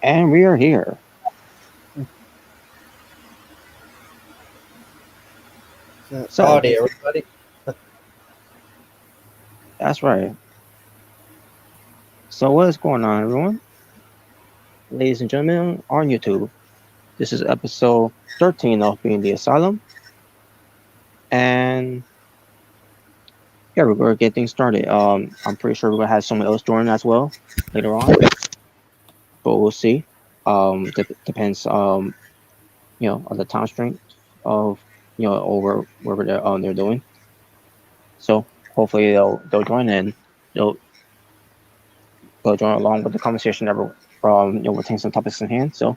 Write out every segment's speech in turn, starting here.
And we are here. So, Howdy, everybody. that's right. So, what is going on, everyone? Ladies and gentlemen, on YouTube, this is episode 13 of Being the Asylum. And yeah, we're going to get things started. I'm pretty sure we're going to have someone else join as well later on, but we'll see. Depends, on the time strength of, over whatever they're doing. So, hopefully they'll join in. They'll join along with the conversation that we're taking some topics in hand. So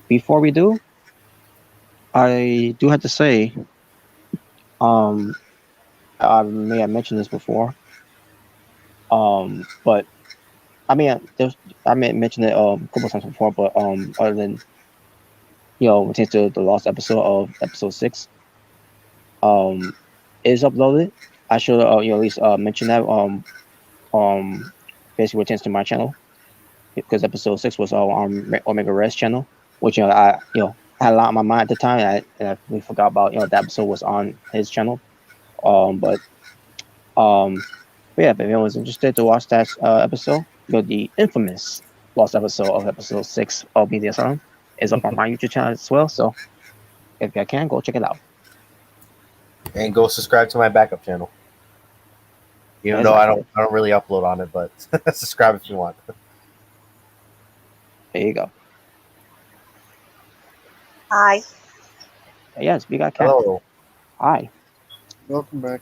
before we do, I do have to say, um, I may have mentioned this before, but I may have mentioned it a couple times before, but other than since the last episode of episode 6, um, is uploaded, I should at least mention that basically pertains to my channel, because episode 6 was on Omega Red's channel, which I had a lot on my mind at the time, and I really forgot about that episode was on his channel. But yeah, if anyone's interested to watch that episode, the infamous lost episode of episode 6 of Being the Asylum is up on my YouTube channel as well. So if you can, go check it out. And go subscribe to my backup channel. Even though I don't really upload on it, but subscribe if you want. There you go. Hi. Yes, we got Kat. Hello. Hi. Welcome back.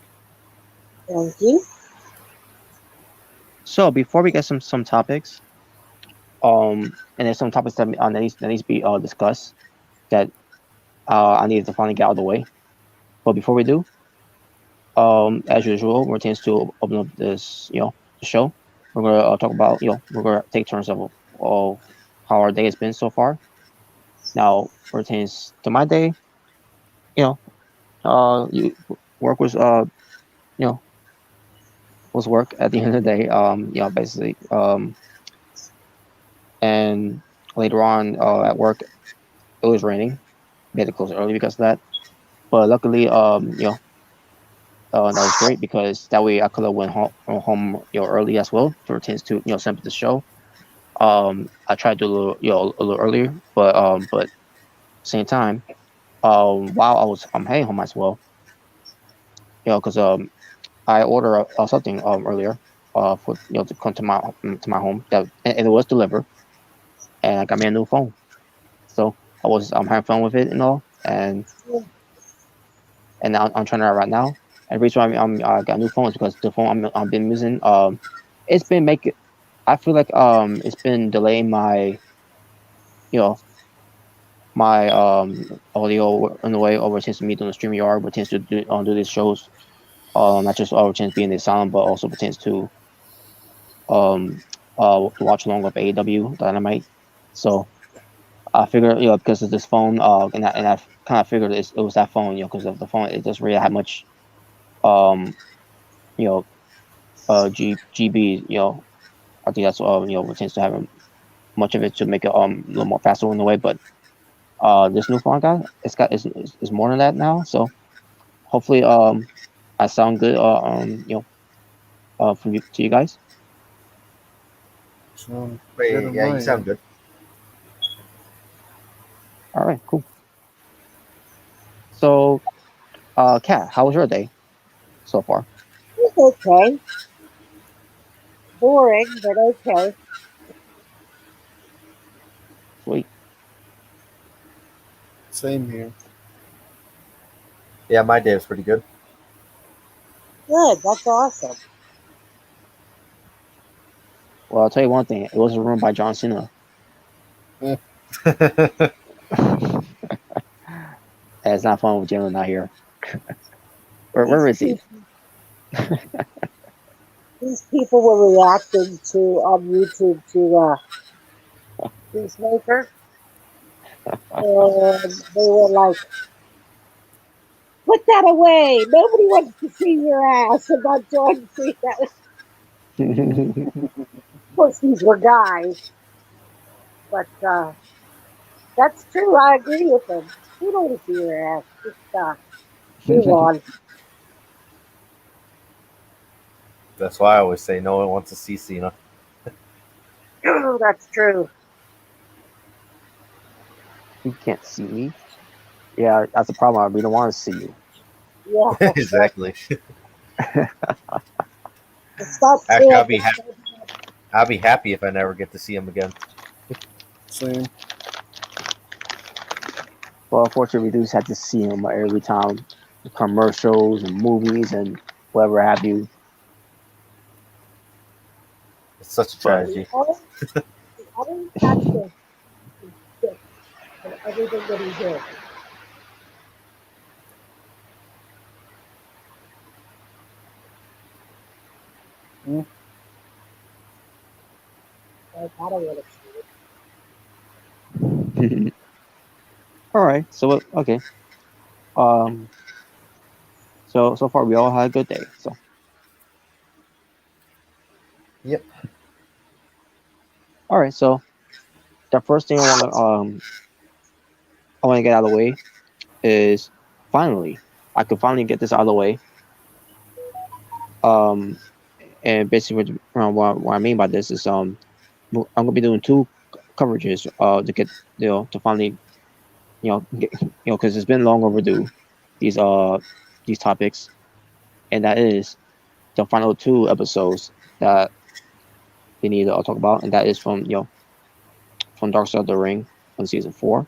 Thank you. So before we get some topics, and there's some topics that needs to be discussed that I need to finally get out of the way. But before we do, as usual, we're tends to open up this the show. We're gonna talk about we're gonna take turns of how our day has been so far. Now pertains to my day, work was was work at the end of the day. Basically, and later on at work, it was raining. We had to close early because of that. But luckily, that was great, because that way I could have went home early as well. Pertains to send the show. I tried to do a little earlier, but same time, while I'm heading home as well, because I ordered something earlier for to come to my home, and it was delivered, and I got me a new phone. So I'm having fun with it and all, and I'm trying it out right now. And the reason why I got a new phone is because the phone I've been using, it's been making. I feel like it's been delaying my my audio in the way over since me doing the StreamYard, but tends to do these shows, not just over chance being the Asylum, but also pertains to watch along with AEW Dynamite. So I figured because of this phone, and I kind of figured it was that phone, because of the phone, it doesn't really have much GB. I think that's what tends to have much of it to make it a little more faster in the way, but this new phone I got, it's more than that now. So hopefully I sound good from to you guys. Yeah, you sound good. All right, cool. So Kat, how was your day so far? It's okay. Boring, but okay. Sweet. Same here. Yeah, my day was pretty good. Good. That's awesome. Well, I'll tell you one thing. It was ruined by John Cena. It's not fun with Jalen not here. Where is he? These people were reacting to on YouTube to Peacemaker, and they were like, "Put that away! Nobody wants to see your ass." And not John Cena. Of course, these were guys. But that's true. I agree with him. You don't see your ass. Just move on. That's why I always say no one wants to see Cena. That's true. You can't see me. Yeah, that's a problem. I really don't want to see you. Yeah. Exactly. It's not Actually, true. I'll be happy if I never get to see him again. Same. Well, unfortunately, we do just have to see him every time, the commercials and movies and whatever have you. It's such a But tragedy. The other actor is sick for everything that he did. Hmm? Like, I don't want to see it. all right, so okay. Um, so far we all had a good day. So Yep. all right, so the first thing I want to get out of the way is finally I could finally get this out of the way. Um, and basically what I mean by this is I'm gonna be doing two coverages to get to finally get, because it's been long overdue these these topics, and that is the final two episodes that we need to talk about, and that is from from Dark Side of the Ring on season 4.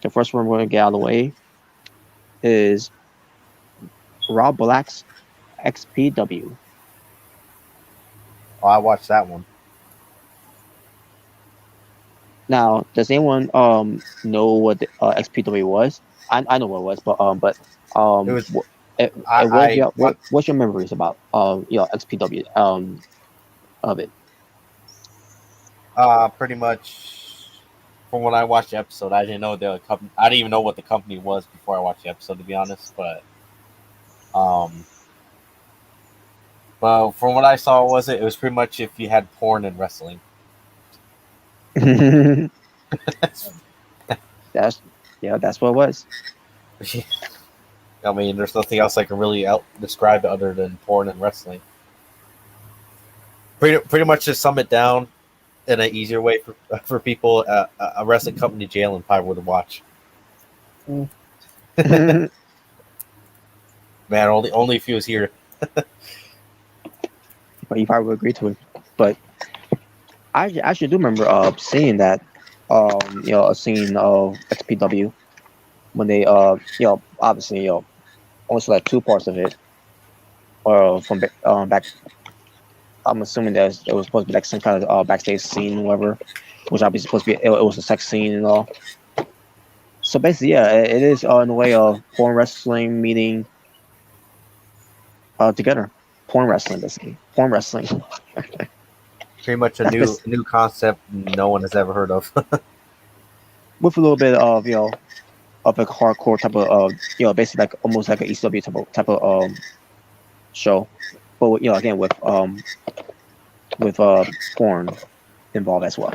The first one we're gonna get out of the way is Rob Black's XPW. Oh, I watched that one. Now, does anyone know what the, XPW was? I know what it was, but It was what's I what's your memories about XPW of it? pretty much from when I watched the episode. I didn't know the company. I didn't even know what the company was before I watched the episode, to be honest. Um, but from what I saw, it was pretty much if you had porn and wrestling. That's that's what it was. I mean, there's nothing else I can really describe it other than porn and wrestling. Pretty much to sum it down in an easier way for people, a wrestling company Jalen probably would watch. But Man, only if he was here. you probably would agree to it. But I actually do remember seeing that a scene of XPW when they obviously only select two parts of it from back. I'm assuming that it was supposed to be like some kind of backstage scene, or whatever, which obviously supposed to be it was a sex scene and all. So basically, yeah, it is in a way of porn wrestling meeting together. Porn wrestling, basically. Porn wrestling. Pretty much a That's new concept no one has ever heard of. with a little bit of of a hardcore type of basically like almost like an ECW type of show, but again with porn involved as well.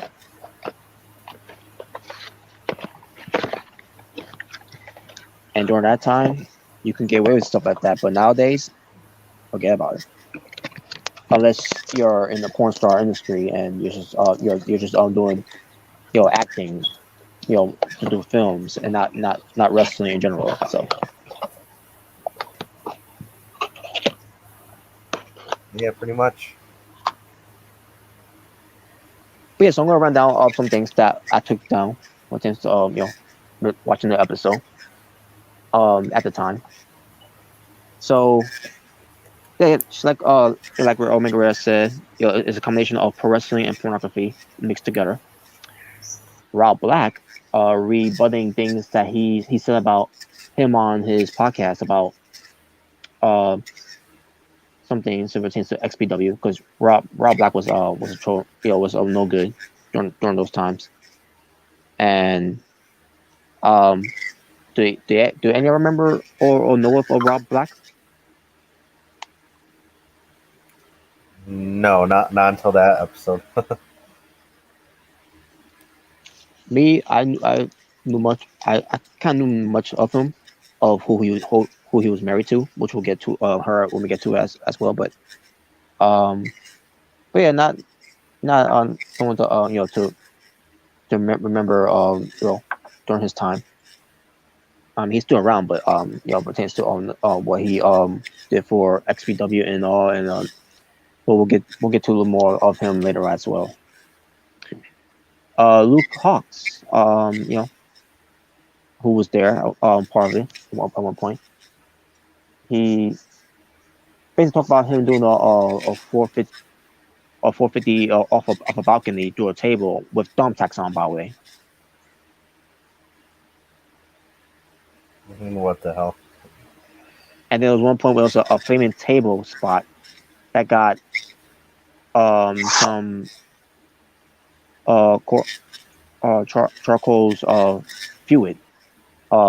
And during that time, you can get away with stuff like that, but nowadays, forget about it. Unless you're in the porn star industry and you're just doing acting to do films and not wrestling in general. So Yeah, pretty much. but yeah, so I'm gonna run down some things that I took down since watching the episode at the time. So yeah, it's like where Omega Rare said, it's a combination of pro wrestling and pornography mixed together. Rob Black rebutting things that he said about him on his podcast about uh something similar to XPW because Rob Black was a troll, was no good during those times. And um do any remember or know of Rob Black? No, not until that episode. Me, I knew much. I kind of knew much of him, of who he was married to, which we'll get to her when we get to as well. Um, but yeah, not someone to remember during his time. He's still around, but pertains to what he did for XPW and all, and but we'll get to a little more of him later as well. Luke Hawks, who was there, part of it at one point. He basically talked about him doing a 450 off a balcony through a table with thumbtacks on, by the way. What the hell? And there was one point where there was a flaming table spot that got some uh cor- charcoal's fluid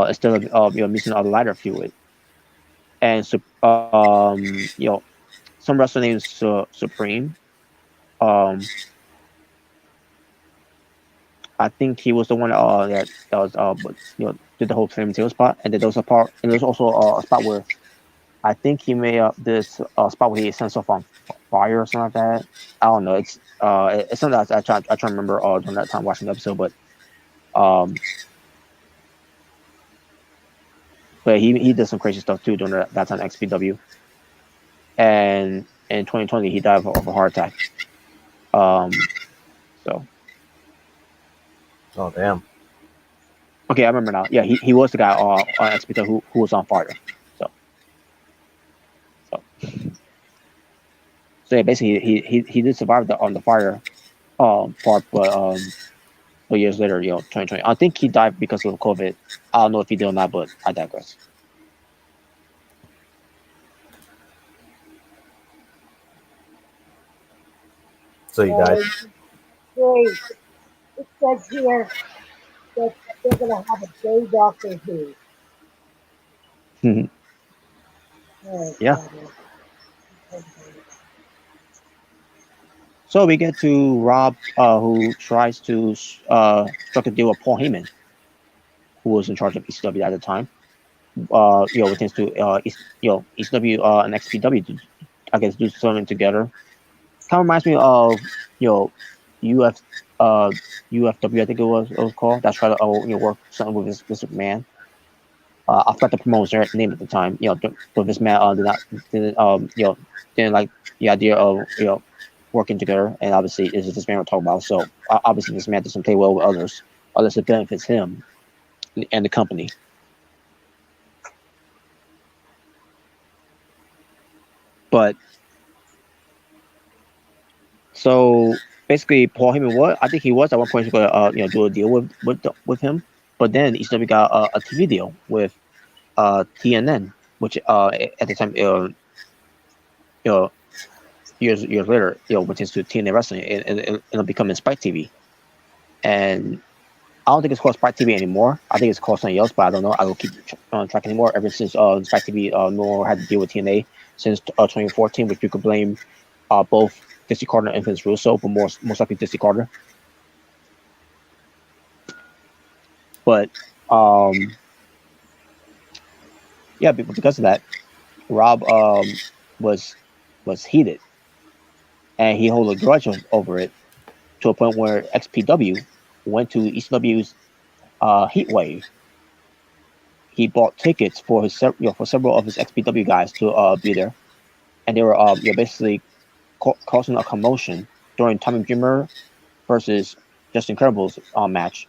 instead of using a lighter fluid. And so some wrestler named Supreme, um I think he was the one that was did the whole flaming table spot. And then there was a part, and there's also a spot where I think he made up this spot where he sent stuff on fire or something like that. I don't know. It's something that I try to remember during that time watching the episode, um but he did some crazy stuff too during that time XPW. And in 2020 he died of a heart attack. So Oh damn. okay, I remember now. Yeah, he was the guy on XPW who was on fire. So so so yeah, basically he did survive on the fire part, but years later, 2020. I think he died because of COVID. I don't know if he did or not, but I digress. So he died. Great. It says here that they're going to have a gay Doctor Who. Oh, Yeah. God. So we get to Rob, who tries to strike a deal with Paul Heyman, who was in charge of ECW at the time. It tends to ECW and XPW to, I guess, do something together. Kind of reminds me of UF uh UFW, I think it was called. That's trying to work something with this man. I forgot the promoter's name at the time. But this man didn't like the idea of working together, and obviously is this man we're talking about. So obviously this man doesn't play well with others, unless it benefits him and the company. But so basically, Paul Heyman was, I think he was at one point going to do a deal with him, but then ECW got a TV deal with TNN, which at the time you know years later went into TNA Wrestling and it'll become Spike TV. And I don't think it's called Spike TV anymore. I think it's called something else, but I don't know. I don't keep on track anymore. Ever since Spike TV no longer had to deal with TNA since 2014, which you could blame both Dixie Carter and Vince Russo, but most likely Dixie Carter. But um, yeah, because of that, Rob was was heated, and he held a grudge over it to a point where XPW went to ECW's Heat Wave. He bought tickets for for several of his XPW guys to be there, and they were basically causing a commotion during Tommy Dreamer versus Just Incredible's match.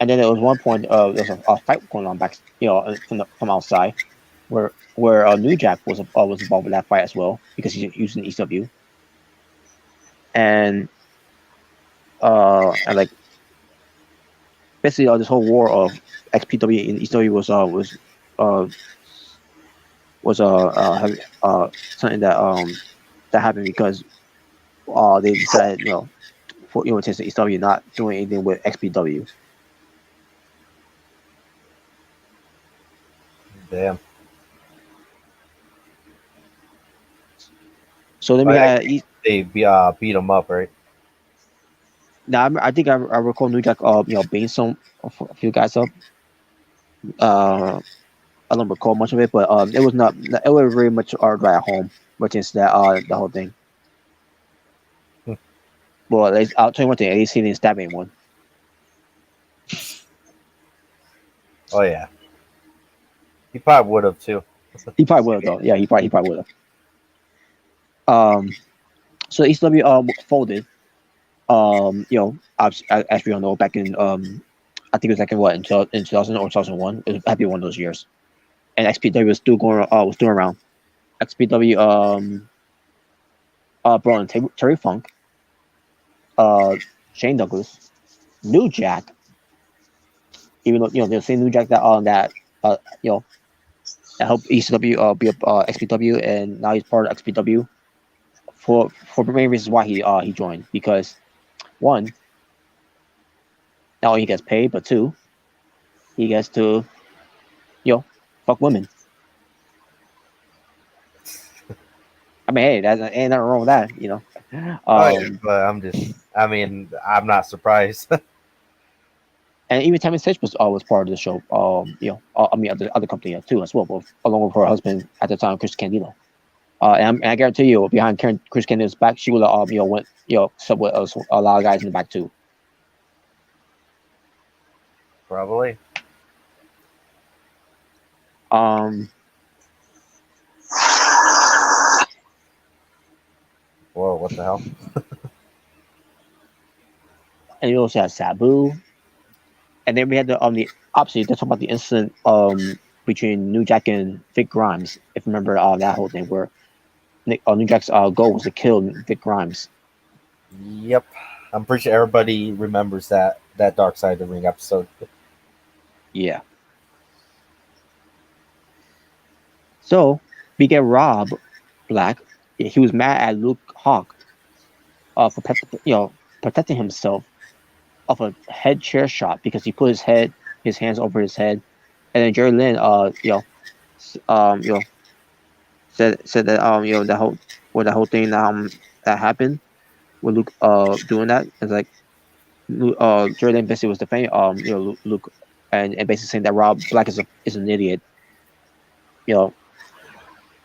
And then there was one point there was a fight going on back from outside where New Jack was involved with that fight as well because he's using ECW. And and like basically this whole war of XPW and ECW uh something that happened because they decided for to ECW not doing anything with XPW. Damn. So then we I had think they beat him up, right? Now I think I recall New Jack being some a few guys up. I don't recall much of it, but it was not. It was very much our drive home, which is that the whole thing. Well, I'll tell you one thing. At least he didn't stab anyone. Oh yeah, he probably would have too. He probably would have though. Yeah, he probably would have. So ECW folded. As we all know, back in I think it was like in what in 2000 or 2001. It had to be one of those years. And XPW was still going was still around. XPW brought in Terry Funk, Shane Douglas, New Jack. Even though they're the same New Jack that uh you know that helped ECW be up XPW, and now he's part of XPW for the main reasons why he joined, because one, not only he gets paid, but two, he gets to fuck women. I mean, hey, that ain't nothing wrong with that. Oh yeah, but I'm not surprised. And even Tammy Sitch was part of the show. I mean, other company too as well, both, along with her husband at the time, Chris Candido. And I guarantee you, behind Chris Candido's back, she would have went sub with a lot of guys in the back too. Probably. Whoa, what the hell? And you also had Sabu, and then we had the obviously let's talk about the incident between New Jack and Vic Grimes. If you remember that whole thing where New Jack's goal was to kill Vic Grimes. Yep, I'm pretty sure everybody remembers that Dark Side of the Ring episode. Yeah. So we get Rob Black. He was mad at Luke Hawk for protecting himself of a head chair shot because he put his hands over his head, and then Jerry Lynn said that that whole thing that happened with Luke doing that. It's like Jerry Lynn basically was defending Luke and basically saying that Rob Black is an idiot.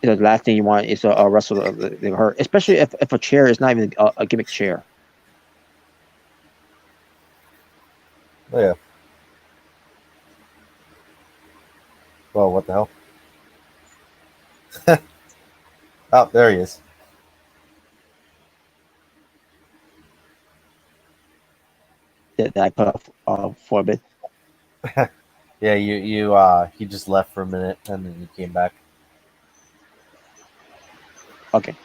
The last thing you want is a wrestler to hurt, especially if a chair is not even a gimmick chair. Oh yeah. Well, what the hell? Oh, there he is. That I put up for a bit. Yeah, he just left for a minute and then he came back. Okay.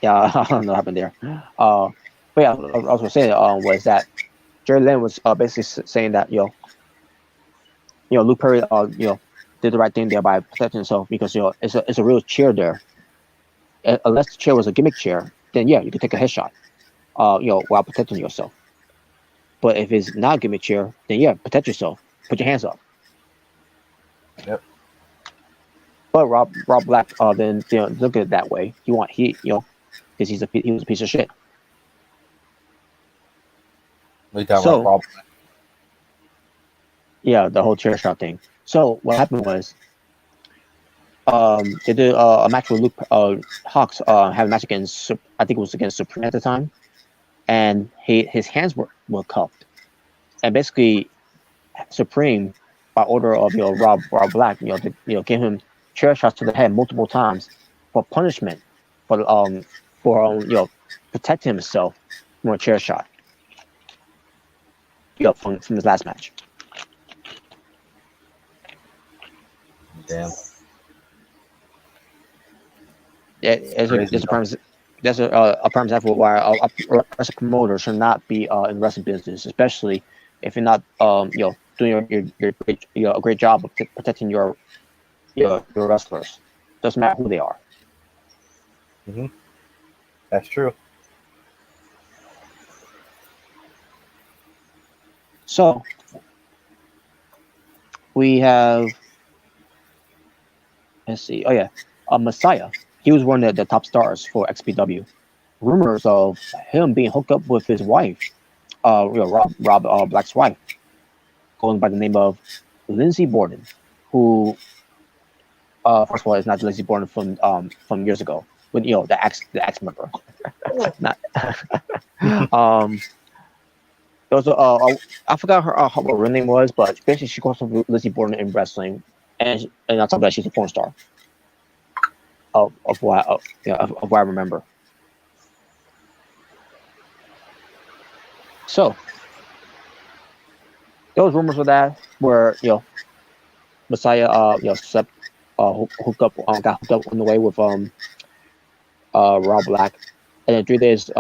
Yeah, I don't know what happened there. But yeah, I was going to say was that Jerry Lynn was basically saying that Luke Perry did the right thing there by protecting himself because it's a real chair there. Unless the chair was a gimmick chair, then yeah, you could take a headshot, while protecting yourself. But if it's not a gimmick chair, then yeah, protect yourself. Put your hands up. Yep. But Rob Black then look at it that way. Because he was a piece of shit. What are you talking about, Rob? Yeah, the whole chair shot thing. So what happened was, they did a match with Luke Hawks. Had a match against, I think it was against Supreme at the time, and his hands were cuffed, and basically Supreme, by order of Rob Black, to give him chair shots to the head multiple times for punishment for protecting himself from a chair shot. From his last match. Damn. Yeah, that's a prime example why a wrestling promoter should not be in wrestling business, especially if you're not doing a great job of protecting your wrestlers. Doesn't matter who they are. Mm-hmm. That's true. So we have, let's see. Oh yeah, Messiah. He was one of the top stars for XPW. Rumors of him being hooked up with his wife Rob Black's wife, going by the name of Lindsay Borden, who first of all is not Lindsay Borden from years ago when the ex member. Not um it was I forgot what her name was, but basically she calls herself Lizzie Borden in wrestling, and on top of that she's a porn star of what I remember. So there was rumors of that where Messiah slept got hooked up on the way with Rob Black, and then 3 days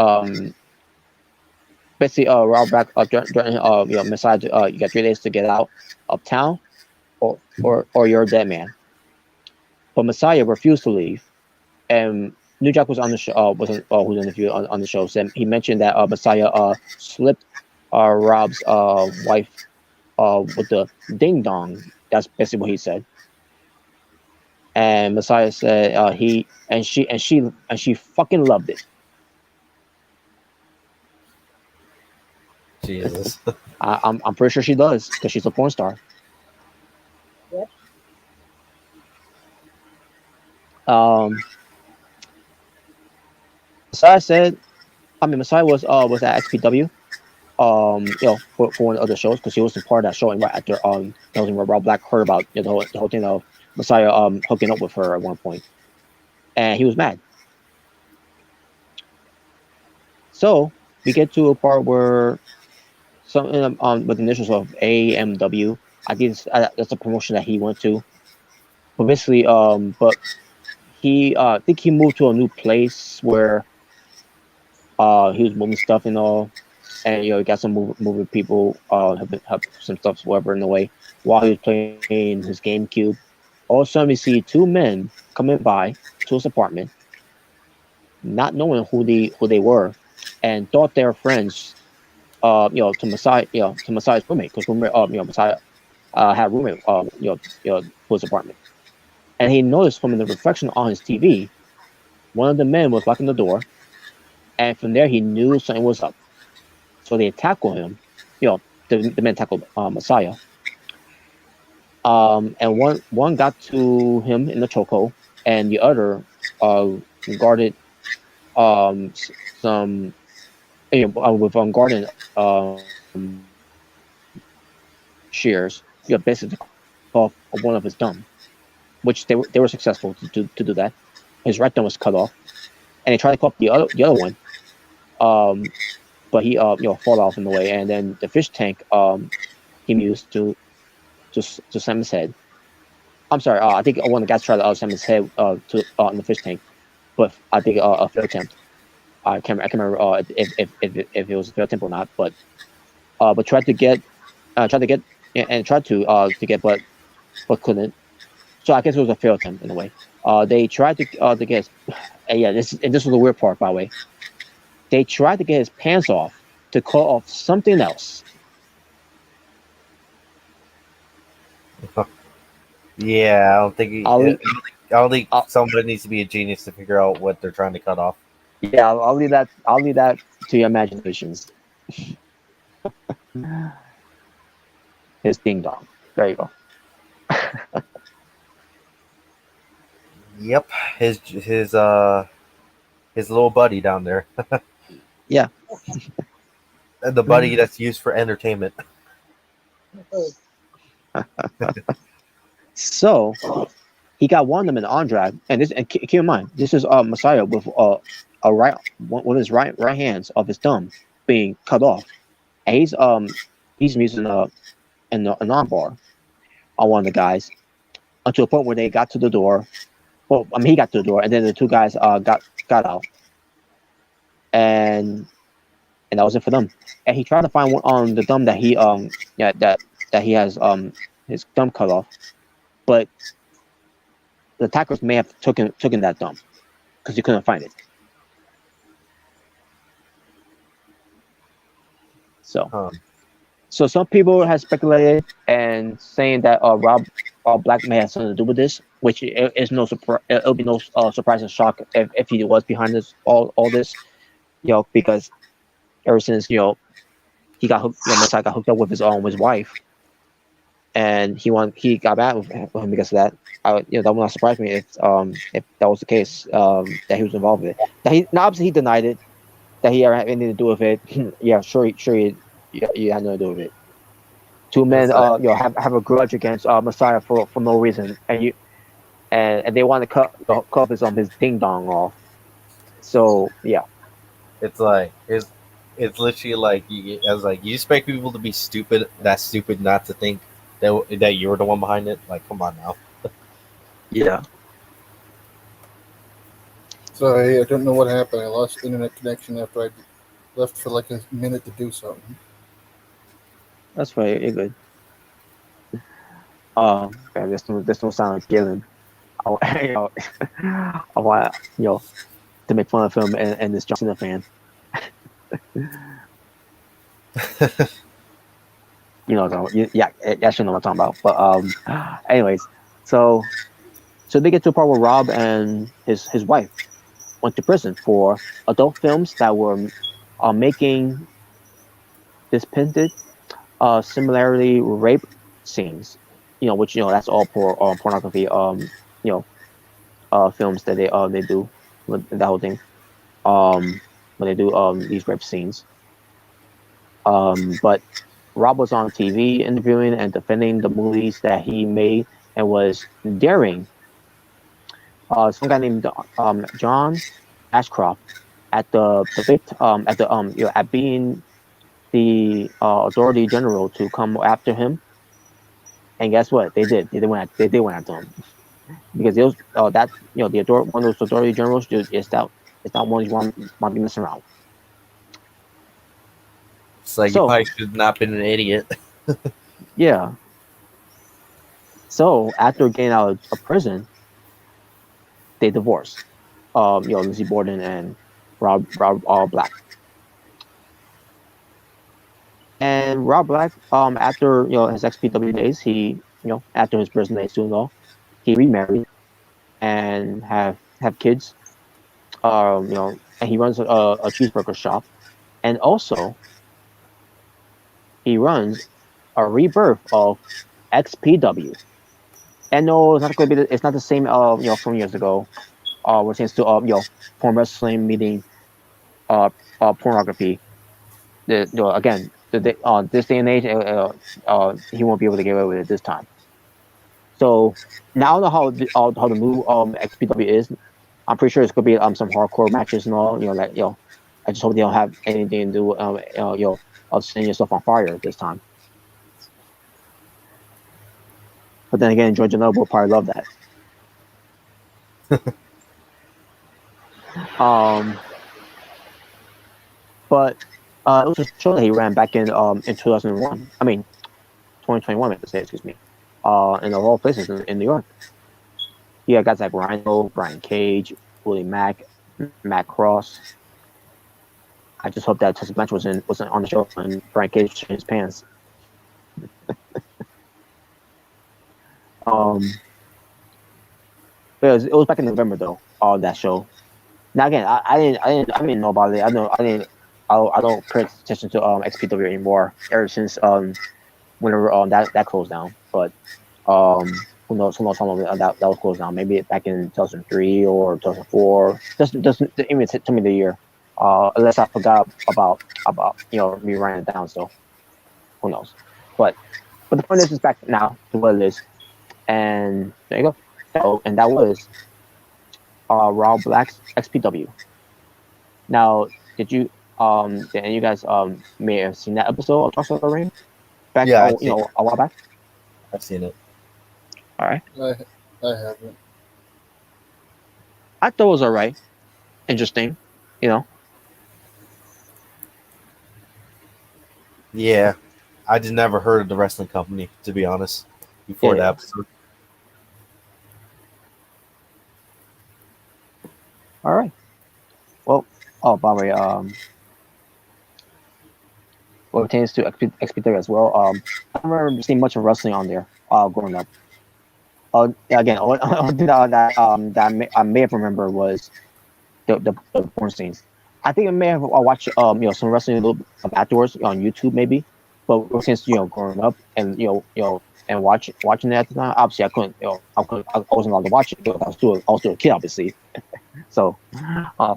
basically Rob Black Messiah you got 3 days to get out of town or you're a dead man. But Messiah refused to leave, and New Jack was on the show. Who's interviewed on the show? Said he mentioned that Messiah slipped Rob's wife with the ding dong. That's basically what he said. And Messiah said she fucking loved it. Jesus. I'm pretty sure she does because she's a porn star. Yep. Messiah said, Messiah was at XPW, for one of the shows because he was a part of that show, and right after that was when Rob Black heard about the whole thing of Messiah hooking up with her at one point, and he was mad. So we get to a part where something with the initials of AMW. I think that's a promotion that he went to. But basically, but he I think he moved to a new place where he was moving stuff and all, and he got some moving people help some stuff whatever in the way while he was playing his GameCube. All of a sudden, we see 2 men coming by to his apartment, not knowing who they were, and thought they were friends. To Messiah's roommate, because Messiah had a roommate, for his apartment, and he noticed from the reflection on his TV, one of the men was locking the door, and from there he knew something was up. So they tackled him. The men tackled Messiah. And one got to him in the chokehold, and the other guarded some with guarded shears. Basically off of one of his thumb, which they were successful to do that. His right thumb was cut off, and they tried to cut off the other one. But he fall off in the way, and then the fish tank he used to slam his head. I'm sorry, I think one of the guys tried to slam his head in the fish tank, but I think a failed attempt. I can't remember if it was a failed attempt or not, but tried to get but couldn't. So I guess it was a failed attempt in a way. They tried to get this was the weird part, by the way. They tried to get his pants off to call off something else. Yeah, I don't think somebody needs to be a genius to figure out what they're trying to cut off. Yeah, I'll leave that to your imaginations. His ding dong. There you go. Yep, his little buddy down there. Yeah. The buddy that's used for entertainment. So he got one of them in the arm drag, and keep in mind, this is Messiah with one of his right hands of his thumb being cut off, and he's using an arm bar on one of the guys until a point where they got to the door. Well, he got to the door, and then the 2 guys got out, and that was it for them. And he tried to find one on the thumb that he that he has his thumb cut off, but the attackers may have taken that thumb because he couldn't find it. So some people have speculated and saying that Rob Black may have something to do with this, which is no surprise. It'll be no surprise and shock if he was behind this all this, because ever since he got hooked. Messiah got hooked up with his wife, and he got mad with him because of that. That would not surprise me if that was the case, that he was involved with it. That he now obviously he denied it, that he ever had anything to do with it. Yeah, sure, you had nothing to do with it. Two men, It's like have a grudge against Messiah for no reason, and they want to cut his ding dong off. So yeah, it's like it's literally like I was like, you expect people to be that stupid not to think that you're the one behind it. Like, come on now. yeah. Sorry, I don't know what happened. I lost internet connection after I left for like a minute to do something. That's right. You're good. Man, this don't sound like Galen. I, I want to make fun of him and this John Cena fan. Yeah, you actually know what I'm talking about. But anyways, so they get to a part where Rob and his wife went to prison for adult films that were making depicted similarly rape scenes. Which that's all pornography. Films that they do with that whole thing. When they do these rape scenes. But Rob was on TV interviewing and defending the movies that he made and was daring some guy named John Ashcroft at at being the authority general to come after him. And guess what? They did. They went after him because it was that one of those authority generals it's not one you want to be messing around. It's like you So probably should have not been an idiot. yeah. So after getting out of prison, they divorced. Lizzie Borden and Rob Black. And Rob Black, after his XPW days, he after his prison days too long, he remarried and have kids. And he runs a cheeseburger shop, and also he runs a rebirth of XPW. And no, it's not going to be. It's not the same. From years ago. When it comes to porn wrestling meeting pornography. Again, this day and age, he won't be able to get away with it this time. So now I know how the new XPW is. I'm pretty sure it's gonna be some hardcore matches and all. I just hope they don't have anything to do of setting yourself on fire this time. But then again, Georgia Noble will probably love that. But it was a show that he ran back in 2001. I mean, 2021. I have to say, excuse me. In of all places in New York. He had guys like Rhino, Brian Cage, Willie Mack, Matt Cross. I just hope that Tessa Blanchard wasn't on the show and Brian Cage changed his pants. It was back in November though. That show. Now again, I didn't know about it. I don't pay attention to XPW anymore ever since whenever that closed down. But who knows how long that was closed down? Maybe back in 2003 or 2004. Doesn't even tell me the year. Unless I forgot about me writing it down. So who knows? But the point is, it's back now to what it is, and there you go. So, and that was Rob Black's XPW. Now, did any of you guys may have seen that episode of Talk of the Ring back a while back? I've seen it. All right. I haven't. I thought it was all right. Interesting, Yeah, I just never heard of the wrestling company, to be honest, before the episode. All right. Well, by the way, what pertains to XP3 as well, I don't remember seeing much of wrestling on there growing up. Again, only thing that I may have remembered was the porn scenes. I think I may have watched some wrestling a little bit afterwards on YouTube maybe, but since growing up and and watching it at the time, obviously I couldn't I wasn't allowed to watch it because I was still a kid obviously. So, uh,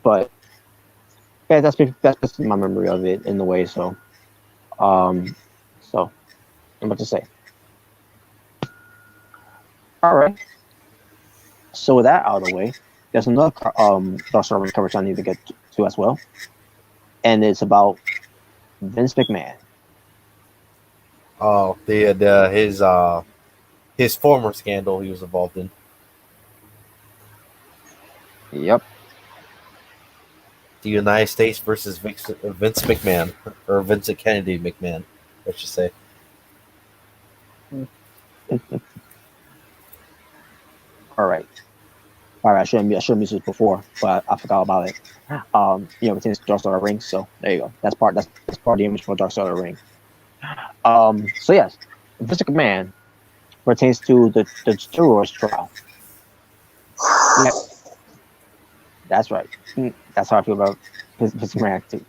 but yeah, that's just my memory of it in a way. So, um, so I'm about to say. All right. So with that out of the way, there's another Dark Star Ring coverage I need to get to as well, and it's about Vince McMahon. Oh, his former scandal he was involved in. Yep. The United States versus Vince McMahon, or Vincent Kennedy McMahon, I should say. All right. All right. I should have used this before, but I forgot about it. It's Dark Star Ring, so there you go. That's part of the image for Dark Star Ring. So yes, Vince McMahon pertains to the steroids trial. Yeah, that's right. That's how I feel about Vince McMahon too.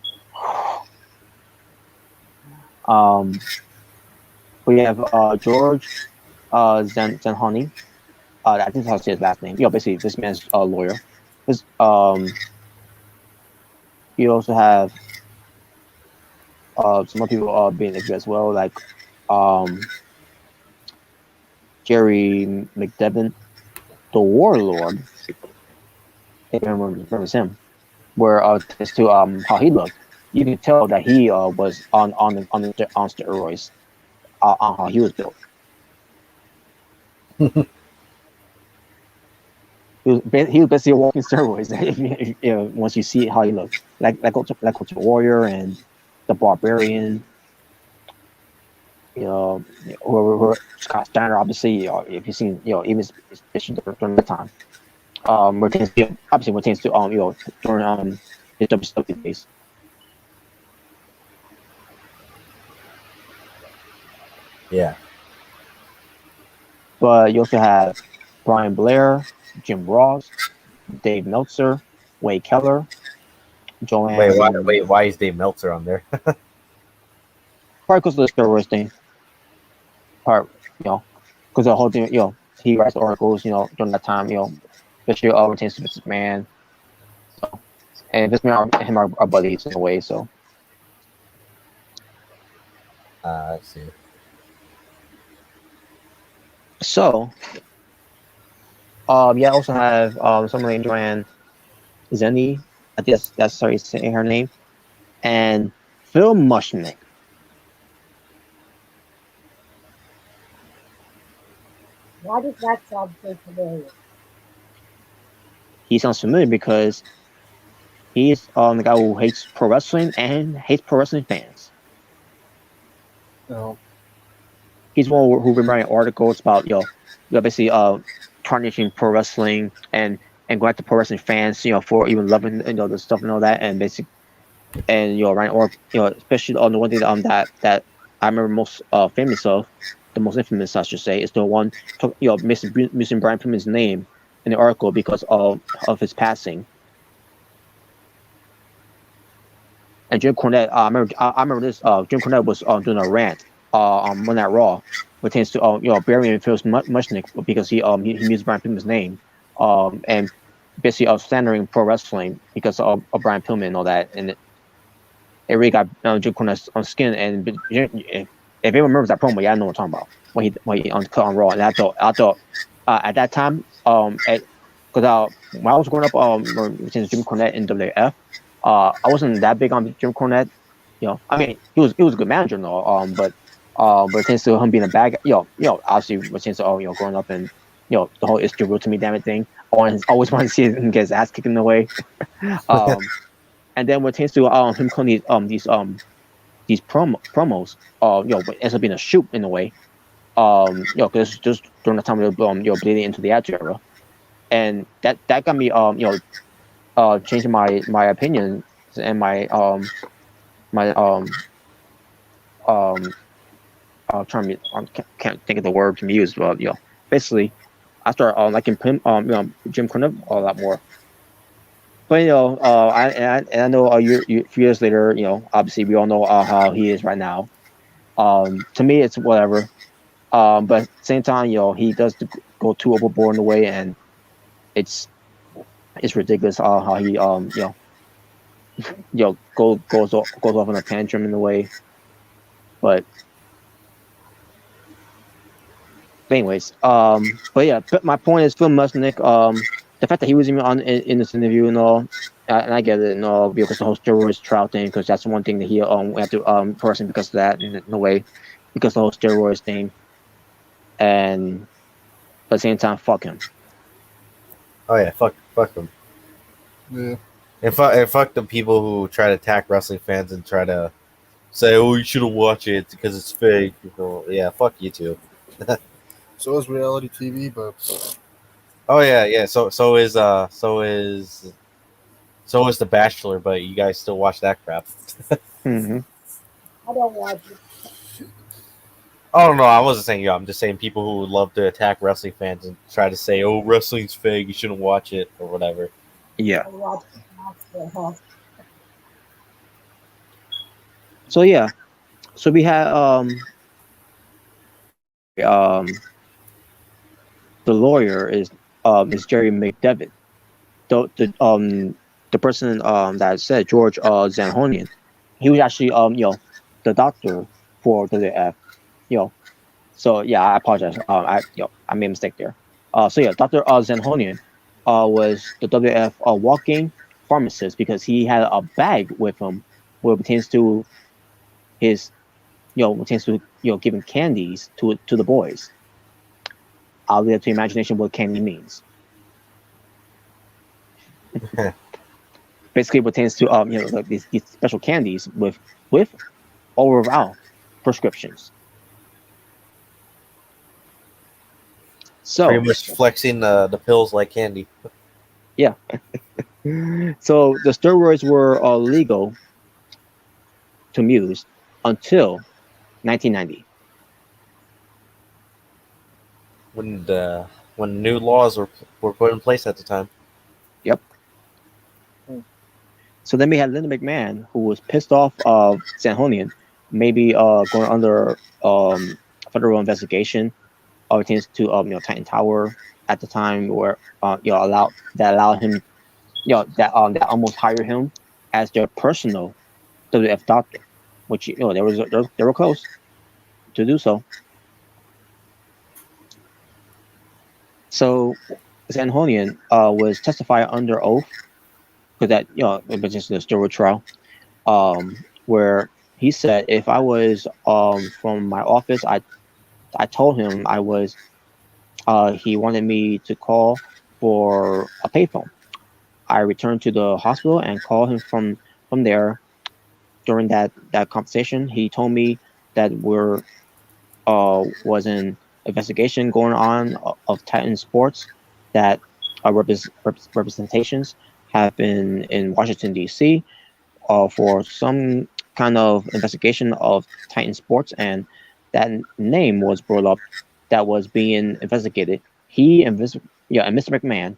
We have George Zanhani. I think that's how to say his last name. Basically, this man's a lawyer. This You also have some more people being injured as well, like um, Jerry McDevitt, the Warlord. If anyone remembers him, where as to how he looked, you can tell that he was on steroids on how he was built. He was basically a walking steroids. Once you see how he looked, like Ultra Warrior and the Barbarian, whoever Scott Steiner, obviously, if you've seen, even especially during that time, pertains to during his WCW days. Yeah. But you also have Brian Blair, Jim Ross, Dave Meltzer, Wade Keller, Joanne. Why is Dave Meltzer on there? Probably because of the steroids thing. Part, because the whole thing, he writes articles, during that time, especially pertains to this man. So, and this man and him are buddies in a way. So, I see. so, I also have someone named Joanne Zenny. I guess that's sorry saying her name, and Phil Mushnick. Why does that sound so familiar? He sounds familiar because he's the guy who hates pro wrestling and hates pro wrestling fans. No. He's one who's been writing articles about basically tarnishing pro wrestling and going after pro wrestling fans, for even loving the stuff and all that, and basically writing or especially on the one thing that I remember most famous of, the most infamous I should say, is the one missing Brian Pillman's name in the article because of his passing. And Jim Cornette, I remember this. Jim Cornette was doing a rant on Monday Night Raw, pertains to burying Phil Mushnick because he used Brian Pillman's name, and basically slandering pro wrestling because of Brian Pillman and all that, and it really got Jim Cornette's skin. And if anyone remembers that promo, yeah, I know what I'm talking about when he on Raw. And I thought at that time, because when I was growing up, between Jim Cornette and WWF. I wasn't that big on Jim Cornette. I mean, he was a good manager and all. But it tends to him being a bad guy. Obviously, it tends to growing up and the whole "it's the real to me, damn it" thing. I always wanted to see him get his ass kicked in the way. And then when it tends to him calling these promos, what ends up being a shoot in a way. Because just during the time of bleeding into the Attitude Era, and that got me changing my opinion and my trying to can't think of the word to use, but basically I started liking Jim Cornette a lot more. But I know a few years later, obviously we all know how he is right now. To me, it's whatever. But at the same time, he does go too overboard in a way, and it's it's ridiculous how he goes off on a tantrum in a way. But anyways, but yeah, but my point is Phil Musnick, the fact that he was even in this interview and all, and I get it and all because the whole steroids trial thing, because that's one thing that he we have to person because of that in a way, because the whole steroids thing, and at the same time, fuck him. Oh yeah, fuck them. Yeah. And fuck the people who try to attack wrestling fans and try to say, "Oh, you shouldn't watch it because it's fake." Yeah, fuck you too. So is reality TV, but Oh yeah. So is The Bachelor, but you guys still watch that crap. Mm-hmm. I don't watch it. Oh no, I wasn't saying you. I'm just saying people who love to attack wrestling fans and try to say, "Oh, wrestling's fake. You shouldn't watch it" or whatever. Yeah. I watch it not. So yeah. So we had um the lawyer is Jerry McDevitt. The person that said George Zanhonian, he was actually the doctor for WF. You know, so yeah, I apologize. I made a mistake there. So yeah, Doctor Zanhonian was the WF walking pharmacist because he had a bag with him where it pertains to his pertains to giving candies to the boys. I'll leave it to imagination what candy means. Basically, it pertains to like these special candies with or without prescriptions. Pretty So much flexing the pills like candy. yeah, so the steroids were legal to use until 1990. When new laws were put in place at the time. Yep. So then we had Linda McMahon, who was pissed off of Sanhonian, maybe going under federal investigation pertains to Titan Tower at the time, where allowed him that almost hired him as their personal WF doctor, which they were close to do so. So Sanhonian was testifying under oath because that it was just a steroid trial, where he said if I was from my office, I told him I was he wanted me to call for a payphone. I returned to the hospital and called him from there. During that conversation, he told me that we're was an investigation going on of Titan Sports, that representations have been in Washington D.C. For some kind of investigation of Titan Sports, and that name was brought up that was being investigated. He and Mr. McMahon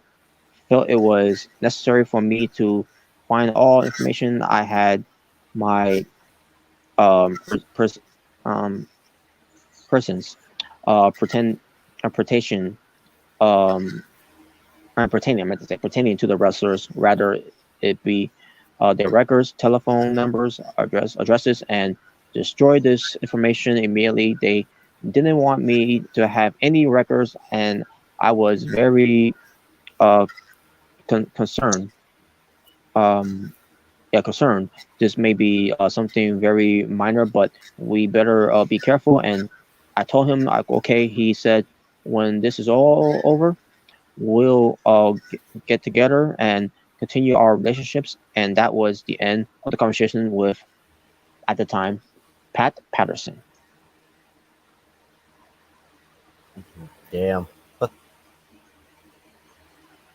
felt it was necessary for me to find all information. I had my pers- um, persons pretend pertain um pertaining I meant to say pertaining to the wrestlers, rather it be their records, telephone numbers, addresses, and destroy this information immediately. They didn't want me to have any records, and I was very uh concerned. um Concerned this may be something very minor, but we better be careful. And I told him, like, okay. He said, when this is all over, we'll get together and continue our relationships. And that was the end of the conversation with, at the time, Pat Patterson. Damn.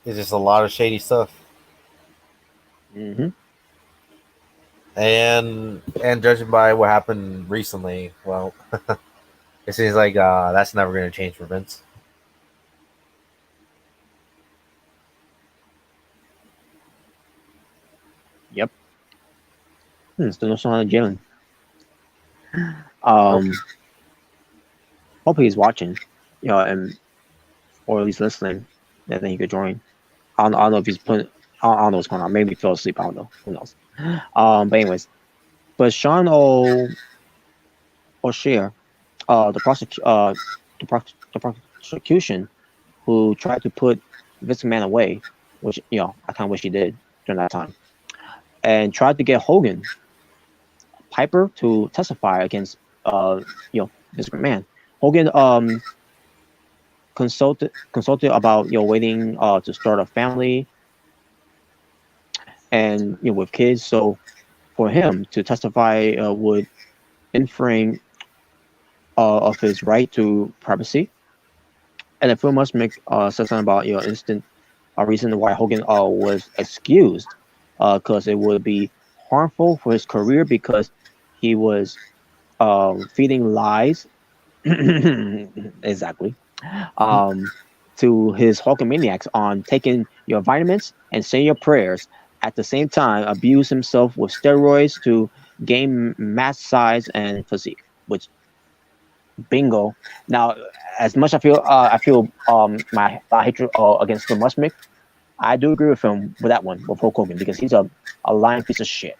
It's just a lot of shady stuff. Hmm. And judging by what happened recently, well, it seems like that's never going to change for Vince. Still no sign of Jalen. Nope. Hopefully he's watching, and or at least listening. I think he could join. I don't know if he's putting. I don't know what's going on. Maybe he fell asleep. I don't know. Who knows? But anyways, but Sean O'Shea, the prosecution, who tried to put Vince McMahon away, which I kind of wish he did during that time, and tried to get Hogan Piper to testify against Vince McMahon. Hogan consulted about waiting to start a family and with kids. So for him to testify would infringe of his right to privacy. And the film must make said something about instant reason why Hogan was excused because it would be harmful for his career because he was feeding lies exactly to his Hulkamaniacs on taking your vitamins and saying your prayers at the same time abuse himself with steroids to gain mass size and physique, which bingo. Now, as much I feel my hatred against Phil Mushnick, I do agree with him with that one with Hulk Hogan because he's a lying piece of shit.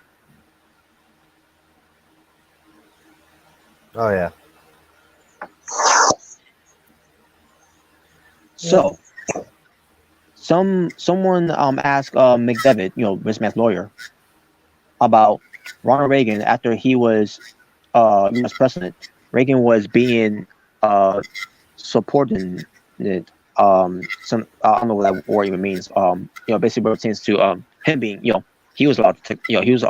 Oh yeah. So, someone asked McDevitt, Vince McMahon's lawyer, about Ronald Reagan after he was U.S. president. Reagan was being subordinate. Some I don't know what that word even means. Basically what it pertains to him being, he was allowed to, he was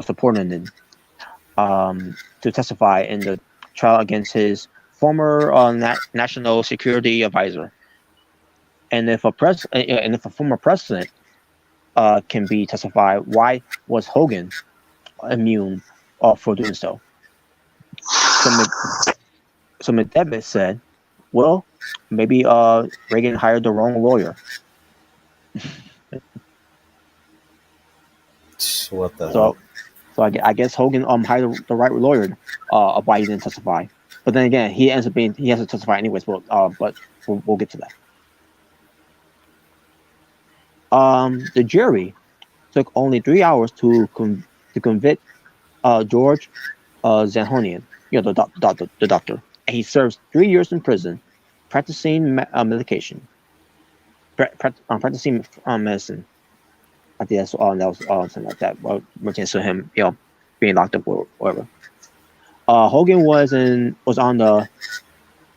subordinate to testify in the trial against his former national security advisor. And if a former president can be testified, why was Hogan immune for doing so? So McDevitt said, "Well, maybe Reagan hired the wrong lawyer." What the hell? So I guess Hogan hired the right lawyer of why he didn't testify. But then again, he has to testify anyways. But we'll get to that. The jury took only 3 hours to convict George Zanhonian, the doctor, and he serves 3 years in prison, practicing medication, practicing medicine. I think that was something like that. Well, pertains to him, being locked up or whatever. Hogan was on the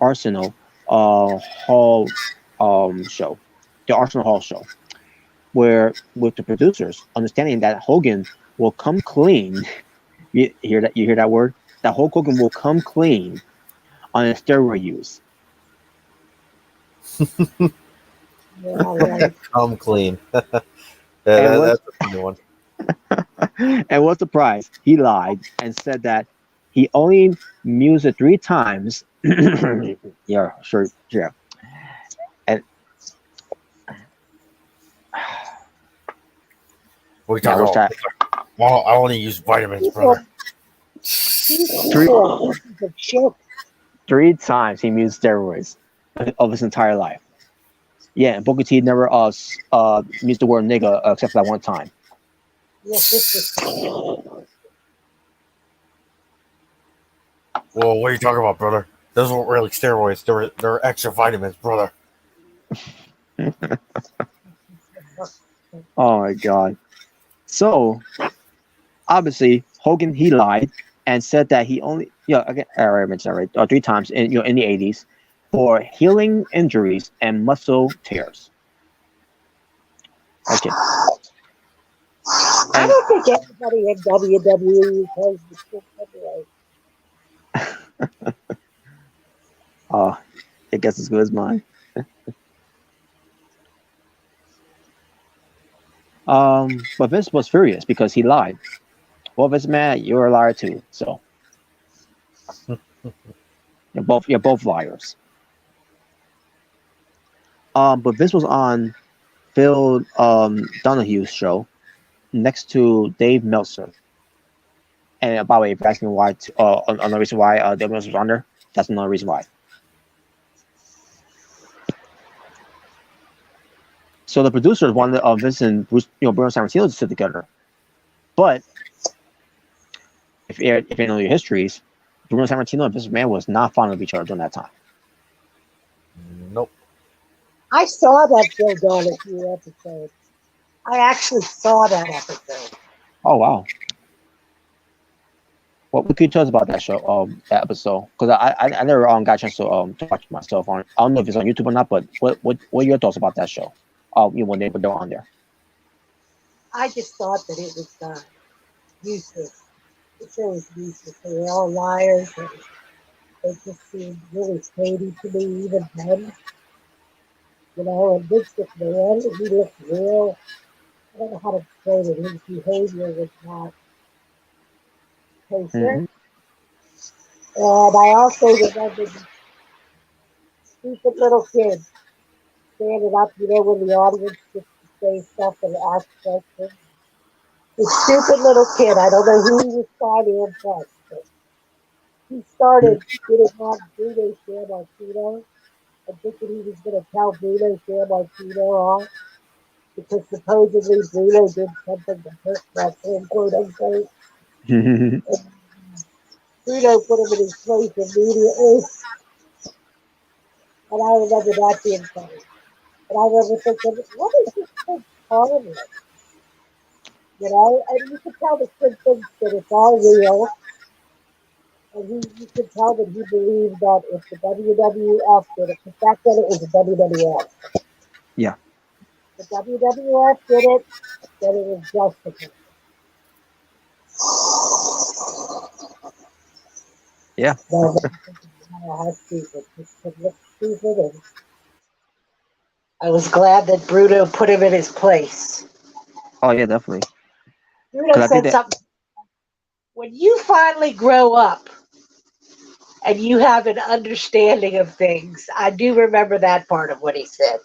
Arsenal Hall show, the Arsenal Hall show, where with the producers understanding that Hogan will come clean. You hear that? You hear that word? That Hulk Hogan will come clean on his steroid use. Come clean. That's a new one. And what's the prize? He lied and said that he only used it 3 times. Yeah, sure, yeah. And What are you talking about? Well, I only use vitamins, brother. 3 times he used steroids of his entire life. Yeah, and Booker T never used the word nigga except for that one time. Well, what are you talking about, brother? Those weren't really steroids. They're extra vitamins, brother. Oh my god. So obviously Hogan, he lied and said that he only again I already mentioned that right 3 times in in the 80s for healing injuries and muscle tears. Okay. I don't think anybody in WWE tells the truth anyway. I guess as good as mine. But Vince was furious because he lied. Well, Vince McMahon, you're a liar too. So you're both liars. But Vince was on Phil Donahue's show next to Dave Meltzer. And by the way, if you're asking why, another reason why Dave Meltzer was on there, that's another reason why. So the producers wanted Vince and Bruce, Bruno Sammartino to sit together, but if you know your histories, Bruno Sammartino and Vince McMahon was not fond of each other during that time. Nope. I saw that Phil Donahue episode. I actually saw that episode. Oh wow! What could you tell us about that show, that episode? Because I never got a chance to watch it myself. I don't know if it's on YouTube or not, but what are your thoughts about that show? When they were on there. I just thought that it was useless. The show was useless. They were all liars. And they just seemed really shady to me even then. And Vince McMahon, he looked real. I don't know how to explain it. His behavior was not kosher. Mm-hmm. And I also remember the stupid little kid standing up, when the audience gets to say stuff and ask questions. The stupid little kid, I don't know who he was trying to impress, but he started getting on Bruno Sammartino and thinking he was going to tell Bruno Sammartino off because supposedly Bruno did something to hurt wrestling, quote unquote. And Bruno put him in his place immediately. And I remember that being funny. And I remember thinking, what is this kid harmless? And you can tell the kid thinks that it's all real. And you could tell that he believed that if the WWF did it, because back then it was the WWF. Yeah. The WWF did it, then it was justified. Yeah. No, how stupid. This kid looked stupid, and I was glad that Bruno put him in his place. Oh yeah, definitely. Bruno said something. When you finally grow up and you have an understanding of things, I do remember that part of what he said.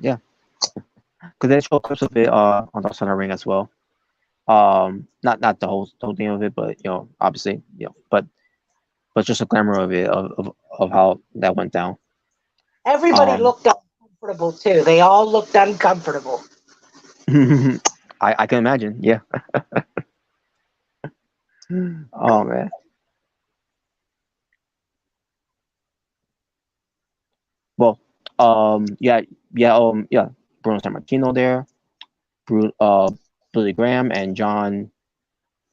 Yeah. Because they show clips of it on the Center Ring as well. Not the whole thing of it, but obviously, but just a glamour of it of how that went down. Everybody looked uncomfortable too. They all looked uncomfortable. I can imagine. Yeah. Oh man. Well, yeah, Bruno Sammartino there, Billy Graham and John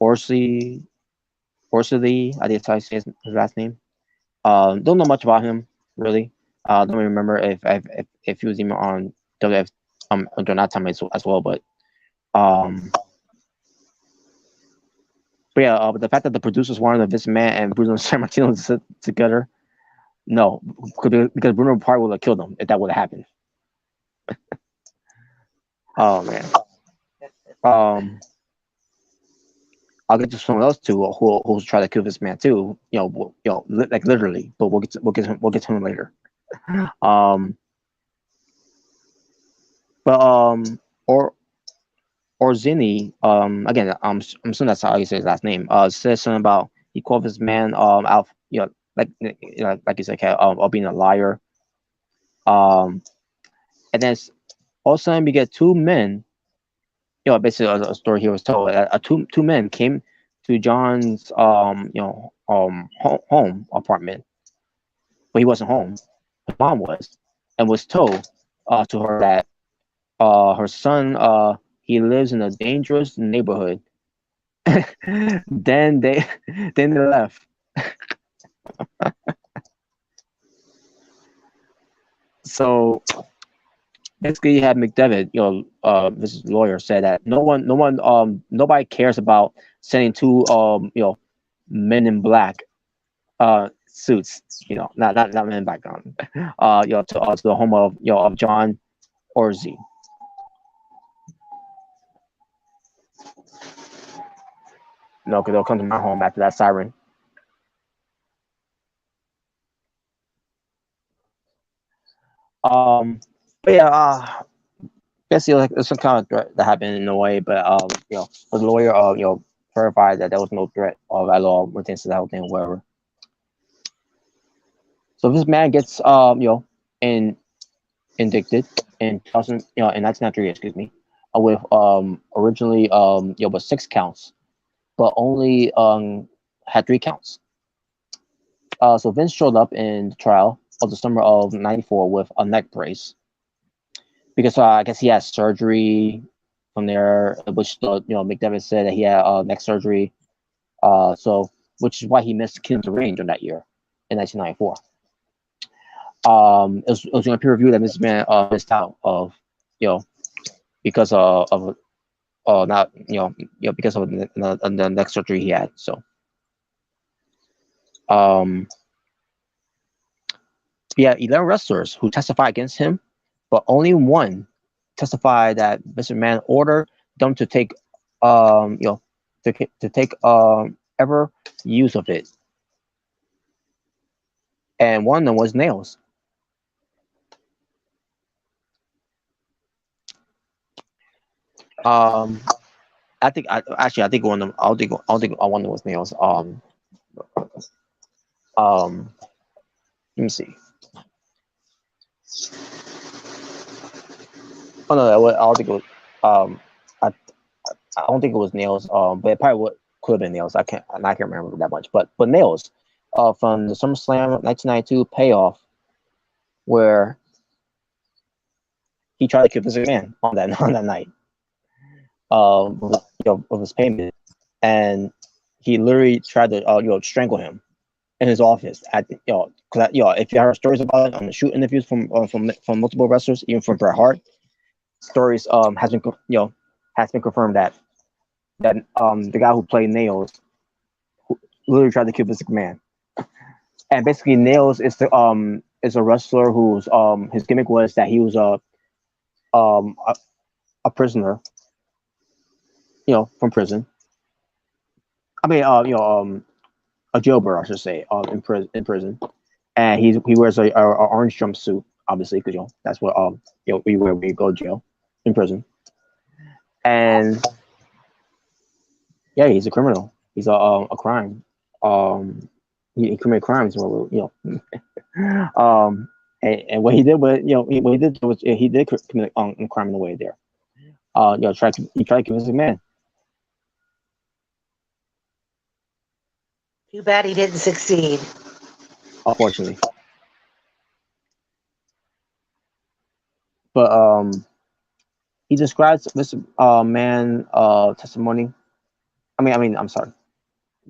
Orsley. I think that's how I say his last name. Don't know much about him really. Don't even remember if he was even on WF during that time as well. But yeah, but the fact that the producers wanted Vince McMahon and Bruno Sammartino to sit together, no, because Bruno probably would have killed him if that would have happened. Oh man. I'll get to someone else too who's trying to kill this man too. Like literally. But we'll get to him later. Or Orzini, again, I'm assuming that's how you say his last name. Says something about he called this man out, like you said, of being a liar. And then all of a sudden we get two men. Basically a story here was told. Two men came to John's home apartment, but he wasn't home. His mom was, and was told to her that her son he lives in a dangerous neighborhood. then they left. So basically, you had McDevitt, this lawyer, said that nobody cares about sending two men in black suits, not men in black to the home of John Orzi. No, because they'll come to my home after that siren. But yeah, basically, like, there's some kind of threat that happened in a way, but the lawyer, verified that there was no threat of at all within the whole thing, whatever. So this man gets, indicted in 1993, excuse me, with originally with 6 counts, but only had 3 counts. So Vince showed up in the trial of the summer of '94 with a neck brace because I guess he had surgery from there, which McDevitt said that he had neck surgery, so which is why he missed King of the Ring during that year in 1994. It was in a peer review that Mrs. Man missed out of, because of not because of the neck surgery he had. So, yeah, 11 wrestlers who testified against him, but only one testified that Mr. Man ordered them to take, to take ever use of it, and one of them was Nails. I think I think one of them. I think one of them was Nails. Let me see. Oh no, I don't think it was. I don't think it was Nails. But it probably could have been Nails. I can't remember that much. But Nails, from the SummerSlam 1992 payoff, where he tried to kill Vince McMahon on that night, with his payment, and he literally tried to strangle him in his office at because if you heard stories about it on the shoot interviews from multiple wrestlers, even from Bret Hart, stories has been confirmed that the guy who played Nails literally tried to kill Vince McMahon. And basically Nails is a wrestler whose his gimmick was that he was a prisoner, from prison. I mean, a jailbird, I should say, in prison, and he wears a orange jumpsuit, obviously, because that's what we wear when you go to jail, in prison, and yeah, he's a criminal. He's a crime. He committed crimes, and what he did, but what he did was he did commit a crime in the way there. He tried to kill his man. Too bad he didn't succeed. Unfortunately. But he describes this man testimony. I'm sorry.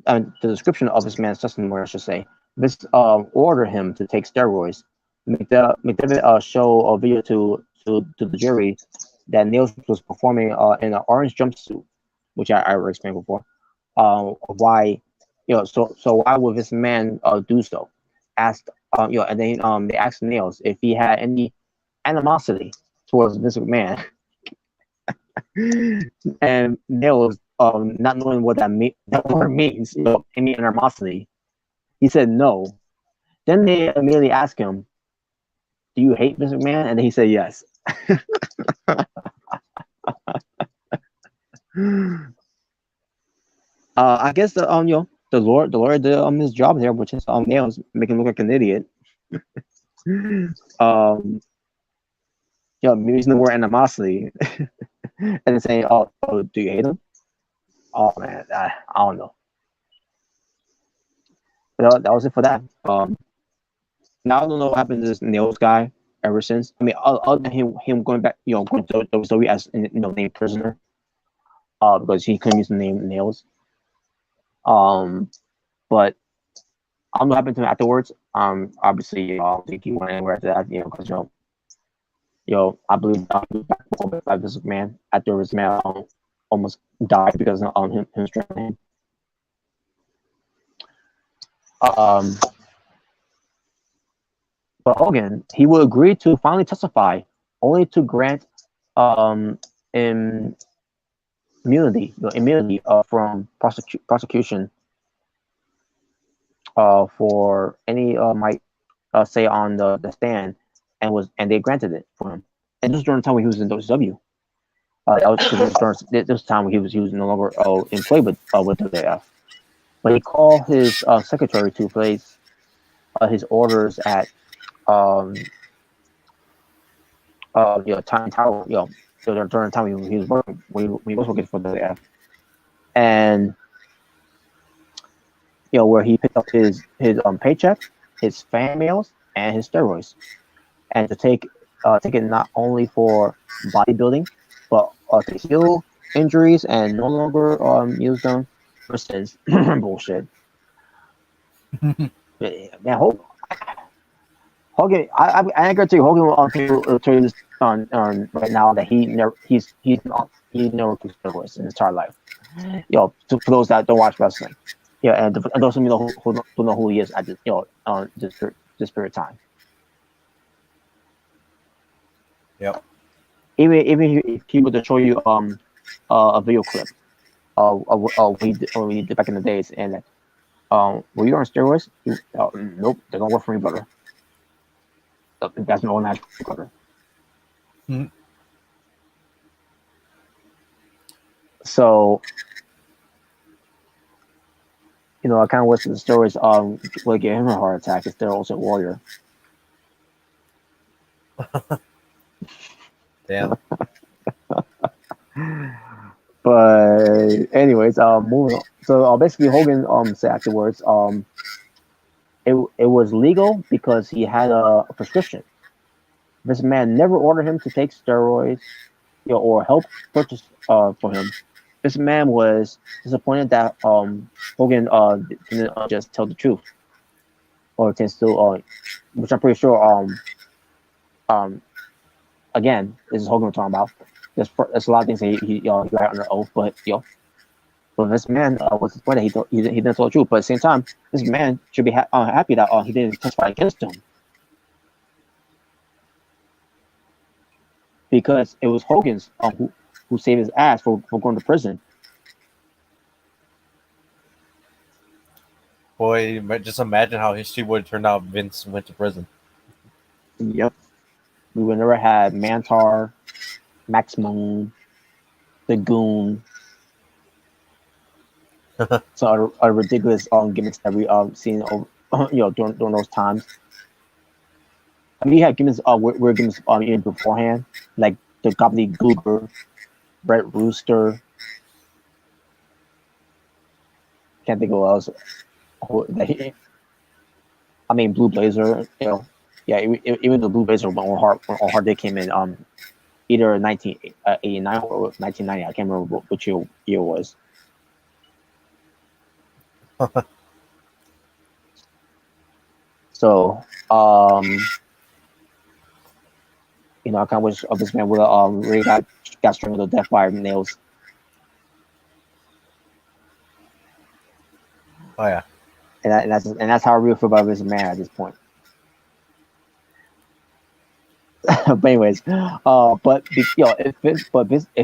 The description of this man's testimony, I should say, this ordered him to take steroids. McDevitt show a video to the jury that Nails was performing in an orange jumpsuit, which I already explained before. Why, so why would this man do so? Asked, and then they asked Nails if he had any animosity towards Vince McMahon, and Nails, not knowing what that word means, any animosity, he said no. Then they immediately asked him, "Do you hate Vince McMahon?" And he said yes. I guess the lawyer did his job there, which is Nails, making him look like an idiot. Using the word animosity and then saying, "Oh, do you hate him?" Oh man, I don't know. But that was it for that. Now I don't know what happened to this Nails guy ever since. I mean, other than him going back, going to WWE as named prisoner, because he couldn't use the name Nails. But I don't know what happened to him afterwards. Obviously, I don't think he went anywhere after that. Because I believe by Vince McMahon after his man almost died because of him strangling him. But Hogan, he would agree to finally testify, only to grant immunity from prosecution for any might say on the stand, and they granted it for him. And this was during the time when he was in WCW. This was time when he was no longer in play with WWF. But he called his secretary to place his orders at Time Tower, during the time he was working when he was working for WWF, and where he picked up his paycheck, his fan mails, and his steroids, and to take it not only for bodybuilding, but to heal injuries and no longer use them for sins. Bullshit. Man, Hogan, I guarantee you, Hogan will tell you this on right now that he never took steroids in his entire life. For those that don't watch wrestling, and those of you who don't know who he is at this this period of time. Yep. Even if he were to show you a video clip of what he did back in the days, and were you on steroids? Nope, they don't work for me, brother. That's no natural brother. Mm-hmm. So, I kind of wish the steroids would give him a heart attack instead of Ultimate Warrior. Damn. But anyways, moving on. So basically, Hogan said afterwards, it was legal because he had a prescription. This man never ordered him to take steroids, or help purchase for him. This man was disappointed that Hogan didn't just tell the truth, or can still, which I'm pretty sure again, this is Hogan we're talking about. There's a lot of things that he got under oath, but but this man was disappointed he didn't tell the truth. But at the same time, this man should be happy that he didn't testify against him, because it was Hogan's who saved his ass for going to prison. Boy, just imagine how history would have turned out if Vince went to prison. Yep. We would never have Mantar, Mcmahon, the Goon. So a ridiculous gimmicks that we seen during those times. I mean, you had gimmicks weird gimmicks even beforehand, like the Gobbledygooker, Brett Rooster. Can't think of what else. I mean, Blue Blazer. Even the Blue Blazer when Hard Day came in, either 1989 or 1990. I can't remember which year it was. So, I kind of wish this man would have really got strangled to death by nails. Oh yeah, and that's how I really feel about this man at this point. But anyways, if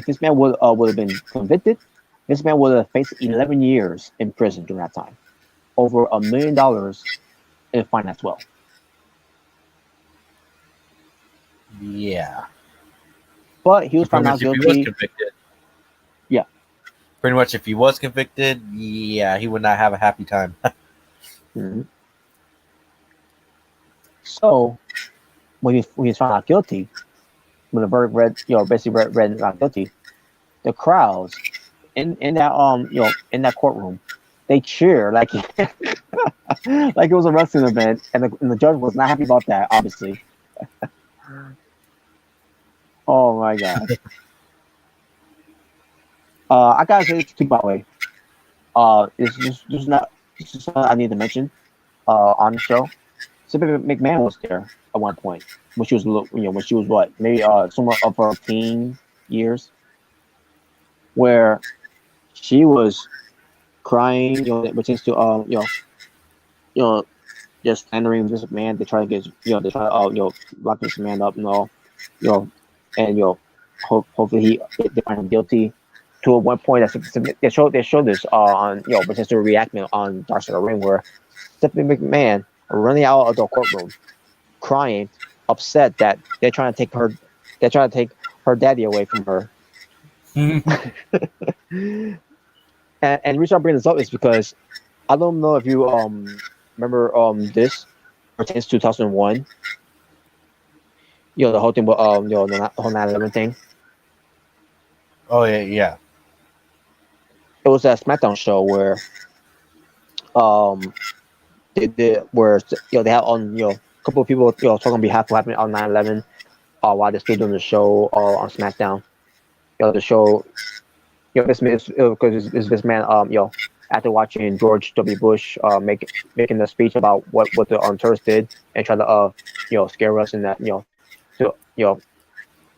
this man would have been convicted, this man would have faced 11 years in prison during that time, over $1 million in fine as well. yeah. But he was found not guilty. If he was convicted, yeah. Pretty much, if he was convicted, yeah, he would not have a happy time. Mm-hmm. So, when he was found not guilty, when the verdict read not guilty, the crowds in that in that courtroom, they cheer like like it was a wrestling event, and the judge was not happy about that, obviously. Oh my god. I gotta say this too, by the way. It's just something I need to mention on the show. So McMahon was there at one point when she was when she was what, maybe somewhere of her teen years, where she was crying, which is to just slandering this man. They try to get they try to lock this man up and all, and hopefully they find him guilty. To one point, they showed this on which is the reenactment on Dark Side of the Ring, where Stephanie McMahon running out of the courtroom, crying, upset that they're trying to take her daddy away from her. And the reason I bring this up is because I don't know if you remember this pertains to 2001. The whole thing with the whole 9/11 thing. Oh yeah. It was a SmackDown show where um where they had on a couple of people talking on behalf of what happened on 9/11 while they're still doing the show on SmackDown. The show this man because this man after watching George W. Bush making the speech about what the terrorists did and try to scare us and that to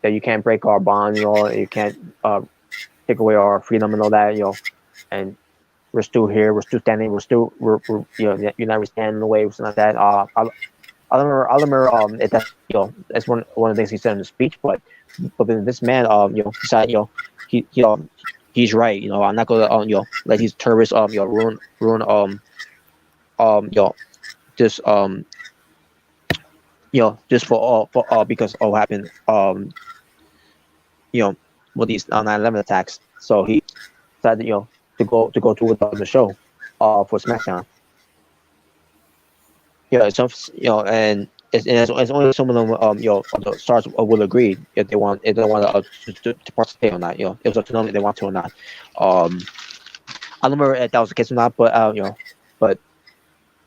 that you can't break our bond, you can't take away our freedom and all that, and we're still here, we're still standing, we're you're not standing in the way, something like that. I remember if that's that's one of the things he said in the speech, but then this man decided he he's right, I'm not gonna let these terrorists ruin this just for because all happened with these 9/11 attacks. So he decided to go to the show for SmackDown. And it's only some of them the stars will agree if they want to participate or not. It was up to them if they want to or not. I don't remember if that was the case or not, but but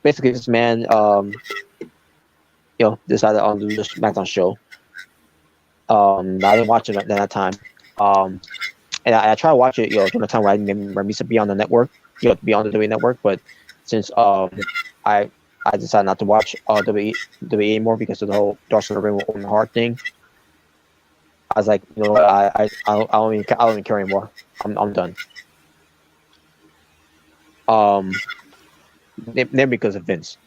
basically this man decided on to do the SmackDown show. I didn't watch it at that time. And I tried to watch it during the time where I used to be on the network, be on the WWE network, but since I decided not to watch WWE anymore because of the whole Dark Side of the Ring Owen Hart thing. I was like, what, I don't even care anymore. I'm done. Then because of Vince.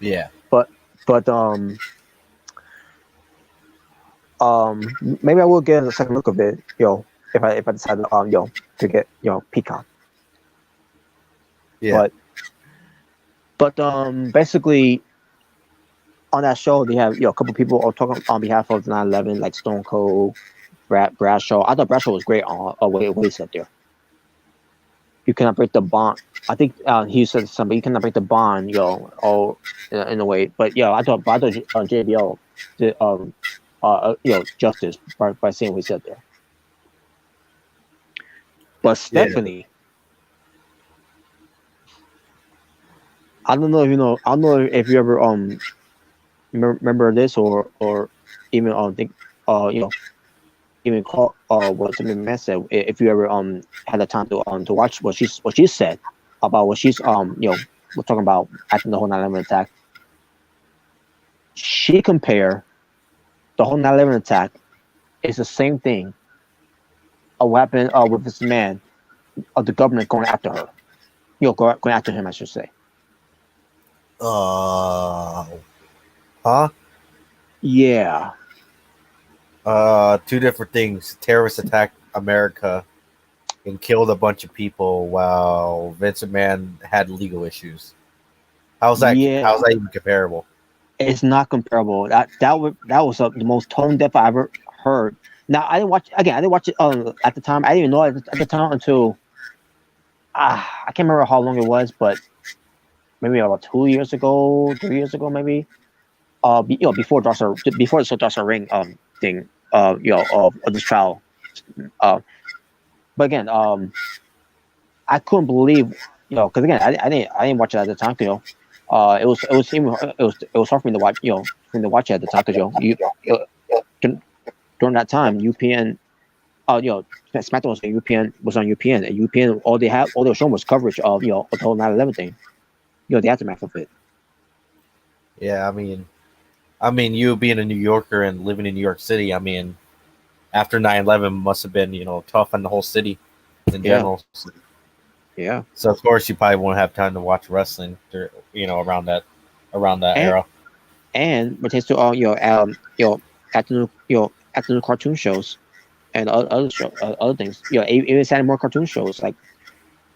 Yeah. But maybe I will get a second look of it, if I decide to get Peacock. Yeah. But basically on that show they have a couple people are talking on behalf of 9/11, like Stone Cold, Bradshaw. I thought Bradshaw was great on what he said there. You cannot break the bond. I think he said something. You cannot break the bond, in a way. But I thought JBL did justice by saying what he said there. But Stephanie, I don't know if I don't know if you ever remember this or even think even call what Mcmahon said, if you ever had the time to watch what she said about what she's we're talking about after the whole 9/11 attack. She compare the whole 9/11 attack is the same thing of what happened with this man of the government going after her, going after him, I should say. Huh? Yeah. Two different things. Terrorists attacked America and killed a bunch of people while Vince McMahon had legal issues. How's that even comparable? It's not comparable. That was the most tone deaf I ever heard. Now I didn't watch it at the time. I didn't even know at the time until I can't remember how long it was, but maybe about 2 years ago, 3 years ago, maybe. Before the Dark Ring thing, of this trial. But again, I couldn't believe, because again, I didn't watch it at the time, it was hard for me to watch, it at the time, because during that time, UPN, SmackDown was on UPN, and UPN all they were showing was coverage of the whole 9/11 thing, the aftermath of it. Yeah, I mean, you being a New Yorker and living in New York City, I mean, after 9/11 must have been, tough on the whole city in general. Yeah. So of course you probably won't have time to watch wrestling, around that era. And pertains to all afternoon cartoon shows and other things. Even added more cartoon shows. Like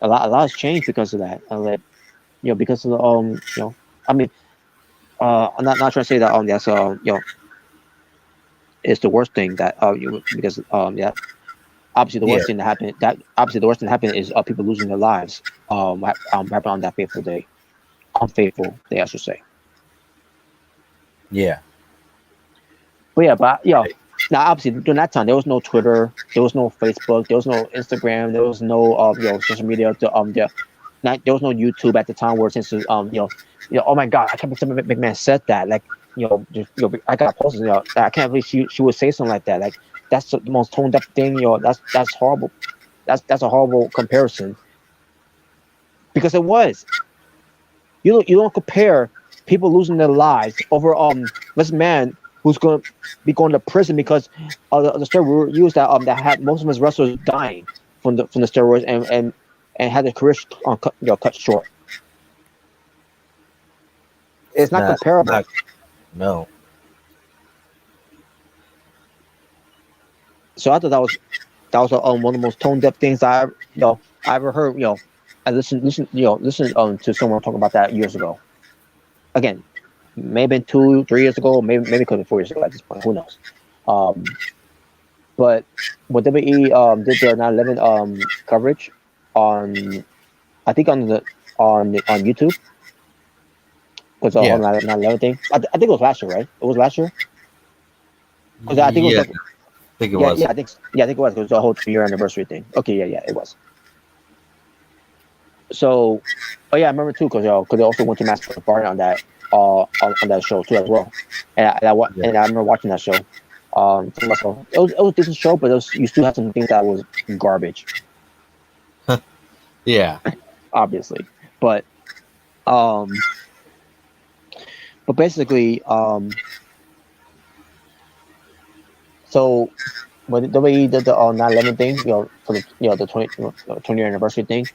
a lot has changed because of that. Because of the I mean, I'm not trying to say that that's it's the worst thing that because yeah, obviously the Yeah, worst thing that happened is people losing their lives happened on that fateful day, unfaithful day I should say. yeah, But yeah, now obviously during that time there was no Twitter, there was no Facebook, there was no Instagram, there was no social media. There was no YouTube at the time where since oh my god, I can't believe somebody McMahon said that. Like I got posted. I can't believe she would say something like that. Like that's the most toned up thing. That's horrible. That's a horrible comparison because it was. You don't compare people losing their lives over this man who's going to be going to prison because the steroid used that had most of his wrestlers dying from the steroids and had their career cut short. It's not comparable. No. So I thought that was one of the most tone deaf things I ever heard. I listened to someone talk about that years ago. Again, maybe 2-3 years ago, maybe could have 4 years ago at this point. Who knows? But when WWE did their 9/11 coverage on, I think on YouTube, was the whole 9/11 thing. I think it was last year, right? It was last year. Because I think it was. I think it was. Yeah, I think it was. It was the whole 2-year anniversary thing. Okay, yeah, it was. So, oh yeah, I remember too, because they also went to Master Party on that show too as well, and I remember watching that show. So it was a decent show, but you still had some things that was garbage. Yeah, obviously, but basically, so when the way he did the 9/11 thing, for the the 20-year anniversary thing,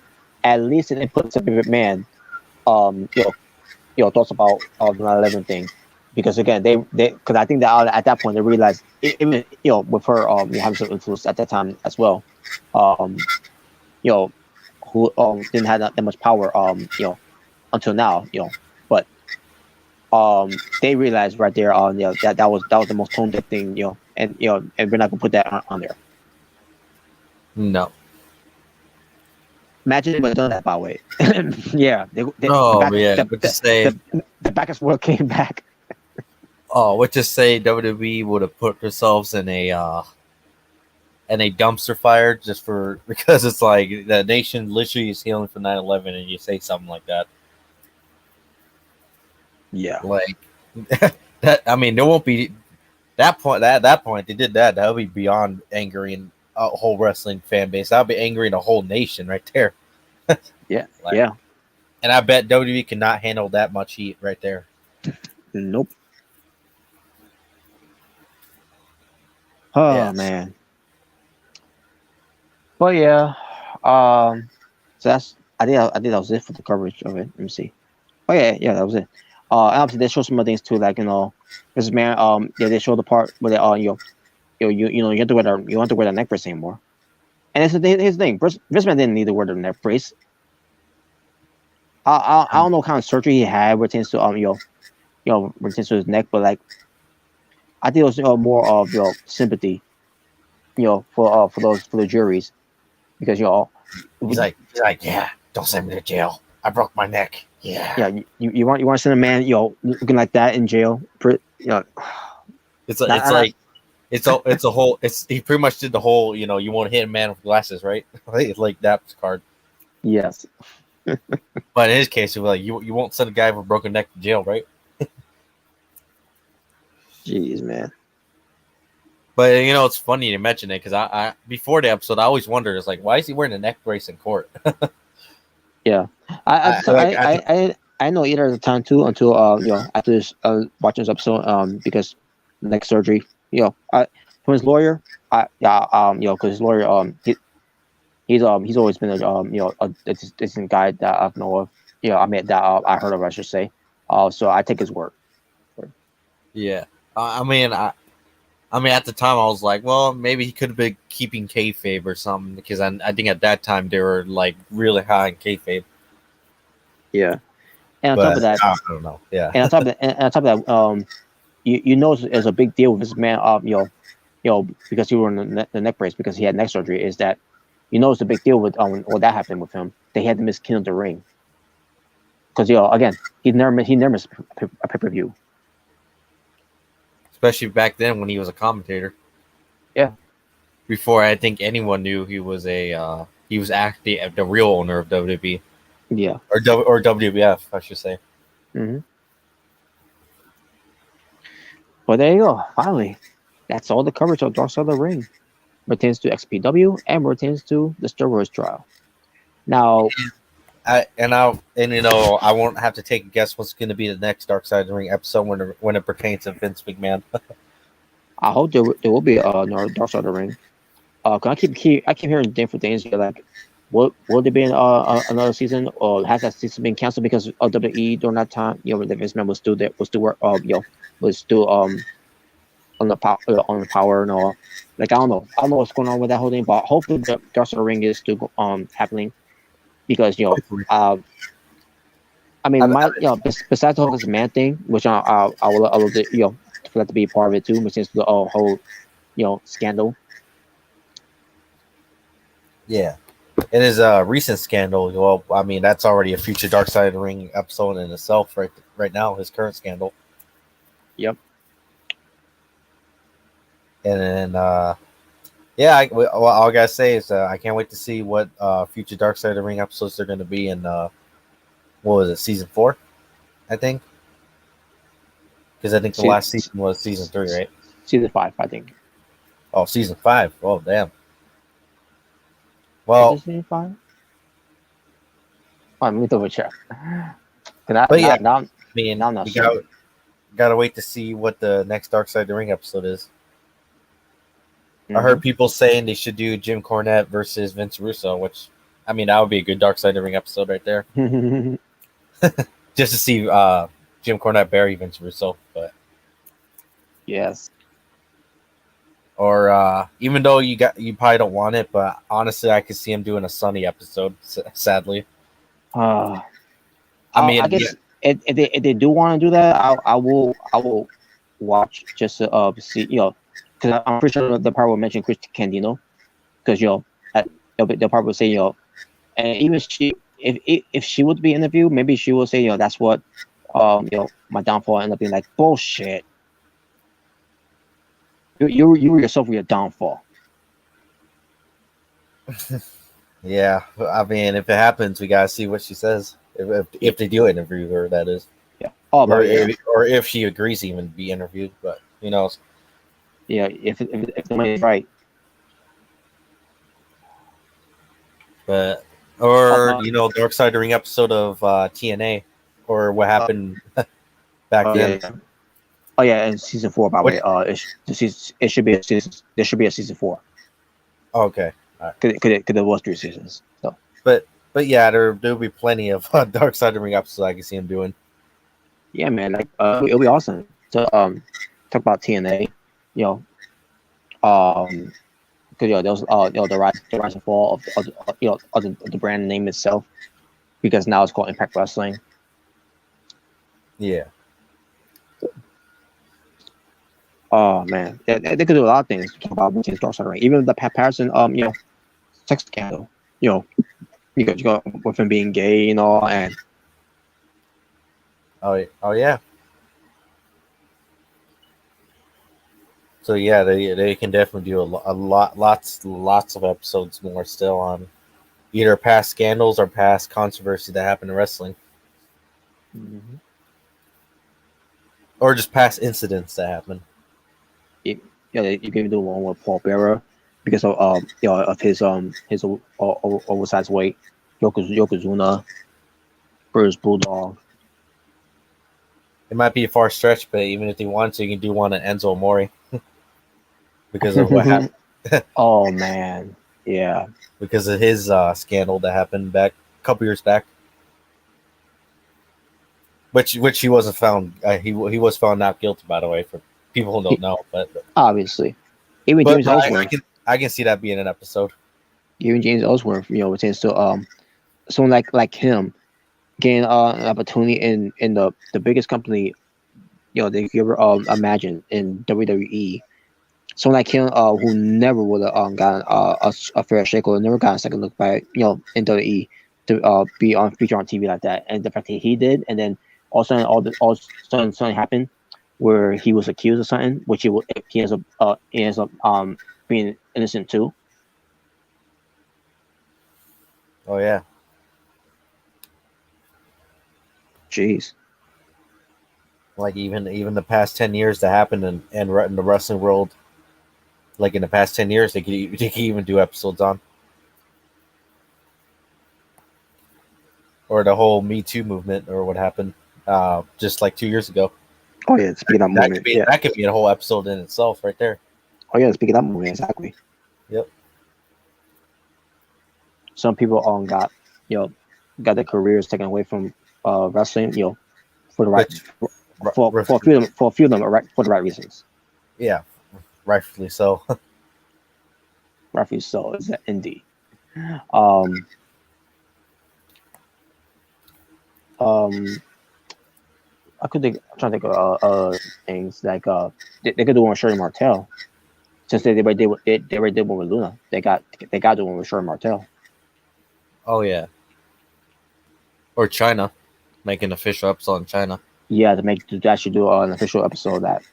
at least they put some McMahon, thoughts about the 9/11 thing, because again they because I think that at that point they realized even with her having some influence at that time as well, who didn't have that much power until now, but they realized right there that was the most tone deaf thing, and and we're not gonna put that on there. No. Imagine they would have done that, by the way. Yeah. The Bacchus world came back. Oh, what just say WWE would have put themselves in a dumpster fire just because it's like the nation literally is healing for 9/11 and you say something like that. Yeah. Like that. I mean, there won't be that point. At that point, they did that. That would be beyond angering a whole wrestling fan base. That would be angering a whole nation right there. Yeah. Yeah. And I bet WWE cannot handle that much heat right there. Nope. Oh man. But yeah. So that's I think that was it for the coverage of it. Let me see. Oh yeah, that was it. And obviously they show some other things too, like this man they show the part where they you have to wear you don't have to wear the neck brace anymore. And here's the thing, this man didn't need to wear the neck brace. I don't know what kind of surgery he had pertains to pertains to his neck, but like I think it was more of sympathy, for the juries, because he's like yeah, don't send me to jail. I broke my neck. Yeah. You want to send a man looking like that in jail? It's a whole. He pretty much did the whole. You won't hit a man with glasses, right? Like that card. Yes. But in his case, it was like you won't send a guy with a broken neck to jail, right? Jeez, man. But it's funny to mention it because I before the episode I always wondered, it's like, why is he wearing a neck brace in court? Yeah, I know either at the time too until after this watching this episode because neck surgery, from his lawyer, because his lawyer he's always been a decent guy that I know of, I mean that I heard of, I should say, so I take his word. Yeah, I mean at the time I was like, well, maybe he could have been keeping kayfabe or something, because I think at that time they were like really high in kayfabe. Yeah, And on top But of that, I don't know. Yeah. and on top of that, you know, it's a big deal with this man. Because he were in the neck brace because he had neck surgery. Is that you know it's a big deal with what that happened with him. They had to miss King of the Ring because again he never missed a pay-per-view. Especially back then when he was a commentator. Yeah. Before I think anyone knew he was he was actually the real owner of WWE. Yeah. Or WWF, I should say. Mm-hmm. But there you go. Finally, that's all the coverage of Dark Side of the Ring. Pertains to XPW and pertains to the steroids trial. Now, I won't have to take a guess what's going to be the next Dark Side of the Ring episode when it pertains to Vince McMahon. I hope there will be another Dark Side of the Ring. 'Cause I keep hearing different things here. Like, will there be another season, or has that season been canceled because of WWE during that time? You know, the Vince McMahon was still there, was still work, was still on the power and all. Like, I don't know what's going on with that whole thing, but hopefully the Dark Side of the Ring is still happening because I mean, besides the whole this man thing, which I will for that to be a part of it too, which is the whole scandal. Yeah. It is a recent scandal. Well, I mean, that's already a future Dark Side of the Ring episode in itself, right now, his current scandal. Yep. And then, all I gotta say is I can't wait to see what future Dark Side of the Ring episodes they're going to be in. What was it, season 4? I think, because I think the last season was season 3, right? Season 5, I think. Oh, season 5. Oh, damn. Well, is it season 5? Oh, let me double check. But yeah, now I mean, I'm not we sure. gotta wait to see what the next Dark Side of the Ring episode is. Mm-hmm. I heard people saying they should do Jim Cornette versus Vince Russo, which, I mean, that would be a good Dark Side of the Ring episode right there. Just to see Jim Cornette bury Vince Russo, but yes. Or even though you probably don't want it, but honestly, I could see him doing a Sunny episode. Sadly, I mean, I guess if they do want to do that, I will watch just to see, because I'm pretty sure the part will mention Chris Candino, because they'll probably say, and even if she would be interviewed, maybe she will say, that's what my downfall ended up being. Like, bullshit. You yourself were your downfall. Yeah, I mean, if it happens, we gotta see what she says. If they do interview her, that is. Yeah. Or if she agrees to even be interviewed, but who knows? Yeah, if the money's right. But Dark Side of the Ring episode of TNA, or what happened back then. Yeah. Oh yeah, and season 4, by the way. It should be a season. There should be a season 4. Okay. All right. Because there was 3 seasons. So. But yeah, there'll be plenty of Dark Side of the Ring episodes I can see him doing. Yeah, man. Like it'll be awesome to talk about TNA. Because there was the rise and fall of the brand name itself, because now it's called Impact Wrestling. Yeah. Oh man, they could do a lot of things to talk about between Dark Side of the Ring. Even the Pat Patterson sex scandal. Because with him being gay and all, and oh yeah. So yeah, they can definitely do lots of episodes more still on either past scandals or past controversy that happened in wrestling, or just past incidents that happened. You can do one with Paul Bearer because of his oversized weight. Yokozuna versus Bulldog. It might be a far stretch, but even if they want to, you can do one on Enzo Amore because of what happened. Oh man, yeah. Because of his scandal that happened a couple years back, which he wasn't found. He was found not guilty, by the way, for people who don't know. But obviously, even James Ellsworth. I can see that being an episode. Even James Ellsworth, pertains to someone like him, gain an opportunity in the biggest company they could ever imagine in WWE. Someone like him who never would have gotten a fair shake or never got a second look by in WWE to be on feature on TV like that, and the fact that he did, and then all of a sudden something happened where he was accused of something, which he ends up being innocent too. Oh yeah. Jeez. Like even the past 10 years that happened in the wrestling world, like in the past 10 years, they could even do episodes on, or the whole Me Too movement, or what happened just like 2 years ago. Oh yeah, speaking of that movement, yeah. That could be a whole episode in itself, right there. Oh yeah, speaking of that movement, exactly. Yep. Some people got got their careers taken away from wrestling, for the right for a few of them for the right reasons. Yeah, rightfully so. Rightfully so, is that indeed. I'm trying to think of things like they could do one with Shirley Martel, since they already did one with Luna. They got to do one with Shirley Martel. Oh yeah. Or China, make an official episode in China. Yeah, to actually do an official episode of that.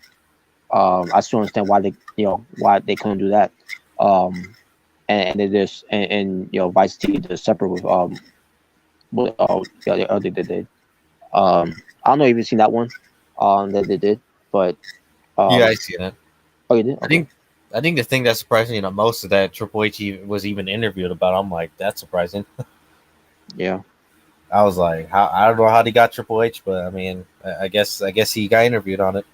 I still understand why they couldn't do that. And they just and Vice T just separate with what the other they did. I don't know if you've seen that one that they did, but yeah, I seen it. Oh, you did? Okay. I think the thing that's surprising, most of that Triple H was even interviewed about. I'm like, that's surprising. Yeah. I was like, I don't know how he got Triple H, but I mean, I guess he got interviewed on it.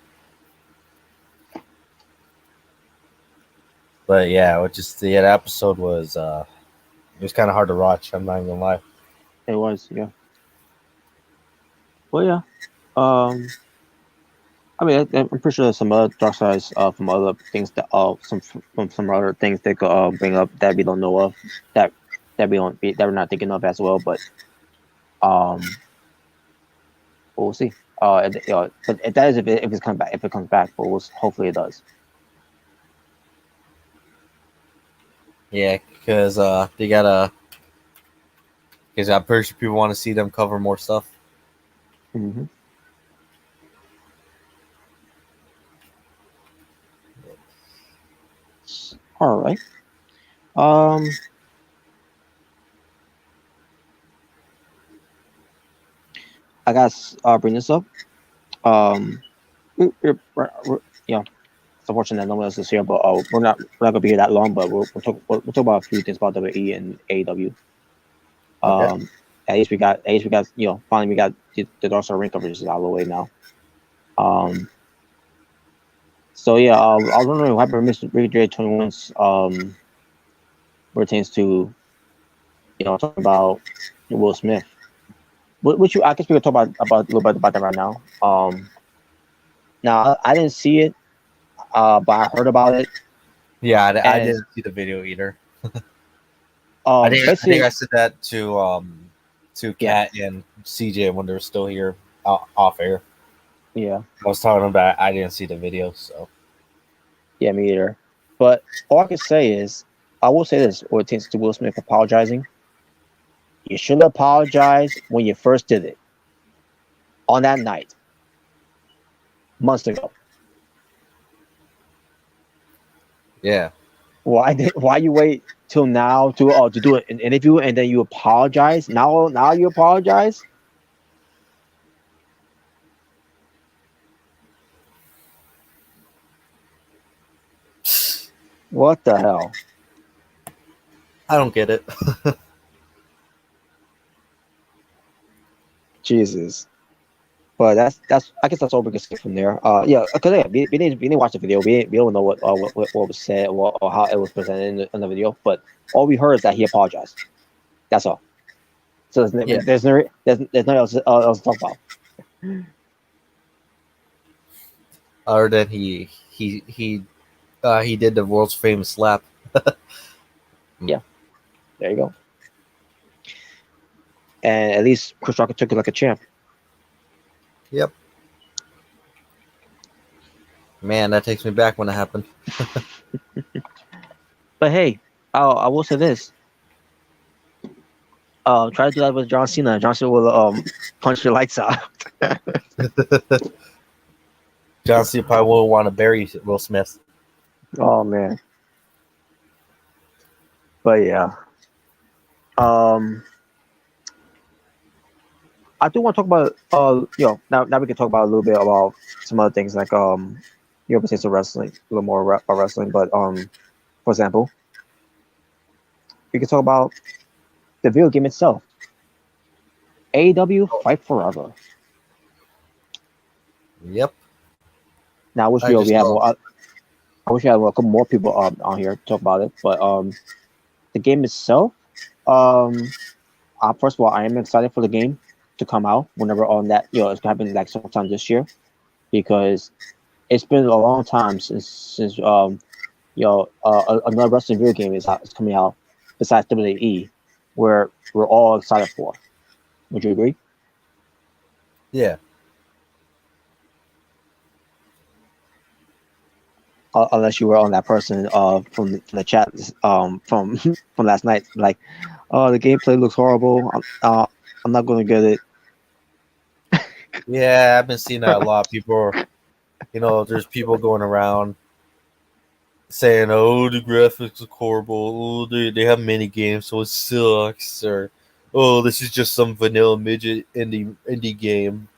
But yeah, the episode was it was kind of hard to watch. I'm not even gonna lie. It was, yeah. Well, yeah. I mean, I'm pretty sure there's some other dark sides from other things that some other things that could bring up that we don't know of that we're not thinking of as well. But we'll see. But if that is if it comes back, but hopefully it does. Yeah, because they gotta. Because I'm pretty sure people want to see them cover more stuff. Mm-hmm. All right. I gotta bring this up. Yeah, it's unfortunate that no one else is here, but we're not gonna be here that long. But we'll talk about a few things about WWE and AEW. Okay. At least we got finally we got the Dark Star ring coverage out of the way now. So yeah, I was wondering what happened with Mrricanjay21's pertains to talking about Will Smith. Which I guess we could talk about a little bit about that right now. Now I didn't see it, but I heard about it. Yeah, I didn't see the video either. I think I said that to Kat and CJ when they were still here off air. Yeah, I was talking about I didn't see the video, so yeah, me either. But all I can say is, I will say this: when it comes to Will Smith apologizing, you should apologize when you first did it on that night, months ago. Yeah. Why you wait till now to do an interview and then you apologize? Now you apologize? What the hell? I don't get it. Jesus. But that's I guess that's all we can say from there. Yeah, because we didn't watch the video. We don't know what was said or how it was presented in the video. But all we heard is that he apologized. That's all. So there's nothing else to talk about. Other than he did the world's famous slap. Yeah, there you go. and at least Chris Rock took it like a champ. Yep. Man, that takes me back when it happened. But hey, I will say this: try to do that with John Cena. John Cena will punch your lights out. John Cena probably won't want to bury Will Smith. Oh man. But yeah. I do want to talk about now we can talk about a little bit about some other things like besides the wrestling, a little more about wrestling, but for example, we can talk about the video game itself. AEW Fight Forever. Yep. Now I wish we have more. I wish we had a couple more people on here to talk about it, but the game itself, first of all, I am excited for the game to come out whenever on that it's happening like sometime this year, because it's been a long time since another wrestling video game is coming out besides WWE, where we're all excited for. Would you agree? Yeah. Unless you were on that person from the chat from last night, like, oh, the gameplay looks horrible. I'm not going to get it. Yeah, I've been seeing that a lot. People, there's people going around saying, "Oh, the graphics are horrible. Oh, they have mini games, so it sucks." Or, "Oh, this is just some vanilla midget indie game."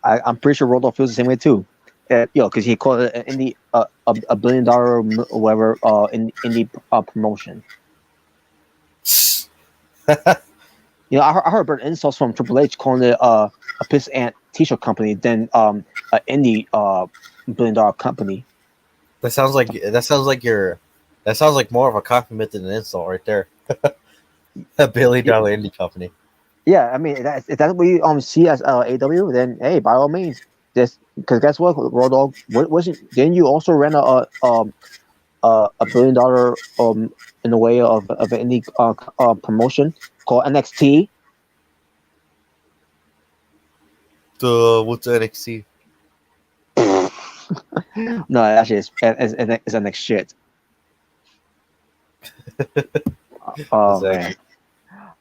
I'm pretty sure Rodolph feels the same way too. Because he called it an indie, a $1 billion whatever indie promotion. I heard Bert insults from Triple H calling it a piss ant t-shirt company than an indie $1 billion company. That sounds like more of a compliment than an insult right there. A $1 billion indie company. Yeah, I mean, if that's what you see as AW, then hey, by all means, because guess what, Rodolph, didn't you also rent a $1 billion in the way of an indie promotion called NXT? What's NXT? No, actually, it's NXT shit. Oh Exactly. man.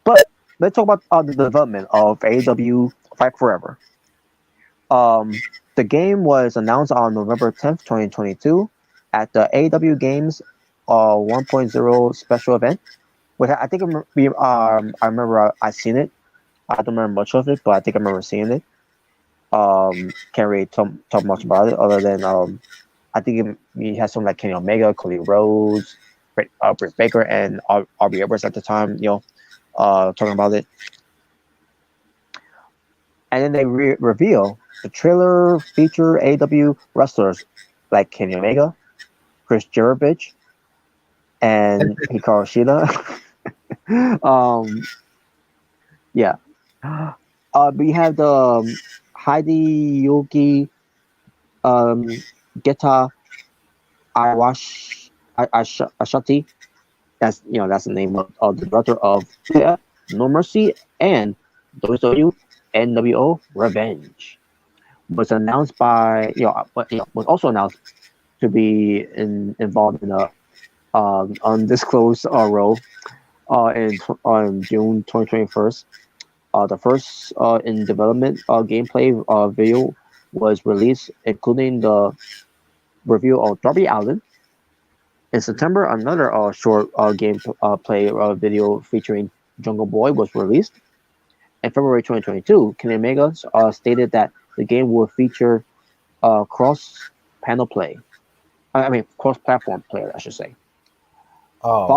But let's talk about the development of AEW Fight Forever. The game was announced on November 10th, 2022 at the AEW Games 1.0 special event. Which I think I remember I seen it. I don't remember much of it, but I think I remember seeing it. Can't really talk much about it other than I think he has some like Kenny Omega, Cody Rhodes, Britt Baker, and Aubrey Edwards at the time. Talking about it. And then they reveal the trailer feature AEW wrestlers like Kenny Omega, Chris Jericho, and Hikaru Shida. Yeah. We have the Heidi Yogi Geta Ashati. That's the name of the director of No Mercy and WWE NWO Revenge. Was announced by was also announced to be involved in a undisclosed role on June 2021. The first in development gameplay video was released, including the review of Darby Allin. In September, another short gameplay video featuring Jungle Boy was released. In February 2022, Kenny Omega stated that the game will feature cross-panel play. I mean, cross-platform play, I should say. Oh.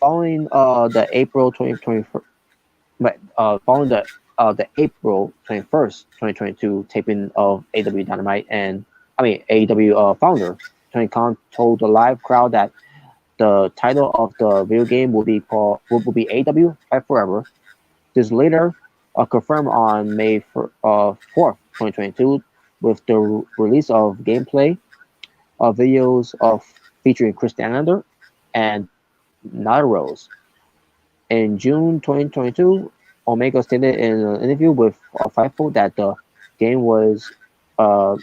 Following the April 2024, following the April 21st, 2022 taping of AEW Dynamite, AEW founder Tony Khan told the live crowd that the title of the video game will be AEW Fight Forever. This later confirmed on May 4th, 2022, with the release of gameplay videos of featuring Chris Danander and Nyla Rose. In June 2022, Omega stated in an interview with Fightful that the game was uh,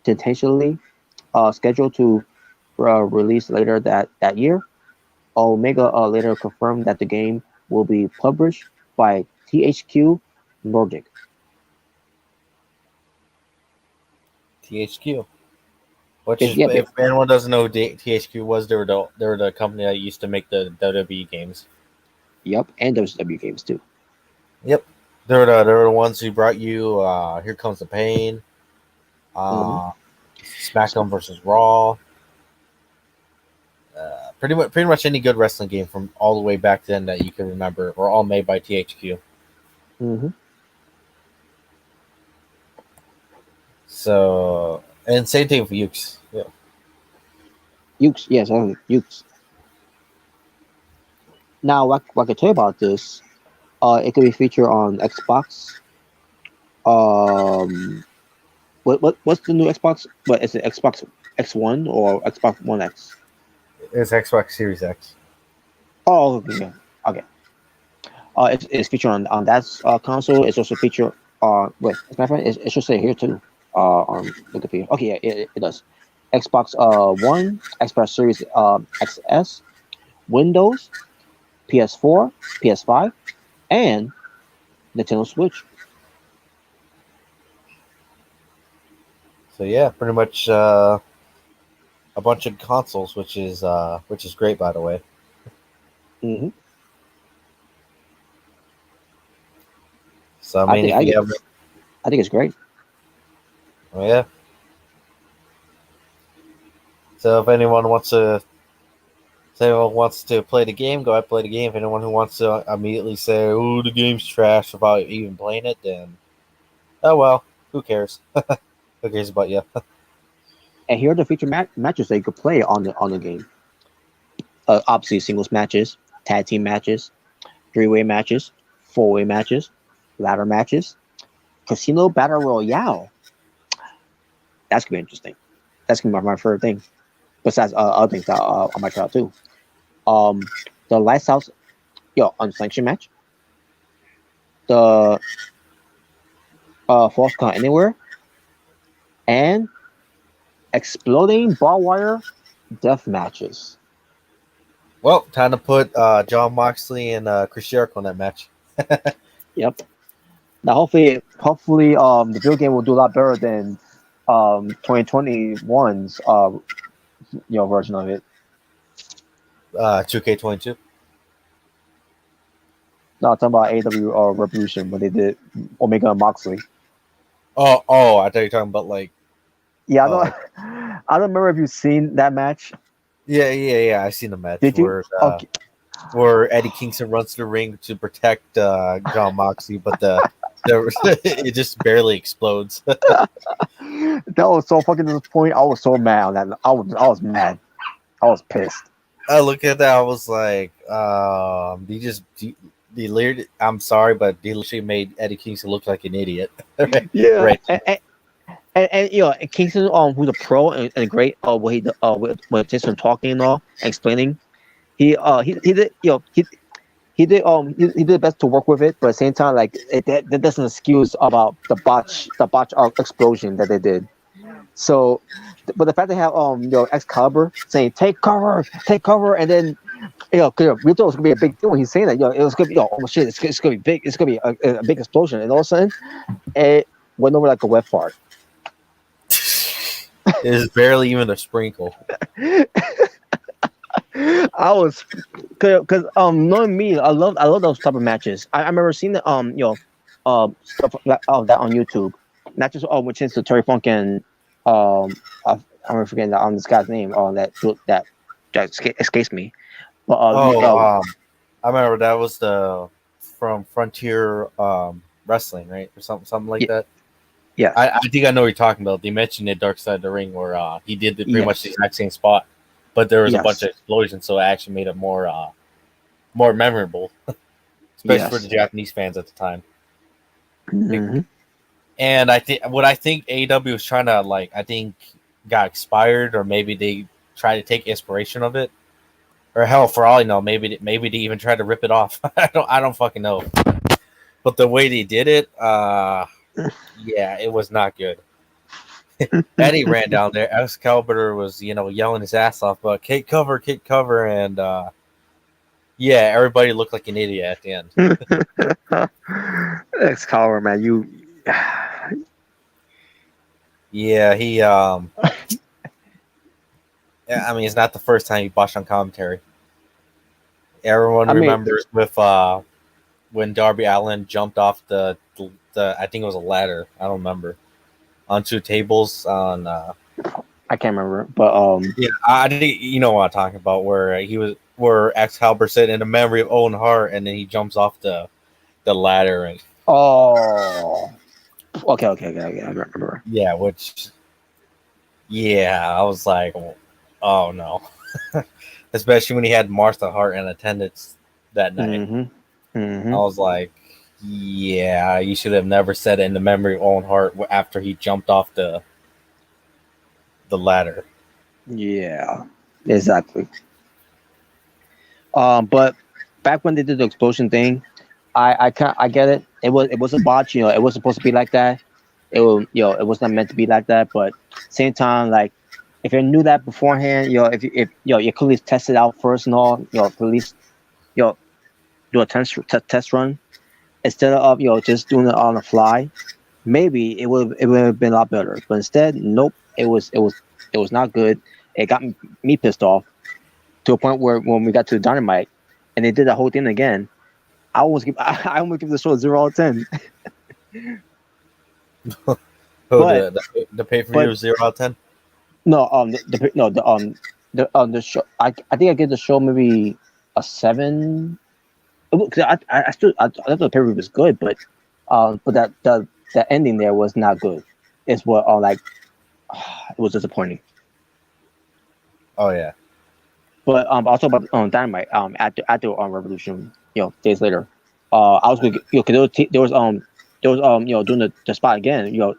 tentatively scheduled to release later that year. Omega later confirmed that the game will be published by THQ Nordic. THQ. Which It's, is, yeah, if anyone doesn't know who THQ was, they were the company that used to make the WWE games. yep, and WCW games too. Yep, they were the ones who brought you Here Comes the Pain, Mm-hmm. SmackDown versus Raw. Pretty much any good wrestling game from all the way back then that you can remember were all made by THQ. Mm-hmm. So, and same thing for Ukes. Yeah. Ukes, yes, Ukes. Now, what I can tell you about this, it could be featured on Xbox. Um, what's the new Xbox? What is it? Xbox X1 or Xbox One X? It's Xbox Series X. Oh, okay, yeah. Okay. It's featured on that console. It's also featured wait, as a matter of fact, it should say here too. On Wikipedia. Okay, yeah, it does. Xbox One, Xbox Series XS, Windows, PS4, PS5, and Nintendo Switch. So yeah, pretty much a bunch of consoles, which is great, by the way. Mm-hmm. So I mean, if you have, I think it's great. oh, yeah. So if anyone wants to play the game, go ahead and play the game. If anyone who wants to immediately say, "Oh, the game's trash," without even playing it, then oh well, who cares? Who cares about you? And here are the featured matches that you could play on the game. Obviously, singles matches, tag team matches, three-way matches, four-way matches, ladder matches, casino battle royale. That's gonna be interesting. That's gonna be my favorite thing. Besides other things that I might try out too. The Lights Out, unsanctioned match. The False Count Anywhere, and exploding barbed wire death matches. Well, time to put John Moxley and Chris Jericho on that match. Yep. Now, hopefully, the video game will do a lot better than 2021's version of it. 2K22. No, I'm talking about AEW Revolution when they did Omega and Moxley. Oh, I thought you were talking about like. Yeah, I don't. I don't remember if you've seen that match. Yeah. I seen the match. Did you? Okay. Where Eddie Kingston runs to the ring to protect John Moxley, but it just barely explodes. That was so fucking disappointing. I was so mad on that. I was mad. I was pissed. I look at that. I was like, they literally. I'm sorry, but they literally made Eddie Kingston look like an idiot. Yeah. Right. And Kingston who's a pro and great when he takes from talking and all and explaining. He did he did the best to work with it, but at the same time, like that doesn't excuse about the botch explosion that they did. So, but the fact they have Excalibur saying take cover, and then we thought it was gonna be a big deal when he's saying that. It was gonna be oh shit, it's gonna be big, it's gonna be a big explosion, and all of a sudden it went over like a wet fart. It is barely even a sprinkle. I was because knowing me, I love those type of matches. I remember seeing the stuff like that on YouTube, not just which is the Terry Funk and I'm forgetting this guy's name that escapes me. But I remember that was from Frontier Wrestling, right, or something like that. Yeah, I think I know what you're talking about. They mentioned it Dark Side of the Ring where he did pretty much the exact same spot, but there was a bunch of explosions, so it actually made it more memorable, especially for the Japanese fans at the time. Mm-hmm. And I think AEW was trying to got expired, or maybe they tried to take inspiration of it. or hell, for all I know, maybe they even tried to rip it off. I don't fucking know. But the way they did it, yeah, it was not good. Eddie ran down there. Excalibur was, yelling his ass off, but kick cover, and yeah, everybody looked like an idiot at the end. Excalibur, man, you. Yeah, he. I mean, it's not the first time he botched on commentary. Everyone I mean, remembers with when Darby Allin jumped off the I think it was a ladder. I don't remember, onto tables on. I can't remember, but Yeah, I think you know what I'm talking about. Where Excalibur said in the memory of Owen Hart, and then he jumps off the ladder, and oh, okay, I remember. yeah, I was like, oh no, especially when he had Martha Hart in attendance that night. I was like, yeah, you should have never said it in the memory of Owen Hart after he jumped off the ladder. Yeah, exactly. But back when they did the explosion thing, I get it. It was a botch. It was supposed to be like that. It was not meant to be like that. But same time, like if you knew that beforehand, if you could at least test it out first and all, at least you know do a test run instead of just doing it on the fly. Maybe it would have been a lot better. But instead, nope. It was not good. It got me pissed off to a point where when we got to Dynamite and they did the whole thing again, I almost give the show 0 out of 10. But The pay per view was 0 out of 10. no, the show. I think I gave the show maybe a 7. Cause I thought the pay per view was good, but that the ending there was not good. It's what like it was disappointing. Oh yeah. But also about Dynamite after Revolution, days later, I was good, cause there was doing the spot again, and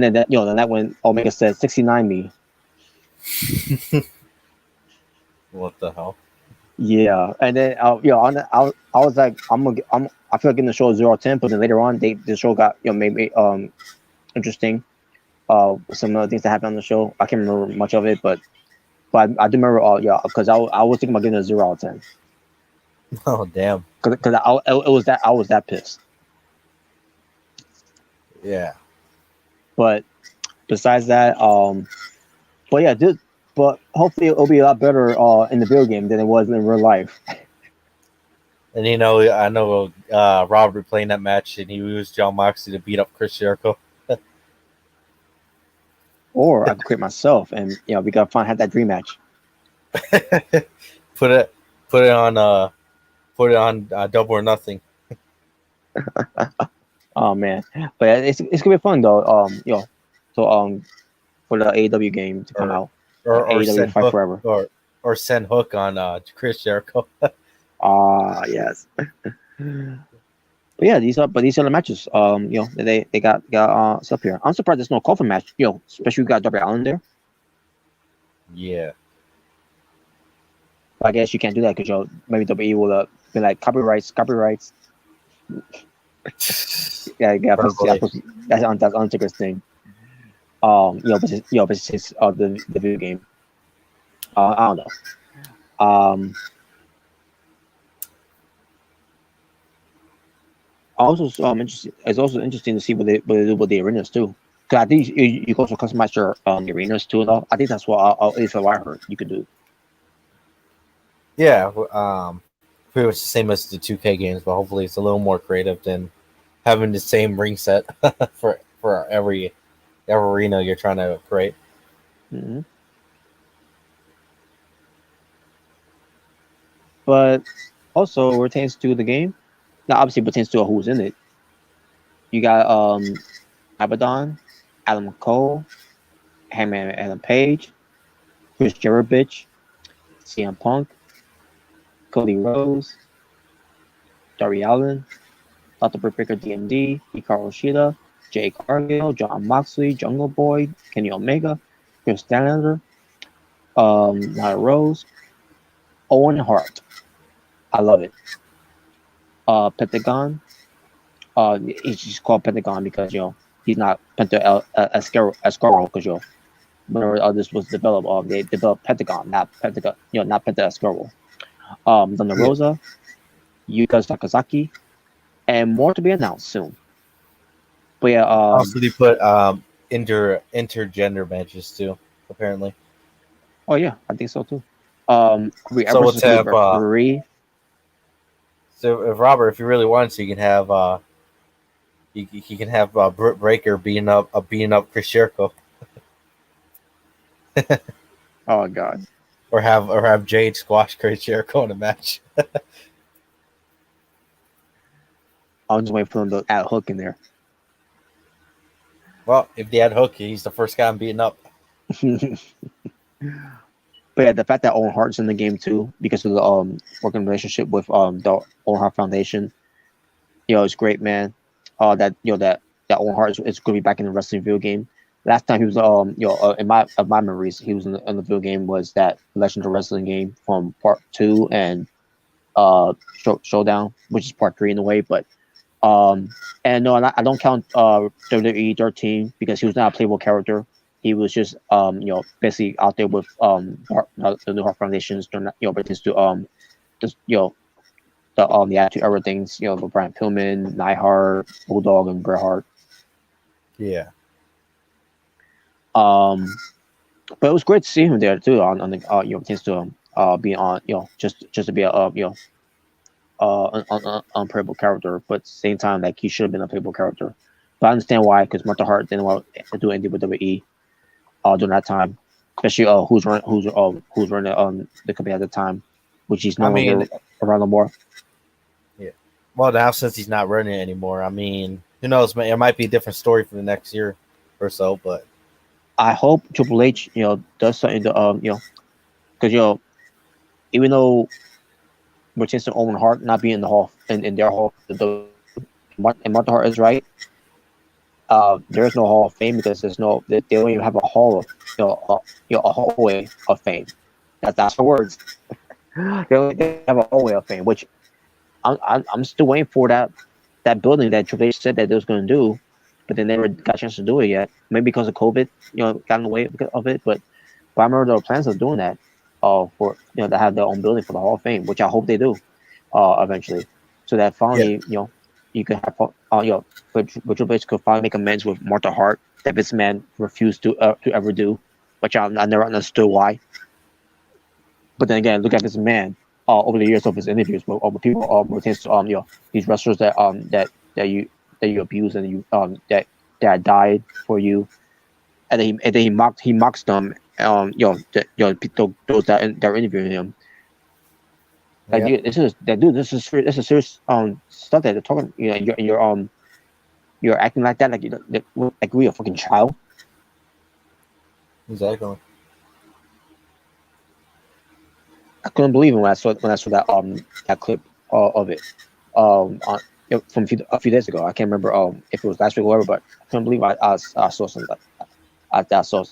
then then that when Omega said 69 me. What the hell? Yeah, and then I was like I feel like giving the show 0 out of 10, but then later on the show got maybe interesting. Some other things that happened on the show, I can't remember much of it, but I do remember because I was thinking about giving it a 0 out of 10. Oh damn. Because I was that pissed. Yeah. But besides that, but hopefully it'll be a lot better in the video game than it was in real life. And I know Robert playing that match, and he used John Moxley to beat up Chris Jericho. Or I could create myself, and we gotta have that dream match. put it on Double or Nothing. Oh man, but it's gonna be fun though. So for the AEW game to come out, or AEW send Fight Hook, Forever, or send Hook on Chris Jericho. Yes. But yeah, these are the matches. They got stuff here. I'm surprised there's no coffin match. Especially we got Darby Allin there. Yeah. But I guess you can't do that because maybe WWE will be like copyrights. Yeah, that's Undertaker's thing. But it's just the video game. I don't know. Also, interesting. It's also interesting to see what they do with the arenas too. Because I think you can also customize your the arenas too. And all. I think that's what at least what I heard you could do. Yeah. Pretty much the same as the 2K games, but hopefully it's a little more creative than having the same ring set for every arena you're trying to create. Mm-hmm. But also pertains to the game. Now, obviously, pertains to who's in it. You got Abaddon, Adam Cole, Hangman Adam Page, Chris Jericho, CM Punk, Cody Rhodes, Darby Allin, Dr. Britt Baker DMD, Hikaru Shida, Jay Cargill, John Moxley, Jungle Boy, Kenny Omega, Chris Stanlander, Nyla Rose, Owen Hart. I love it. Pentagon. He's just called Pentagon because he's not Ascaro because whenever this was developed, they developed Pentagon, not Pentagon, not Penta Ascaro. Thunder Yeah. Rosa, Yuka Sakazaki, and more to be announced soon. But yeah, Also, they put intergender matches too, apparently. oh yeah, I think so too. Aubrey So Everson let's to be have referee. so if Robert, if you really want to, you can have he can have Britt Breaker beating up Chris Jericho, Oh god, or have Jade squash Chris Jericho in a match. I'm just waiting for them to add Hook in there. Well, if they had Hook, he's the first guy I'm beating up. But yeah, the fact that Owen Hart's in the game too, because of the working relationship with the Owen Hart Foundation, it's great, man. That Owen Hart is going to be back in the wrestling video game. Last time he was in my memories, he was in the video game was that Legend of Wrestling game from Part 2 and Showdown, which is Part 3 in a way. But and no, I don't count WWE 13 because he was not a playable character. He was just basically out there with the New Heart Foundations doing pertains to just the Attitude Era things, with Brian Pillman, Neidhart, Bulldog, and Bret Hart. Yeah. But it was great to see him there too on the pertains to being on just to be a an unplayable character, but at the same time like he should have been a playable character. But I understand why, because Martha Hart didn't want to do anything with WWE during that time, especially who's running the company at the time, which he's no longer around no more. Yeah. Well, now since he's not running it anymore, I mean, who knows? It might be a different story for the next year or so. But I hope Triple H does something to because even though we're chasing Owen Hart not being in the hall in their hall, and Martha Hart is right. There's no Hall of Fame because they don't even have a hall of a hallway of fame. That's the words. They have a hallway of fame, which I'm still waiting for that building that Triple H said that they was going to do, but they never got a chance to do it yet. Maybe because of COVID, got in the way of it. But I remember there were plans of doing that. For to have their own building for the Hall of Fame, which I hope they do, eventually, so that finally you could have but Triple H could finally make amends with Martha Hart that Vince McMahon refused to ever do, which I never understood why. But then again, look at this man over the years of his interviews with people pertains to these wrestlers that you abuse and you that died for you, and then he mocks them those that are interviewing him. Like this is serious stuff that they're talking. You're acting like that, like we're a fucking child. exactly. I couldn't believe it when I saw that clip of it from a few days ago. I can't remember if it was last week or whatever, but I couldn't believe I saw something like I saw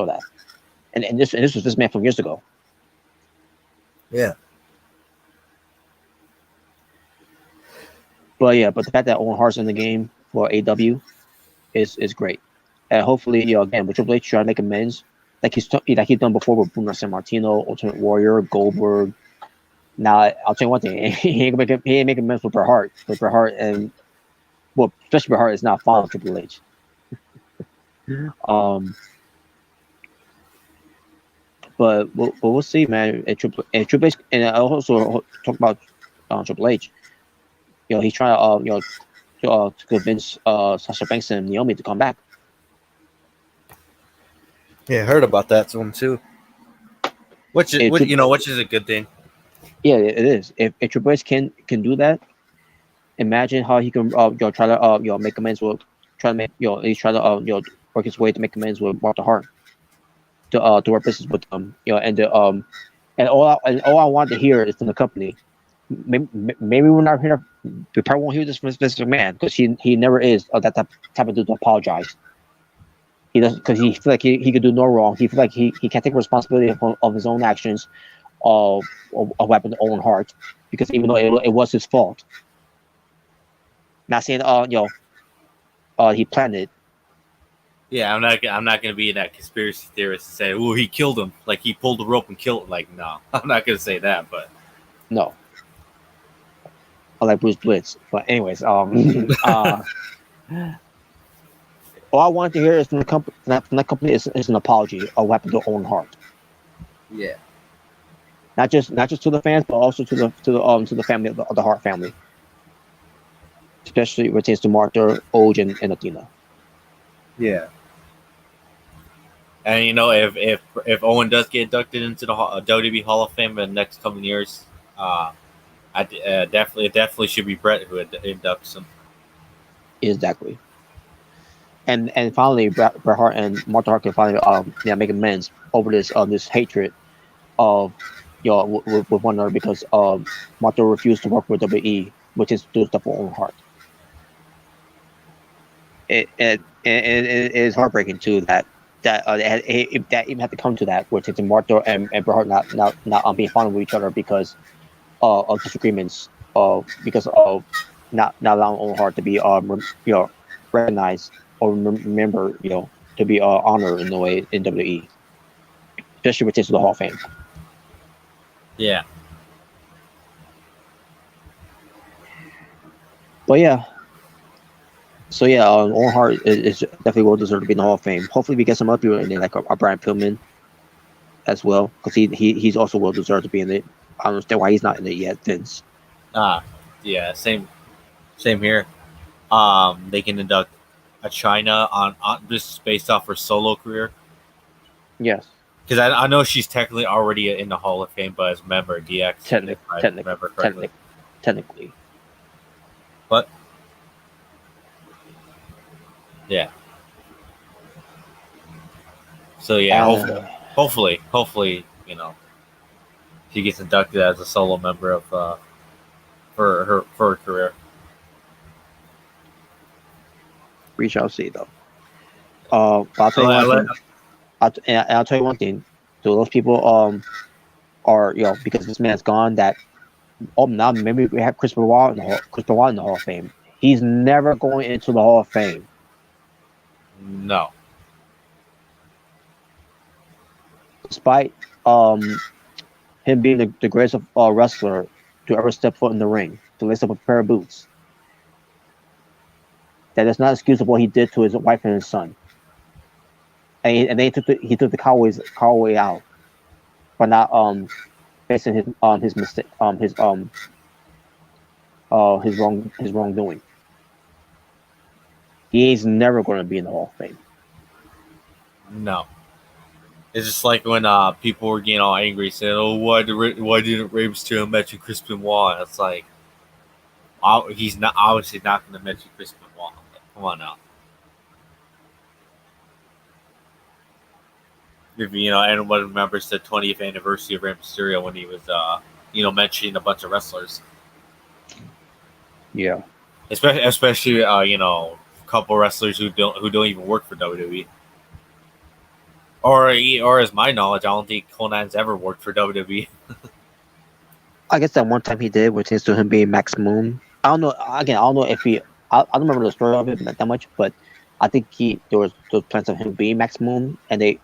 that. And this was this man from years ago. Yeah. But the fact that Owen Hart's in the game for AEW is great. And hopefully, again, with Triple H trying to make amends, like he's done before with Bruno Sammartino, Ultimate Warrior, Goldberg. Now, I'll tell you one thing: he ain't making amends with Bret Hart. But Bret Hart especially Bret Hart is not fond of Triple H. But we'll see, man. And Triple H, and I also talk about Triple H. He's trying to convince Sasha Banks and Naomi to come back. Yeah, I heard about that one too. Which is a good thing. Yeah, it is. If Triple H can do that, imagine how he can try to make amends with he's trying to work his way to make amends with Martha Hart to work business with them. And all I want to hear is from the company. Maybe we're not here. We probably won't hear this from Vince McMahon because he never is that type of dude to apologize. He does because he feels like he could do no wrong. He feels like he can't take responsibility of his own actions, a weapon to Owen Hart, because even though it was his fault, not saying he planned it. Yeah, I'm not gonna be that conspiracy theorist and say, "Oh, he killed him." Like he pulled the rope and killed him. Like, no, I'm not gonna say that. But No, I like Bruce Blitz. But anyways, all I wanted to hear is from the company, is an apology, a weapon to Owen Hart. yeah, Not just to the fans, but also to the family of the Hart family, especially pertains to Martha, Oj, and Athena. yeah. And if Owen does get inducted into the WWE Hall of Fame in the next coming years, definitely should be Brett who inducts him. Exactly. And finally, Bret Hart and Martha Hart can finally make amends over this hatred of with one another, because Martha refused to work with WWE, which is do stuff for Owen Hart. It is heartbreaking too that that even had to come to that, where it's Martha and Bret Hart not being fond with each other because of disagreements, because of not allowing Owen Hart to be recognized or remember, to be honored in the way in WWE, especially with the Hall of Fame. Yeah, But yeah, so yeah, Owen Hart is definitely well deserved to be in the Hall of Fame. Hopefully, we get some other people in there, like a Brian Pillman as well, because he's also well deserved to be in it. I don't understand why he's not in it yet, Vince. yeah, same here. They can induct a China on just based off her solo career. Yes, Because I know she's technically already in the Hall of Fame, but as a member of DX, if I remember correctly. Technically. But yeah. So yeah, hopefully, she gets inducted as a solo member of for her career. We shall see, though. I'll tell you one thing. I'll tell you one thing. So those people are because this man's gone, that now maybe we have Chris Benoit in the Hall of Fame. He's never going into the Hall of Fame. No. Despite him being the greatest wrestler to ever step foot in the ring, to lace up a pair of boots. That is not excuse of what he did to his wife and his son. And they he took the cowboy out for not facing his mistake, his wrongdoing. He's never going to be in the Hall of Fame. No. It's just like when people were getting all angry, saying, "Oh, why didn't Rey Mysterio mention Chris Benoit?" It's like, he's not obviously not going to mention Chris Benoit. Come on now. If anyone remembers the 20th anniversary of Rey Mysterio when he was mentioning a bunch of wrestlers. Yeah. Especially a couple wrestlers who don't even work for WWE. Or as my knowledge, I don't think Conan's ever worked for WWE. I guess that one time he did, which is to him being Max Moon. I don't know. Again, I don't know if he. I don't remember the story of it that much, but I think there was those plans of him being Max Moon, and they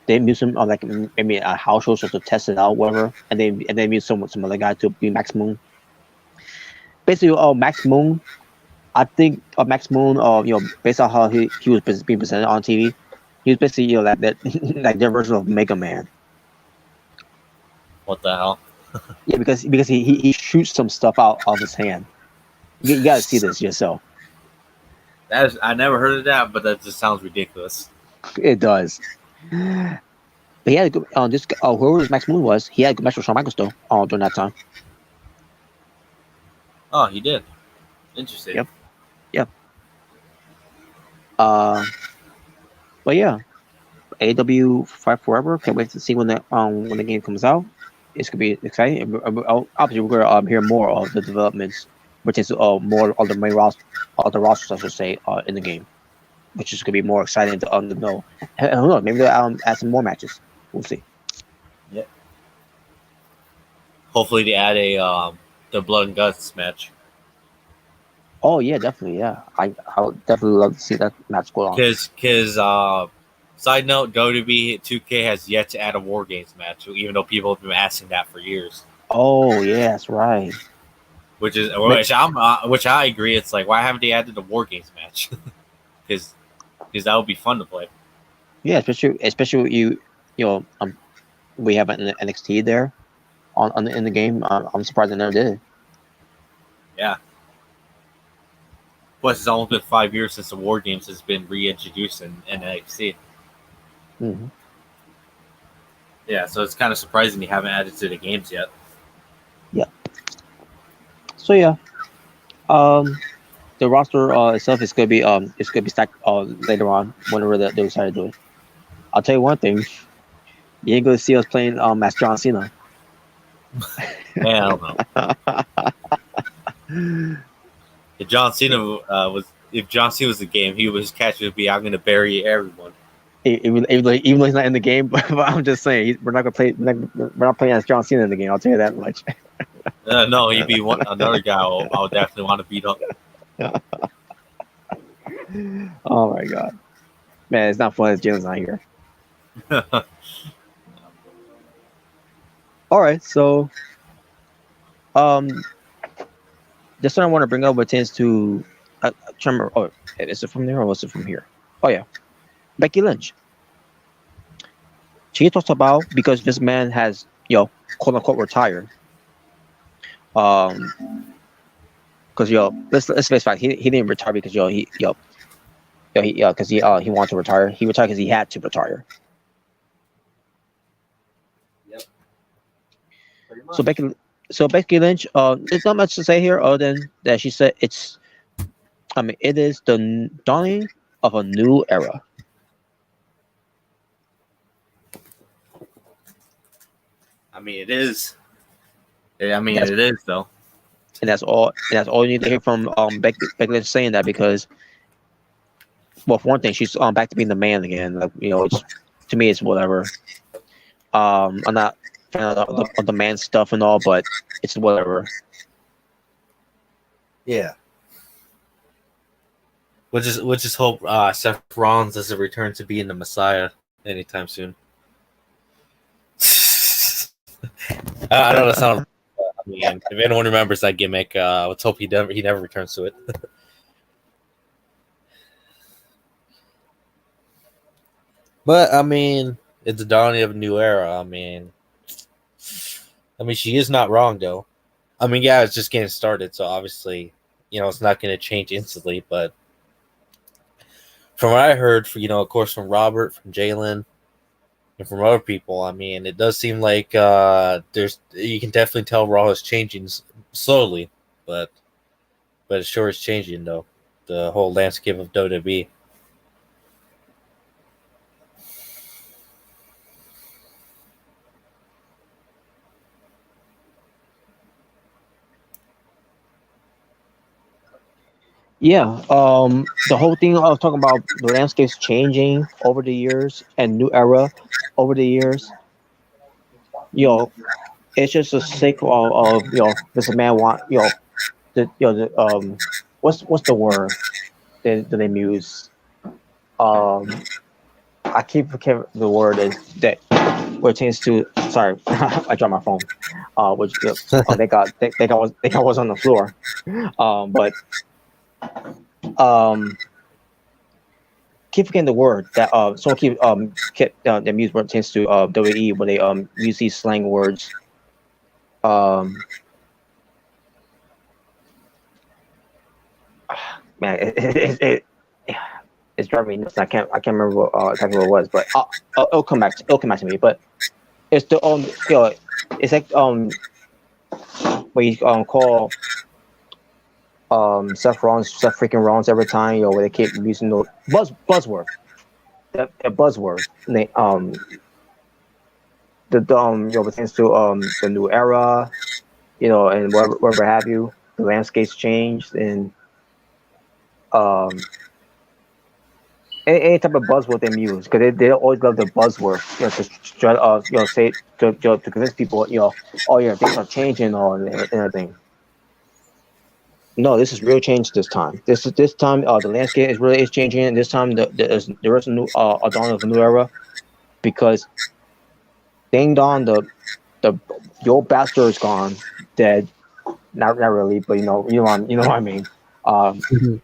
used him on like maybe a house show just to test it out, whatever, and they used some other guy to be Max Moon. Basically, Max Moon. I think Max Moon, based on how he was being presented on TV, he was basically like that like their version of Mega Man. What the hell? Yeah, because he shoots some stuff out of his hand. You got to see this yourself. I never heard of that, but that just sounds ridiculous. It does. But he had a good whoever Max Moon was, he had a good match with Shawn Michaels though during that time. Oh, he did. Interesting. Yep. But yeah, AEW Fight Forever. Can't wait to see when the game comes out. It's gonna be exciting. Obviously, we're gonna hear more of the developments, which is more of the main roster, rosters, I should say, in the game, which is gonna be more exciting to know. Who knows? Maybe they'll add some more matches. We'll see. Yep. hopefully they add the blood and guts match. Oh yeah, definitely. Yeah, I would definitely love to see that match go on. Because side note, WWE 2K has yet to add a War Games match, even though people have been asking that for years. Oh yeah, that's right. Which Ma- which I agree. It's like, why haven't they added a War Games match? Because that would be fun to play. Yeah, especially we have an NXT there on in the game. I'm surprised they never did it. Yeah. Plus, it's almost been 5 years since the War Games has been reintroduced in NXT. Mm-hmm. Yeah, so it's kind of surprising they haven't added to the games yet. Yeah. So yeah, the roster itself is gonna be stacked later on whenever they decide to do it. I'll tell you one thing: you ain't gonna see us playing as John Cena. Hell no. If John Cena was the game, his catch would be, "I'm going to bury everyone." Even though he's not in the game, but I'm just saying we're not gonna play. We're not playing as John Cena in the game. I'll tell you that much. No, he'd be another guy I would definitely want to beat up. Oh my god, man, it's not fun as Jim's not here. All right, so just what I want to bring up pertains to. Remember, oh, is it from there or was it from here? Oh yeah, Becky Lynch. She talks about because this man has quote unquote retired. Because let's face fact, he didn't retire because because he wanted to retire. He retired because he had to retire. Yep. So Becky Lynch, there's not much to say here other than that she said it is the dawning of a new era. I mean, it is. It is though. And that's all. That's all you need to hear from Becky Lynch saying that because, well, for one thing, she's back to being the man again. Like it's to me, it's whatever. I'm not a fan of the man stuff and all, but it's whatever. Yeah. We'll just hope Seth Rollins doesn't return to being the Messiah anytime soon. I know that sounds. I mean, if anyone remembers that gimmick, let's hope he never returns to it. But I mean, it's the dawning of a new era. I mean, she is not wrong though. I mean, yeah, it's just getting started, so obviously, it's not going to change instantly. But from what I heard, of course, from Robert, from Jalen, and from other people, I mean, it does seem like you can definitely tell Raw is changing slowly, but it sure is changing though. The whole landscape of WWE. Yeah, the whole thing of talking about the landscapes changing over the years and new era over the years, it's just a sake of does a man want what's the word that they use? I keep forgetting the word is that pertains to. Sorry, I dropped my phone. Which they got was on the floor. But keep forgetting the word that so keep the use pertains to WWE where they use these slang words. Man, it's driving me nuts. I can't remember exactly what it was, but it'll come back to me. But it's the it's like where you call Seth freaking Rollins every time where they keep using the buzzword that buzzword pertains to the new era, and whatever have you. The landscape's changed and any type of buzzword they use, because they always love the buzzword, to try say to convince people, oh yeah, things are changing or anything. No, this is real change this time. This time the landscape is changing, and this time there is a new a dawn of a new era, because ding dong, the old bastard is gone, dead. Not really, but you know what I mean. Mhm.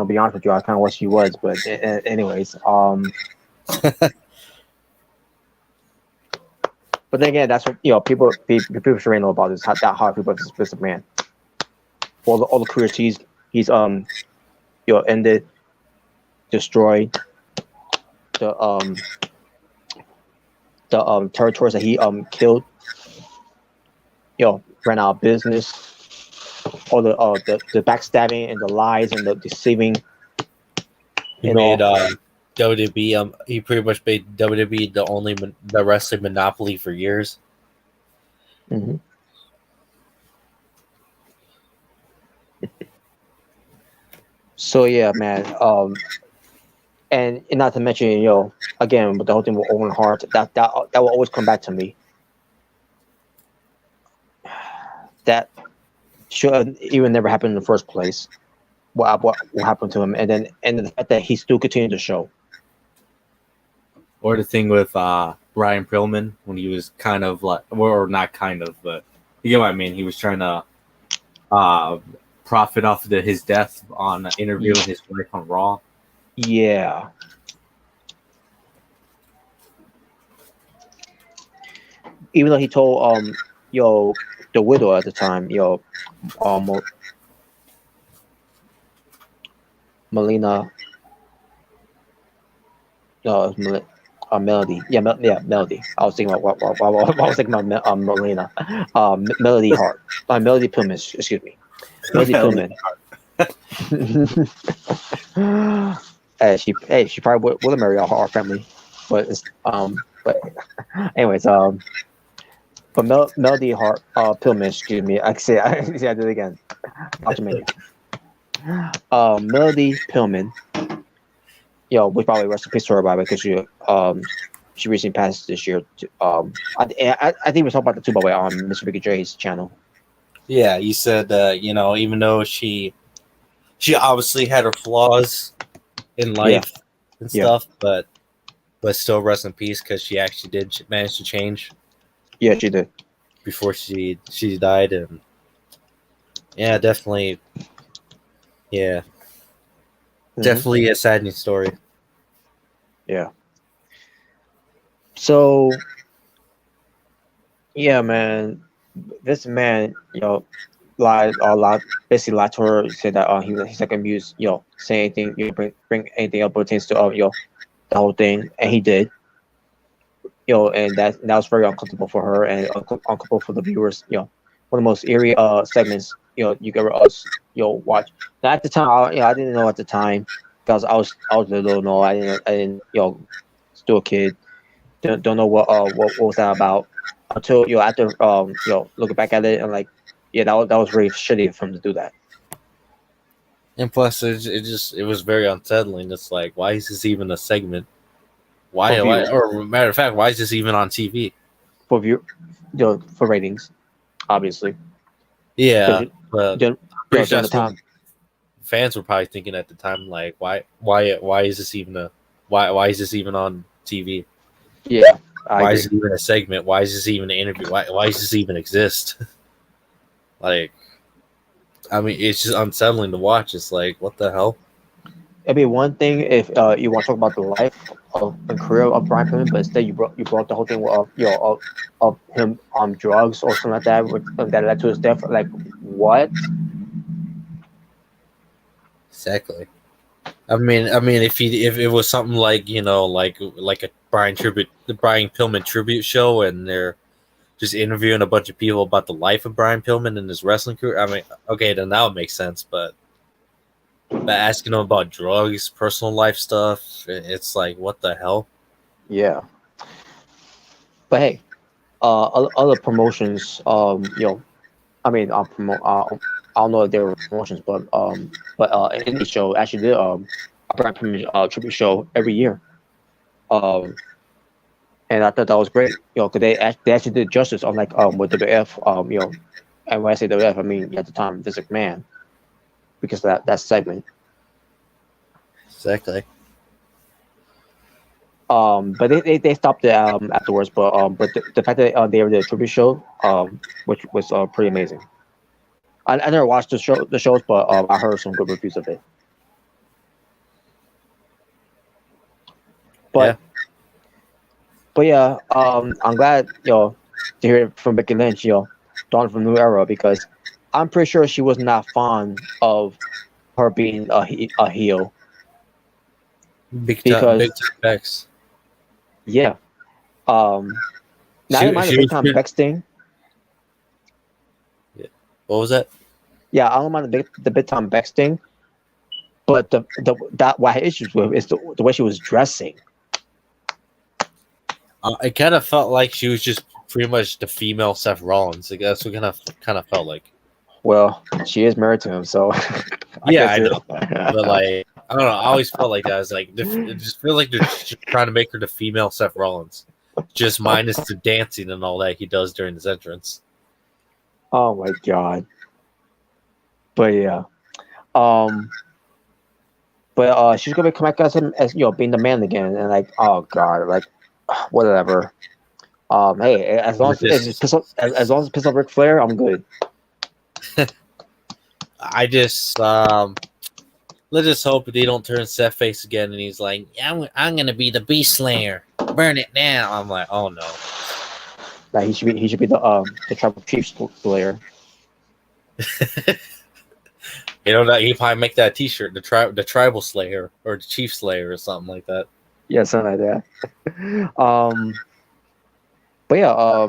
Be honest with you, I kind of wish he was, but anyways, but then again, that's what people should really know about this. That hard people this man. All the careers he's ended, destroyed, the territories that he killed, ran out of business. All the backstabbing and the lies and the deceiving. He made WWE. He pretty much made WWE the wrestling monopoly for years. Mm-hmm. So yeah, man. And not to mention, again, with the whole thing with Owen Hart, that will always come back to me. That should even never happen in the first place. What happened to him, and the fact that he still continued to show. Or the thing with Brian Pillman when he was kind of like, or not kind of, but you get what I mean. He was trying to profit off of his death on interviewing his wife on Raw. Yeah. Even though he told the widow at the time, Melina, Melody, Melody. I was thinking about what I was thinking about Melina, Melody Hart, Melody Pillman. Excuse me, Melody Pillman. She probably would have married our family, but anyways, but Melody Hart, Pillman. Excuse me, I did it again. Melody Pillman. We probably rest in peace to her, by the way, because she recently passed this year. I think we talked about the too, by the way, on Mr. Mrricanjay's channel. Yeah, you said even though she obviously had her flaws in life and stuff, but still rest in peace because she actually did manage to change. Yeah, she did before she died, and yeah, definitely, yeah, definitely a saddening story. Yeah. So, yeah, man, this man, lied a lot. Basically, lied to her. Said that he's not gonna use, say anything, bring anything up pertains to the whole thing, and he did. And that was very uncomfortable for her and uncomfortable for the viewers. One of the most eerie segments you could ever watch. Now, at the time, I didn't know at the time because I was a little. No, I didn't still a kid. Don't know what was that about until after looking back at it and like, yeah, that was really shitty of him to do that. And plus, it was very unsettling. It's like, why is this even a segment? Why? Or matter of fact, why is this even on TV? For for ratings, obviously. Yeah, but pretty sure time, fans were probably thinking at the time, like, why is this even why is this even on TV? Yeah, why is it even a segment? Why is this even an interview? Why does this even exist? Like, I mean, it's just unsettling to watch. It's like, what the hell? It'd be one thing if you want to talk about the life and career of Brian Pillman, but instead you brought the whole thing of him on drugs or something like that, that led to his death. Like, what? Exactly. I mean, if it was something like like a Brian Pillman tribute show, and they're just interviewing a bunch of people about the life of Brian Pillman and his wrestling career, I mean, okay, then that would make sense, but asking them about drugs, personal life stuff, it's like, what the hell? Yeah. But hey, other promotions, I mean, I don't know if they were promotions, but indie show actually did a brand premium tribute show every year. Um, and I thought that was great. Because they actually did justice, unlike with WF. And when I say WF, I mean at the time Vince McMahon, because of that segment. Exactly. But they stopped it afterwards. But the fact that they were the tribute show, which was pretty amazing. I never watched the shows, but I heard some good reviews of it. But Yeah. but yeah, I'm glad to hear it from Becky Lynch, dawn from New Era, because I'm pretty sure she was not fond of her being a heel, Big because time Bex. yeah, now I don't mind the She big was. time Bex thing. What was that? Yeah, I don't mind the big time Bex thing, but that what I had issues with is the way she was dressing. It kind of felt like she was just pretty much the female Seth Rollins. Like, that's what kind of felt like. Well, she is married to him, so I Yeah, guess I it. know, but like I don't know. I always felt like that. It's like it just feels like they're just trying to make her the female Seth Rollins, just minus the dancing and all that he does during his entrance. Oh my god. But yeah. Um but she's gonna come back as him, as being the man again, and like, oh god, like whatever. Hey, as long as as long as it piss off Ric Flair, I'm good. I just let's just hope they don't turn Seth face again, and he's like, I'm gonna be the Beast Slayer, burn it down. I'm like, oh no. Like he should be the tribal chief Slayer. You know that he probably make that T-shirt, the tribal Slayer or the Chief Slayer or something like that. Yeah, something like that. But yeah,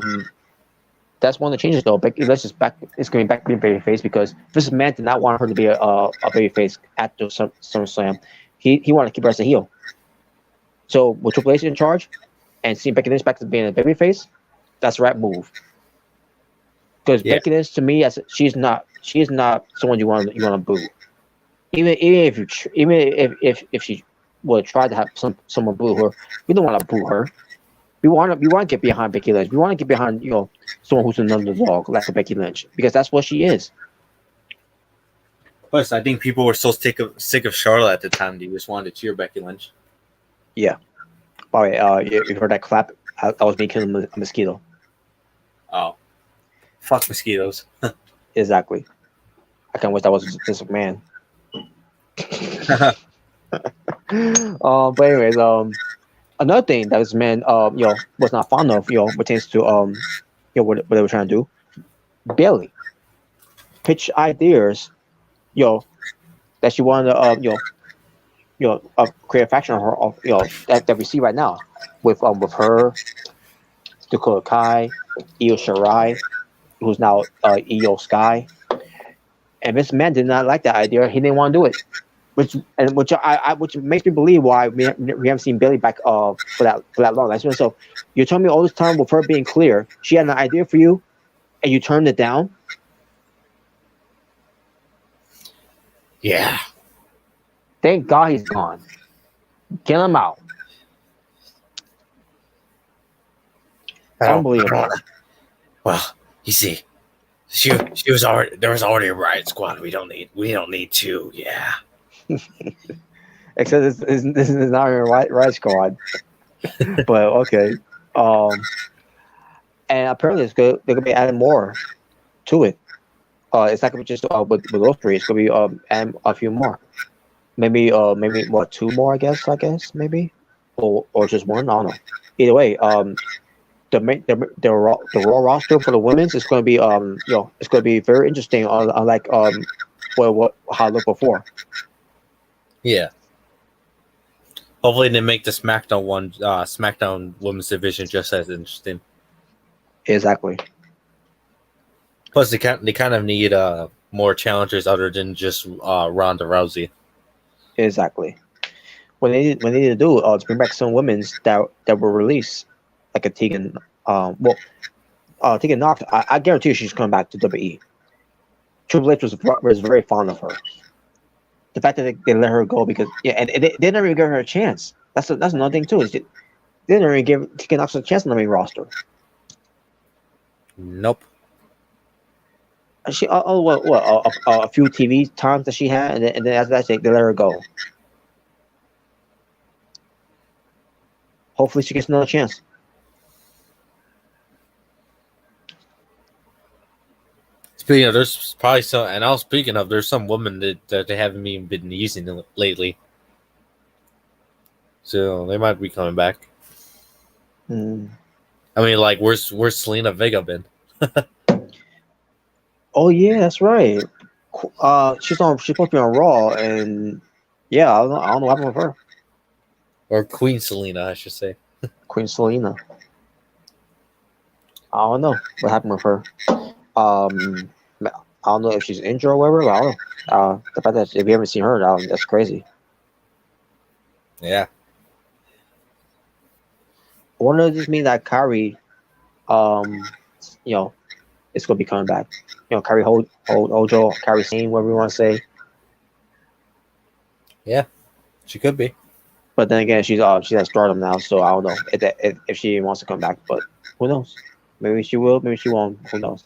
that's one of the changes though. Becky Lynch is back. It's going back to being babyface, because Vince McMahon did not want her to be a babyface at the SummerSlam. He wanted to keep her as a heel. So with Triple H in charge and seeing Becky Lynch back to being a babyface, that's the right move. Because Becky Lynch, to me, she's not someone you want to boo. Even if she would try to have someone boo her, we don't want to boo her. We want to get behind Becky Lynch. We want to get behind someone who's an underdog like Becky Lynch, because that's what she is. Plus, I think people were so sick of Charlotte at the time. They just wanted to cheer Becky Lynch. Yeah. By the way, you heard that clap? I was me killing a mosquito. Oh, fuck mosquitoes. Exactly. I can't wish that was Vince McMahon. But anyways, another thing that this man, was not fond of, pertains to, what they were trying to do. Bayley pitch ideas, that she wanted to, create a faction of that we see right now with her, Dakota Kai, Io Shirai, who's now Io Sky, and Vince McMahon did not like that idea. He didn't want to do it. Which makes me believe why we haven't seen Bayley back for that long. So you're telling me all this time with her being clear, she had an idea for you, and you turned it down? Yeah. Thank God he's gone. Kill him out. Unbelievable. Well, you see, she was already there was already a riot squad. We don't need two. Yeah. Except this is not a right squad. But okay. And apparently they're gonna be adding more to it. It's not gonna be just with those three. It's gonna be adding a few more. Maybe what, two more? I guess maybe, or just one. I don't know. Either way, the Raw roster for the women's is going to be it's going to be very interesting. Unlike how it looked before. Yeah. Hopefully they make the SmackDown women's division just as interesting. Exactly. Plus, they kind of need more challengers other than just Ronda Rousey. Exactly. What they need to do is bring back some women's that were released, like a Tegan. Tegan Knox. I guarantee you she's coming back to WWE. Triple H was very fond of her. the fact that they let her go because and they didn't even give her a chance. That's another thing too. Is they didn't even give Tegan Knox a chance on the main roster. Nope. She a few TV times that she had, and then after that they let her go. Hopefully she gets another chance. Speaking of, there's probably some, and I was speaking of, there's some women that they haven't even been using lately, so they might be coming back. Mm. I mean, like, where's Selena Vega been? Oh yeah, that's right. She's supposed to be on Raw, and yeah, I don't know what happened with her. Or Queen Selena, I should say. Queen Selena. I don't know what happened with her. I don't know if she's injured or whatever. But I don't know. The fact that if you haven't seen her, that's crazy. Yeah. I wonder if this means that Kyrie, it's gonna be coming back. Kyrie Ojo, Kyrie Sane, whatever you want to say. Yeah, she could be. But then again, she's at Stardom now, so I don't know if she wants to come back. But who knows? Maybe she will. Maybe she won't. Who knows?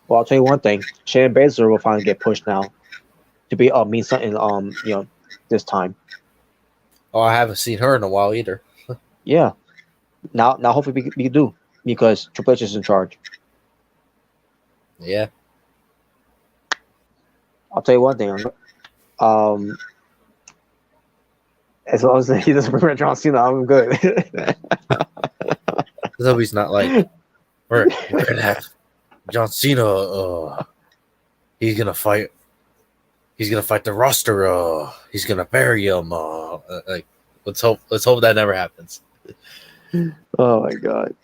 Well, I'll tell you one thing: Shayna Baszler will finally get pushed now to be mean something. This time. Oh, I haven't seen her in a while either. Yeah. Now, hopefully we do because Triple H is in charge. Yeah. I'll tell you one thing. As long as he doesn't bring John Cena, I'm good. So he's not like we're gonna have John Cena. He's gonna fight. He's gonna fight the roster. He's gonna bury him. Like, let's hope that never happens. Oh my god,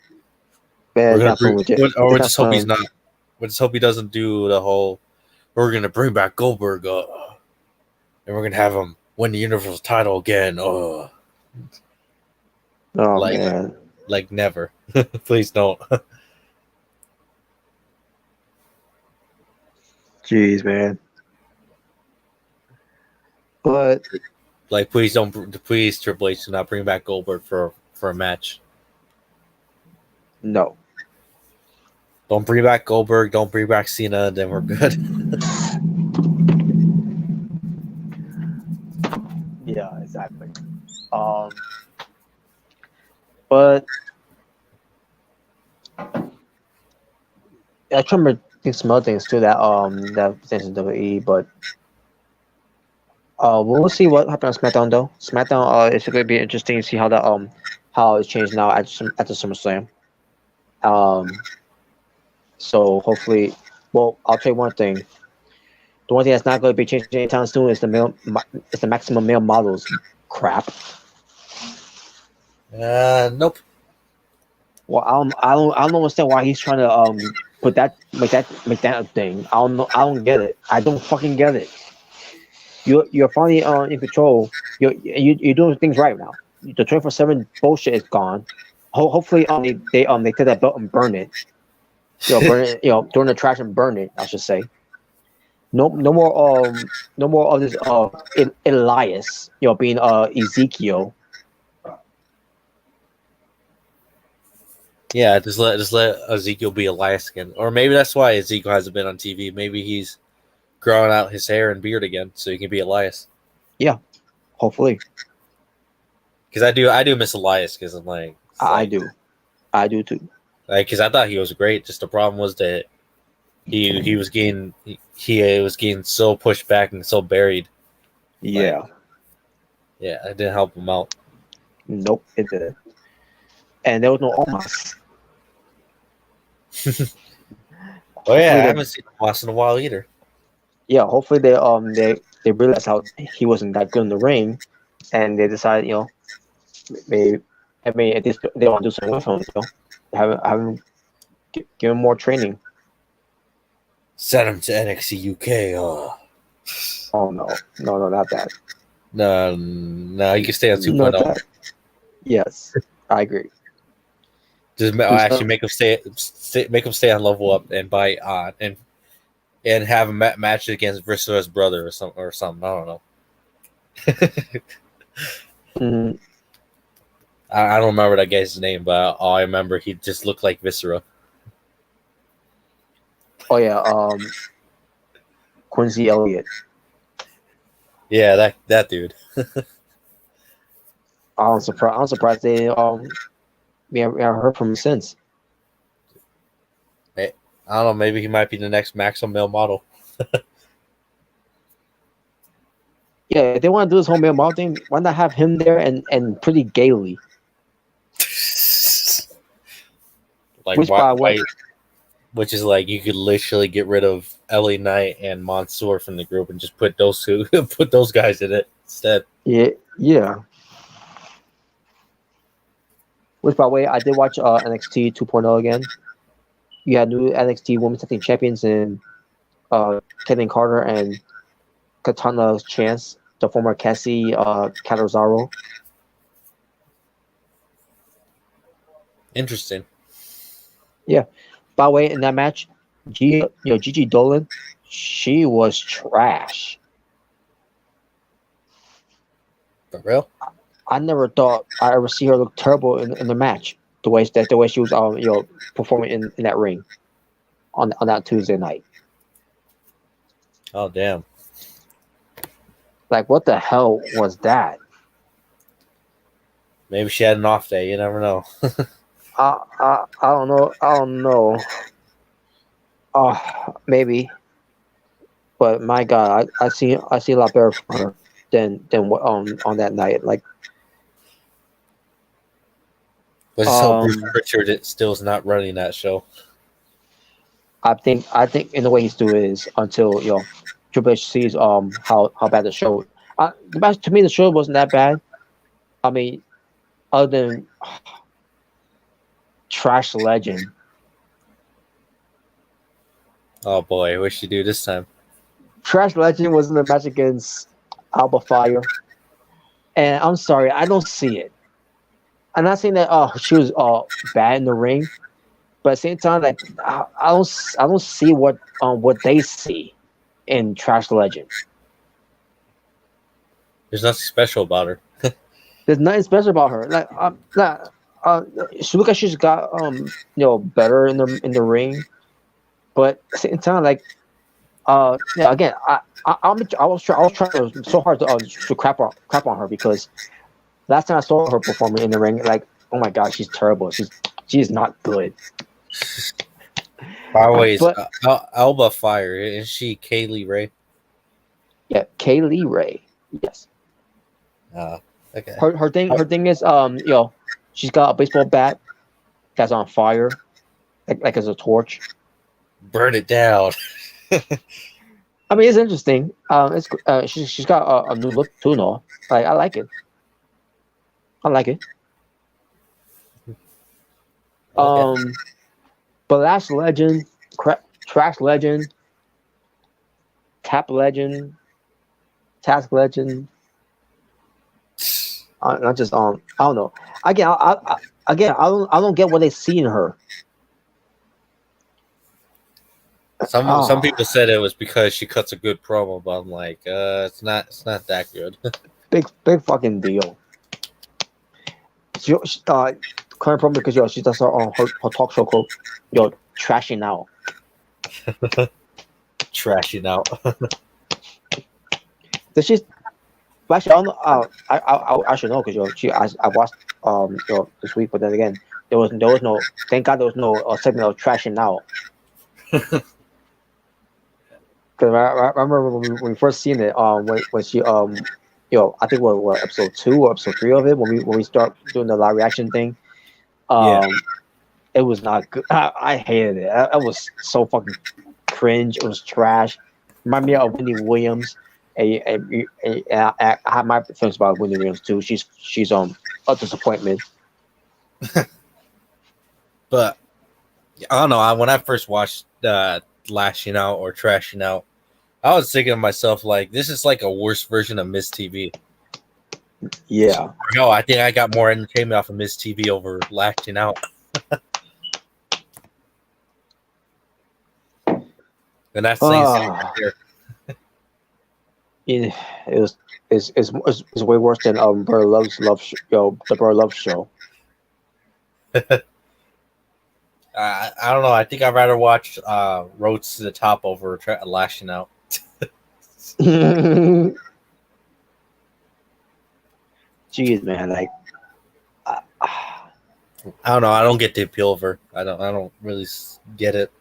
man! We just hope he's not. We just hope he doesn't do the whole. We're gonna bring back Goldberg, and we're gonna have him win the Universal title again. Oh like, man, like never. Please don't. Jeez, man. But like, please don't. Please, Triple H, do not bring back Goldberg for a match. No. Don't bring back Goldberg. Don't bring back Cena. Then we're good. Yeah, exactly. But I remember some other things too that potential WWE, but we'll see what happens on SmackDown though. SmackDown it's going to be interesting to see how that how it's changed now at the SummerSlam. So hopefully, well, I'll tell you one thing. The one thing that's not going to be changing anytime soon is the maximum male models crap. Nope. Well, I don't understand why he's trying to make that a thing. I don't get it. I don't fucking get it. You're finally in control. You're doing things right now. The 24/7 bullshit is gone. Hopefully they take that belt and burn it. Burn it. Throw in the trash and burn it. I should say. No more of this Elias. Being Ezekiel. Yeah, just let Ezekiel be Elias again, or maybe that's why Ezekiel hasn't been on TV. Maybe he's growing out his hair and beard again, so he can be Elias. Yeah, hopefully. Because I do miss Elias. Because I'm like, I do too. Like, because I thought he was great. Just the problem was that he was getting so pushed back and so buried. Yeah. Like, yeah, it didn't help him out. Nope, it didn't. And there was no Omos. Oh yeah, I haven't seen Omos in a while either. Yeah, hopefully they realized how he wasn't that good in the ring, and they decided, maybe if they want to do something with him, have him give him more training. Send him to NXT UK. Oh no, not that. No, you can stay on 2.0. Not that. Yes, I agree. Just actually make him stay on level up and buy on and and have a match against Viscera's brother or something. I don't know. Mm, I don't remember that guy's name, but all I remember he just looked like Viscera. oh yeah, Quincy Elliott. Yeah, that dude. I'm surprised they we haven't heard from him since. I don't know. Maybe he might be the next Maximum Male Model. Yeah, if they want to do this whole male model thing, why not have him there and pretty gaily? Like Which by the way, which is like you could literally get rid of LA Knight and Mansoor from the group and just put those two, put those guys in it instead. yeah. Which by the way, I did watch NXT 2.0 again. You had new NXT Women's Tag Team Champions in Kevin Carter and Katana Chance, the former Cassie Catanzaro. Interesting. Yeah. By the way, in that match, Gigi Dolan, she was trash. For real? I never thought I ever see her look terrible in the match. The way she was performing in that ring on that Tuesday night. Oh damn. Like, what the hell was that? Maybe she had an off day. You never know. I don't know. I don't know. Maybe. But my God, I see a lot better from her than what on that night. Like, Let's just hope Bruce Pritchard still is not running that show. I think in the way he's doing is until Triple H sees how bad the show. The match, to me, the show wasn't that bad. I mean, other than Trash Legend. Oh boy, what should you do this time? Trash Legend was in the match against Alba Fire, and I'm sorry, I don't see it. I'm not saying that she was bad in the ring, but at the same time, like I don't see what they see in Trash Legend. There's nothing special about her. There's nothing special about her. She look like she's got better in the ring, but at the same time, like again, I was trying so hard to crap on her because last time I saw her performing in the ring, like, oh my God, she's terrible. She's not good. By the way, Alba Fire, is she Kaylee Ray? Yeah, Kaylee Ray. Yes. Okay. Her thing is she's got a baseball bat that's on fire, like as a torch. Burn it down. I mean, it's interesting. She's got a new look too, no? Like, I like it. Okay. But Legend, Trash Legend, Tap Legend, Task Legend. Not just I don't know. Again, I don't get what they see in her. Some people said it was because she cuts a good promo, but I'm like, it's not that good. big fucking deal. She current problem because she does her talk show quote, trashing out. Trashing out. Does she? Actually, I don't know. I should know because I watched this week, but then again, there was no. Thank God there was no segment of trashing out. Because I remember when we first seen it, when she I think what episode 2 or episode 3 of it when we start doing the live reaction thing. It was not good. I hated it. I was so fucking cringe. It was trash. Remind me of Wendy Williams. I have my feelings about Wendy Williams too. She's a disappointment. But I don't know. When I first watched Lashing Out or Trashing Out, I was thinking to myself, like, this is like a worse version of Miss TV. Yeah. No, I think I got more entertainment off of Miss TV over Lashing Out. And that's saying something Ah, here. it was it's way worse than Bird Love's the Bird Love show. I don't know. I think I'd rather watch Roads to the Top over Lashing Out. Jeez, man, like. I don't know. I don't get the appeal of her. I don't really get it.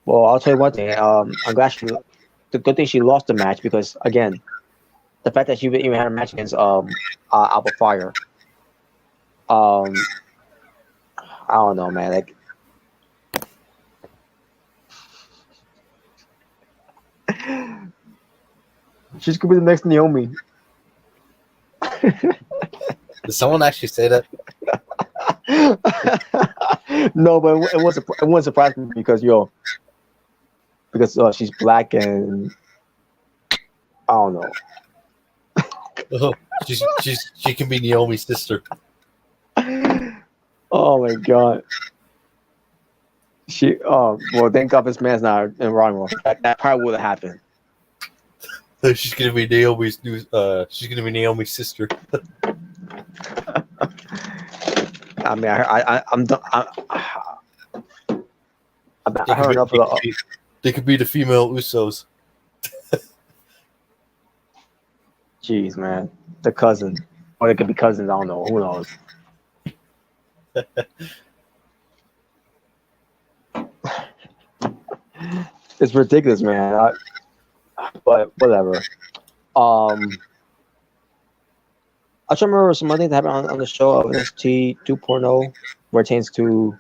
Well, I'll tell you one thing. I'm glad the good thing she lost the match because again, the fact that she even had a match against Alpha Fire. I don't know, man. Like, she's gonna be the next Naomi. Did someone actually say that? No, but it won't surprise me because she's black and I don't know. Oh, she can be Naomi's sister. Oh my god. Well, thank God this man's not in Raw. That probably would have happened. She's gonna be Naomi's she's gonna be Naomi's sister. I mean, I'm done. I heard enough of the. They could be the female Usos. Jeez, man, the cousin, or it could be cousins. I don't know. Who knows? It's ridiculous, man. But whatever. I try to remember some other things that happened on the show of NXT 2.0, where it pertains to,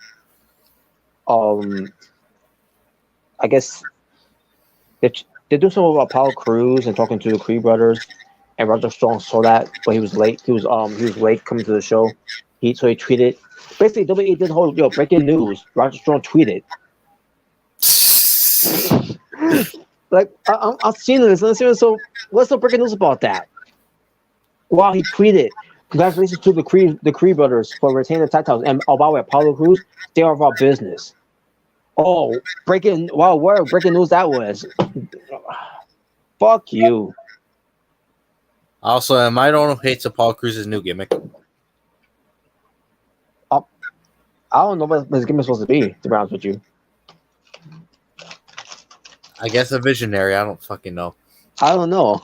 I guess they do something about Apollo Crews and talking to the Creed brothers, and Roger Strong saw that, but he was late. He was late coming to the show. He tweeted. Basically, WWE did the whole breaking news. Roger Strong tweeted. Like I've seen this. So what's the breaking news about that? Wow, he tweeted, "Congratulations to the Creed brothers for retaining the titles." And by the way, Apollo Crews, they are of our business. Oh, breaking! Wow, what breaking news that was! Fuck you. Also, am I the one who hates Apollo Crews' new gimmick? I don't know what his gimmick is supposed to be. To be honest with you, I guess a visionary. I don't fucking know. I don't know.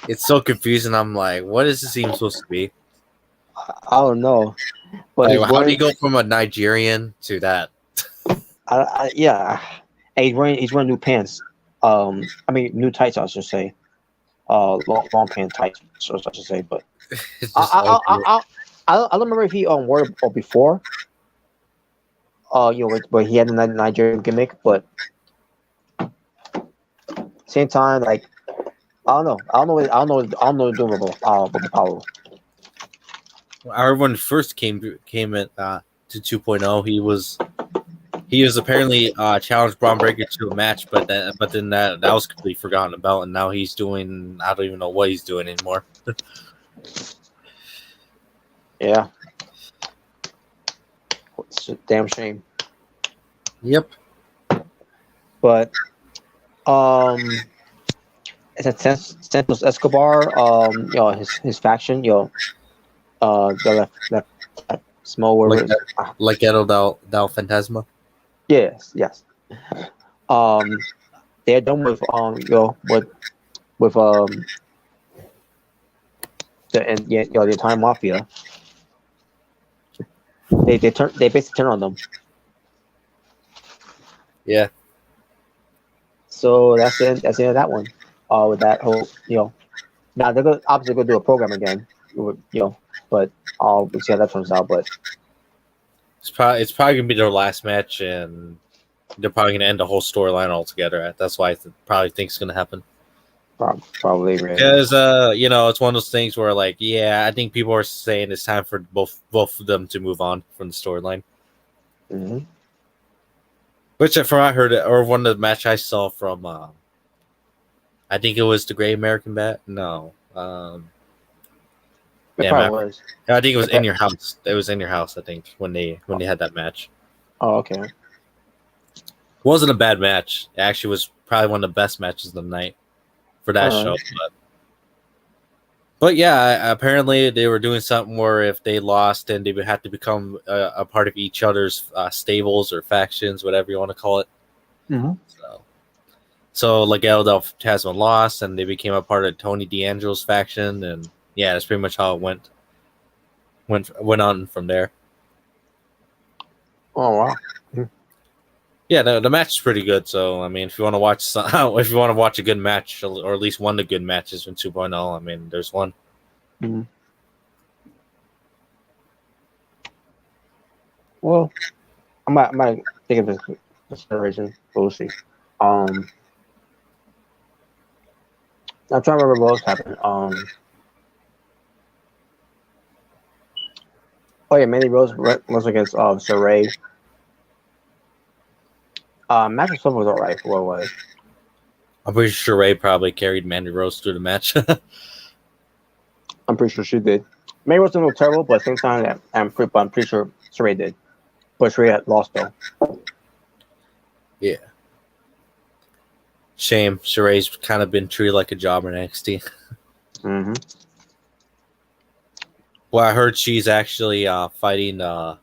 It's so confusing. I'm like, what is this even supposed to be? I don't know. But Like, how do you go from a Nigerian to that? Yeah, and he's wearing new pants. I mean new tights. I should say. Long pant tights. So I should say. But It's just I don't remember if he wore it before. But he had a Nigerian gimmick. But same time, like I don't know what doing with Apollo. I remember when he first came at to 2.0, he was apparently challenged Braun Breaker to a match, but then that was completely forgotten about, and now he's doing, I don't even know what he's doing anymore. Yeah, it's a damn shame. Yep. But it's a Santos Escobar. His faction. The left small word. Like Edo Del Fantasma. Yes. They're done with the entire mafia. They basically turn on them. Yeah. So that's the end of that one. With that whole now they're obviously gonna do a program again. But we'll see how that turns out. But It's probably gonna be their last match, and they're probably gonna end the whole storyline altogether. That's why I probably think it's gonna happen. Probably because it's one of those things where I think people are saying it's time for both of them to move on from the storyline. Mm-hmm. Which from I heard it, or one of the match I saw from I think it was the Great American Bat. No. It probably was. I think it was in your house. It was in your house, I think, when they had that match. Oh, okay. Wasn't a bad match. It actually was probably one of the best matches of the night for that show. But yeah, apparently they were doing something where if they lost, then they would have to become a part of each other's stables or factions, whatever you want to call it. Mm-hmm. So Legado del Fantasma lost, and they became a part of Tony D'Angelo's faction, and yeah, that's pretty much how it went on from there. Oh wow! Yeah, the match is pretty good. So I mean, if you want to watch a good match, or at least one of the good matches from 2.0, I mean, there's one. Mm-hmm. Well, I might think of this consideration. We'll see. I'm trying to remember what else happened. Oh yeah, Mandy Rose was against Saray. Match itself was alright for what it was. I'm pretty sure Ray probably carried Mandy Rose through the match. I'm pretty sure she did. Mandy Rose didn't look terrible, but at the same time, I'm pretty sure Saray did. But Saray had lost though. Yeah. Shame. Saray's kind of been treated like a jobber in NXT. Mm-hmm. Well, I heard she's actually fighting. Well,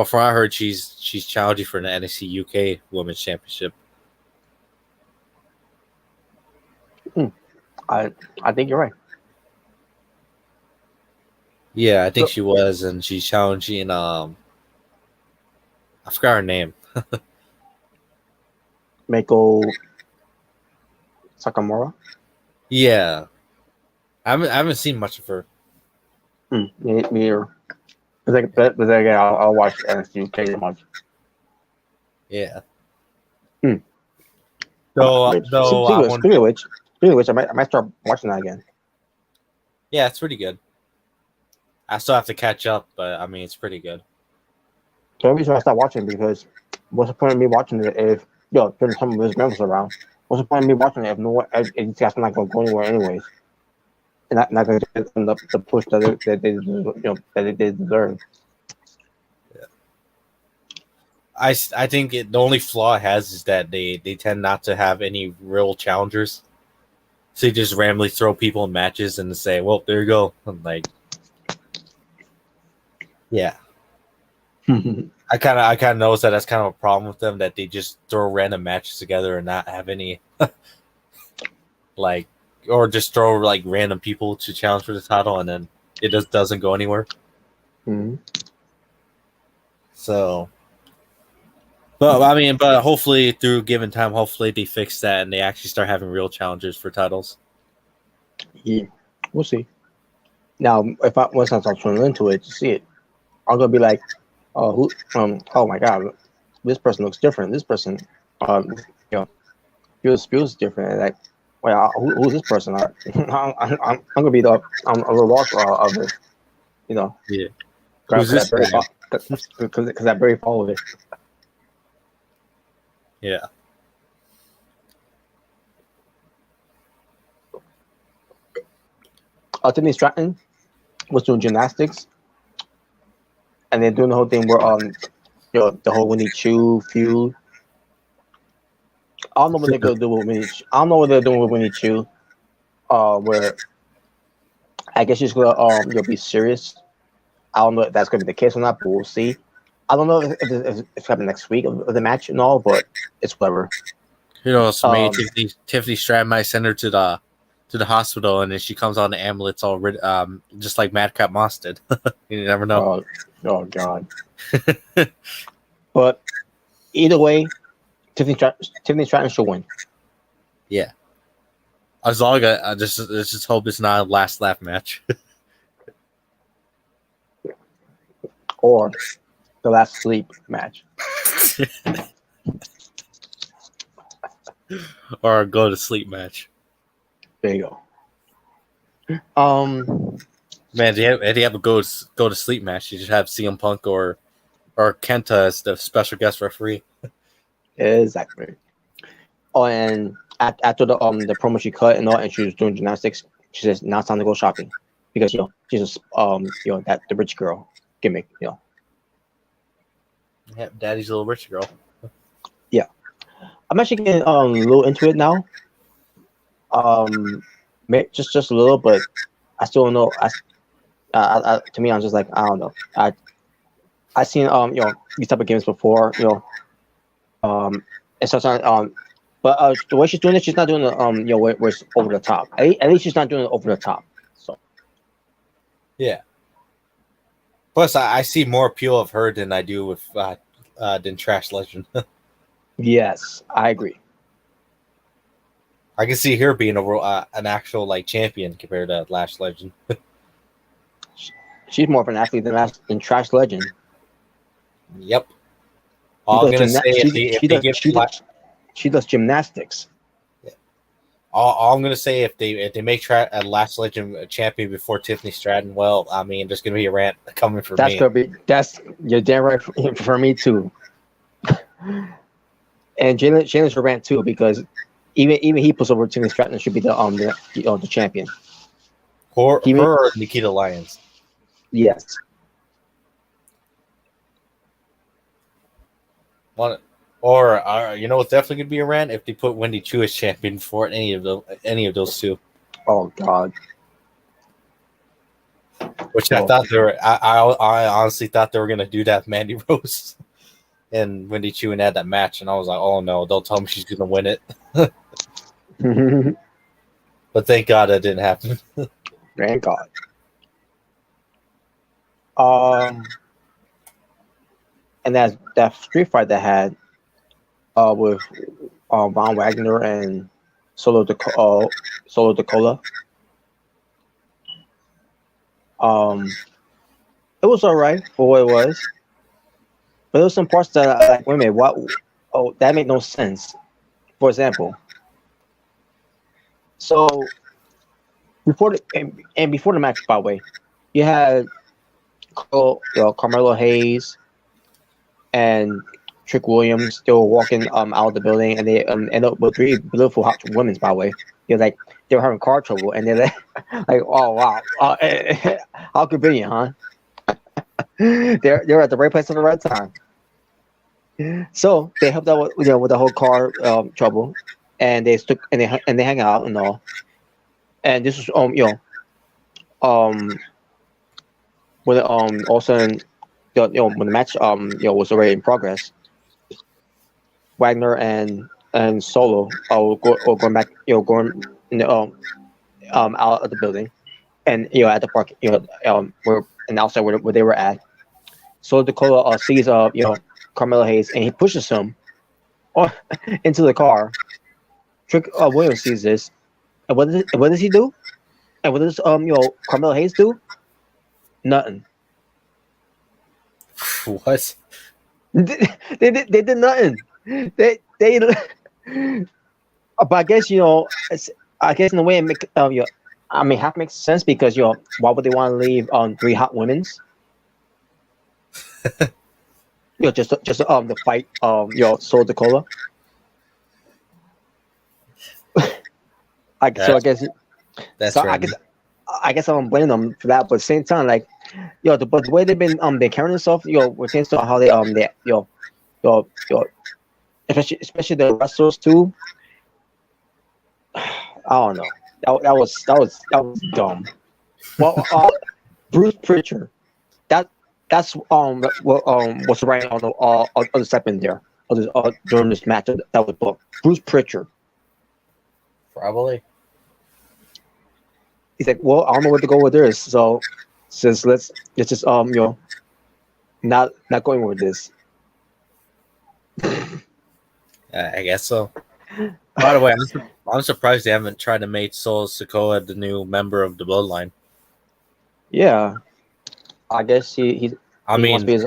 from what I heard, she's challenging for the NXT UK Women's Championship. I think you're right. Yeah, I think she was, and she's challenging. I forgot her name. Mako Sakamura. Yeah, I haven't seen much of her. Me either. But then again, I'll watch NXT UK much. Yeah. Speaking of which, I might start watching that again. Yeah, it's pretty good. I still have to catch up, but I mean, it's pretty good. The only reason I stopped watching because what's the point of me watching it if during some of his members around? What's the point of me watching it if these guys are not going to go anywhere anyways? And not going to get them the push that they deserve. Yeah. I think the only flaw it has is that they tend not to have any real challengers. So you just randomly throw people in matches and say, "Well, there you go." I'm like, yeah. I kind of noticed that's kind of a problem with them, that they just throw random matches together and not have any like, or just throw like random people to challenge for the title, and then it just doesn't go anywhere. Mm-hmm. So, but hopefully through given time, hopefully they fix that and they actually start having real challengers for titles. Yeah, we'll see. Now, once I start tuning into it to see it, I'm gonna be like, oh my god, this person looks different. This person, feels different. And like, wait, who's this person? I'm gonna be I'm a little lost of it, Yeah. Who's this? Because I barely follow it. Yeah. Tiffany Stratton was doing gymnastics, and they're doing the whole thing where the whole Winnie Chu feud. I don't know what they're gonna do with Winnie. I don't know what they're doing with Winnie Chu. Where I guess she's gonna be serious. I don't know if that's gonna be the case or not, but we'll see. I don't know if it's happening next week of the match and all, but it's whatever. Maybe Tiffany Stratton might send her to the hospital, and then she comes on the ambulance all just like Madcap Moss did. You never know. Oh God. But either way, Tiffany Stratton should win. Yeah. As long as I just hope it's not a last laugh match. Or the last sleep match. Or a go to sleep match. There you go. Man, if you have a go to sleep match, you just have CM Punk or Kenta as the special guest referee. Exactly. Oh, and after the promo she cut and all, and she was doing gymnastics, she says now it's time to go shopping because she's just that the rich girl gimmick. Yeah, Daddy's little rich girl. I'm actually getting a little into it now. Just a little, but I still don't know. To me, I'm just like, I don't know. I seen these type of games before. And sometimes but the way she's doing it, she's not doing it where it's over the top. At least she's not doing it over the top. So Yeah. Plus, I see more appeal of her than I do with than Trash Legend. yes, I agree. I can see her being an actual like champion compared to Lash Legend. She's more of an athlete than Trash Legend. Yep. All I'm gonna say she does gymnastics. All I'm gonna say if they make Lash Legend a champion before Tiffany Stratton, well, I mean, there's gonna be a rant coming for me. That's you're damn right for me too. And Jalen's a rant too, because even he puts over Tiffany Stratton should be the champion. Or Nikita Lyons. Yes. Or you know what's definitely gonna be a rant if they put Wendy Chu as champion before any of those two. Oh God. Which I thought they were. I honestly thought they were gonna do that Mandy Rose and Wendy Chu and add that match, and I was like, oh no, don't tell me she's gonna win it. But thank God that didn't happen. Thank God. And that street fight they had with Von Wagner and Solo Dakota. It was alright for what it was, but there was some parts that I like. Wait a minute, what? Oh, that made no sense. For example, so before the match, by the way, you had Carmelo Hayes and Trick Williams. They were walking out of the building, and they ended up with 3 beautiful hot women. By the way, they were having car trouble, and they're like, oh wow, how convenient, huh? They're at the right place at the right time. So they helped out with the whole car trouble, and they hang out and all. And this was when all of a sudden when the match was already in progress, Wagner and Solo going back going out of the building, and at the park where and outside where they were at. So Dakota sees Carmelo Hayes, and he pushes him into the car. Trick Williams sees this, and what does he do? And what does Carmelo Hayes do? Nothing. What? They did nothing. They but I guess in a way it make half makes sense, because why would they want to leave 3 hot women's? Just the fight Soul Dakota. I guess I don't blame them for that, but at the same time, like, but the way they've been carrying themselves, with things to how they especially the wrestlers too. I don't know. That was dumb. Well, Bruce Pritchard, that's what's right on the second there during this match that was booked. Bruce Pritchard. Probably. He's like, well, I don't know where to go with this, so since let's just not going with this. I guess so. By the way, I'm surprised they haven't tried to make Solo Sikoa the new member of the Bloodline. Yeah, I guess he wants to be his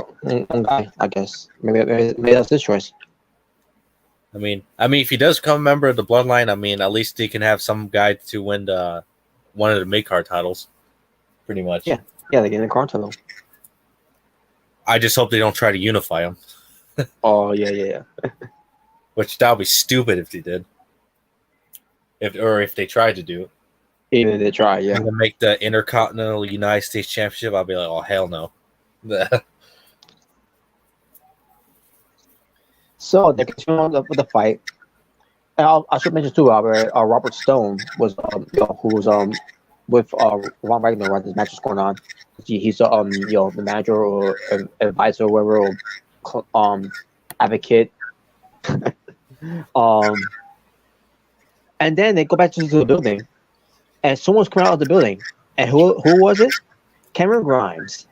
own guy. I guess maybe that's his choice. I mean, if he does become a member of the Bloodline, at least he can have some guy to win one of the mid-card titles, pretty much. Yeah, they get in the card title. I just hope they don't try to unify them. Oh yeah. Which that would be stupid if they did. If they tried to do it. Even if they try, yeah. To make the Intercontinental United States Championship, I'll be like, oh hell no. So they continue on with the fight. And I should mention too, Robert Stone was, who was with Von Wagner when this match was going on. He's the manager or advisor, or whatever, or advocate. And then they go back to the building, and someone's coming out of the building, and who was it? Cameron Grimes.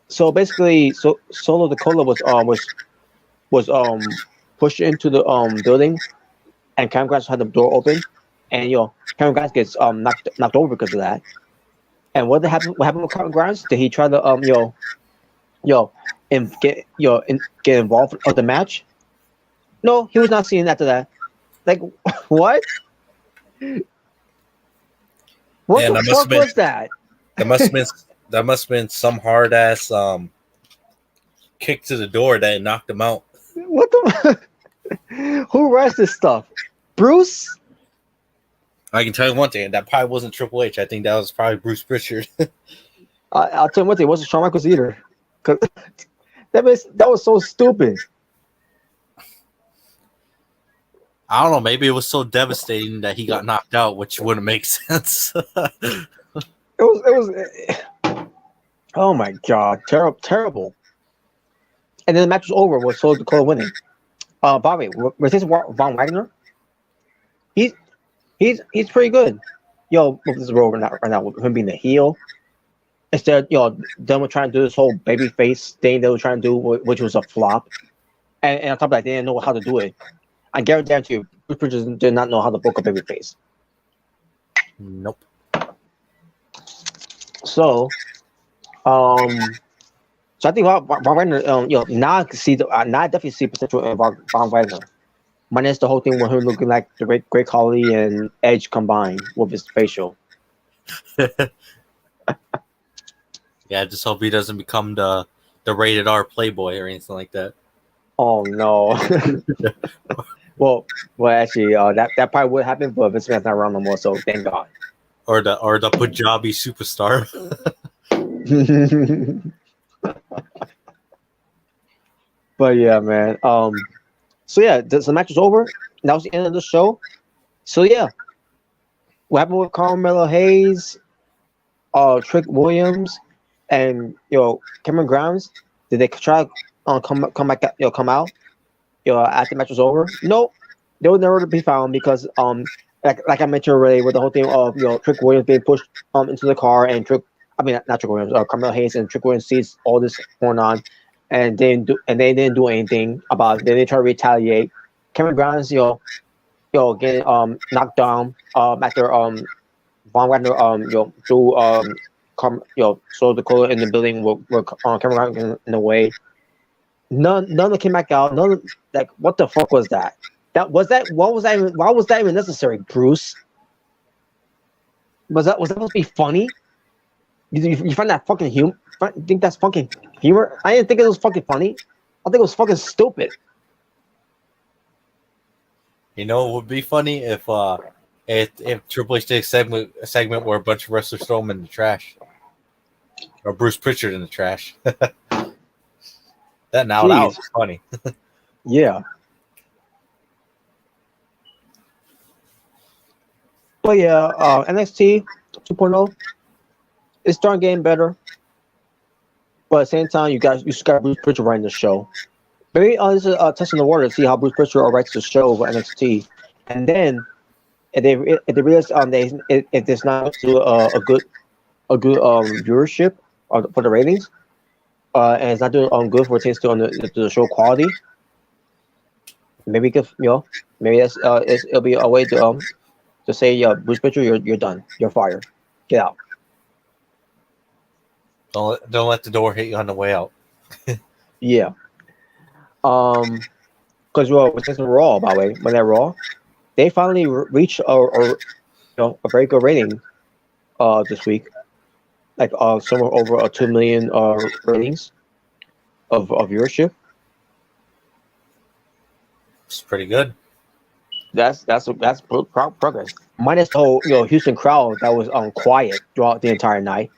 So basically, Solo the Cola was pushed into the building, and Cameron Grimes had the door open, and Cameron Grimes gets knocked over because of that. And what happened with Cameron Grimes? Did he try to get involved with the match? No, he was not seen after that. Like, what? What Man, the fuck was that? That must have been some hard ass kick to the door that knocked him out. What the? Who writes this stuff? Bruce? I can tell you one thing. That probably wasn't Triple H. I think that was probably Bruce Pritchard. I'll tell you one thing. It wasn't Shawn Michaels either. Cause that was so stupid. I don't know. Maybe it was so devastating that he got knocked out, which wouldn't make sense. It was. Oh my god, terrible. And then the match was over with Solo Dakota winning. Bobby, was this Von Wagner? He's pretty good. With this role right now, with him being the heel. Instead, them were trying to do this whole babyface thing they were trying to do, which was a flop. And on top of that, they didn't know how to do it. I guarantee you, Bruce Pritchard did not know how to book a babyface. Nope. So I think Von Wagner, now I definitely see potential in Von Wagner. Minus the whole thing with him looking like the Great Khali and Edge combined with his facial. Yeah, I just hope he doesn't become the rated R Playboy or anything like that. Oh no. well, actually, that probably would happen, but Vince McMahon's not around no more, so thank God. Or the Punjabi superstar. But yeah, man. So yeah, the match was over. That was the end of the show. So yeah, what happened with Carmelo Hayes, Trick Williams, and Cameron Grimes? Did they try to come back? Come out? After the match was over? No, they were never to be found because like I mentioned already, with the whole thing of Trick Williams being pushed into the car, and not Trick Williams, Carmelo Hayes and Trick Williams sees all this going on, and they didn't do anything about it. Then they try to retaliate. Cameron Grimes, getting knocked down after Von Wagner threw Solo Dakota in the building with Cameron Grimes in the way. None of them came back out. What the fuck was that? Why was that even necessary, Bruce? Was that supposed to be funny? You find that fucking humor? Think that's fucking humor? I didn't think it was fucking funny. I think it was fucking stupid. It would be funny if Triple H did a segment where a bunch of wrestlers throw him in the trash, or Bruce Pritchard in the trash. That was funny. Yeah. But yeah, NXT 2.0 it's starting getting better. But at the same time, you got Bruce Pritchard writing the show. Maybe this is testing the water to see how Bruce Pritchard writes the show for NXT. And then if they realize if there's not a good viewership for the ratings, and it's not doing good for things on the show quality, maybe maybe that's it'll be a way to say, Bruce Pritchard, you're done, you're fired, get out. Don't let the door hit you on the way out. Yeah. Because with this Raw, by the way, when they're Raw, they finally reached a very good rating this week, like somewhere over 2 million ratings of viewership. It's pretty good. That's progress. Minus the whole Houston crowd that was quiet throughout the entire night.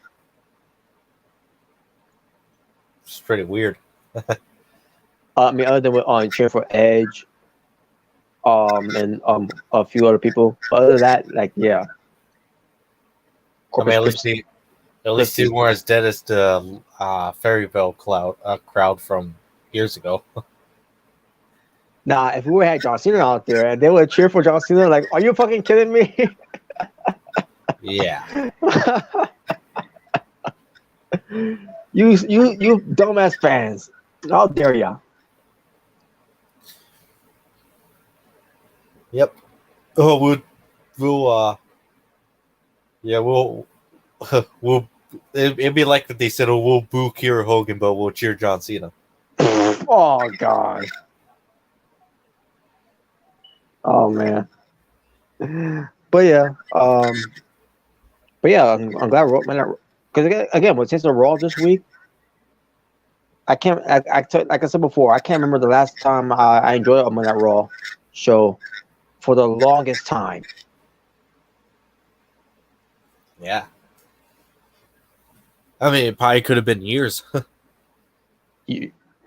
It's pretty weird. I mean, other than cheering for Edge, and a few other people. But other than that, like, yeah, I mean, Corpus Christi. at least they weren't as dead as the Fairyville crowd from years ago. Nah, if we had John Cena out there and they would cheer for John Cena, like, are you fucking kidding me? Yeah. you dumbass fans! How dare ya? Yep. Oh, we'll we'll it'd be like if they said, "Oh, we'll boo Kiera Hogan, but we'll cheer John Cena." Oh god. Oh man. But yeah, I'm glad Raw, because again, since the Raw this week, I can't. Like I said before, I can't remember the last time I enjoyed a Monday Night Raw show for the longest time. Yeah. I mean, it probably could have been years.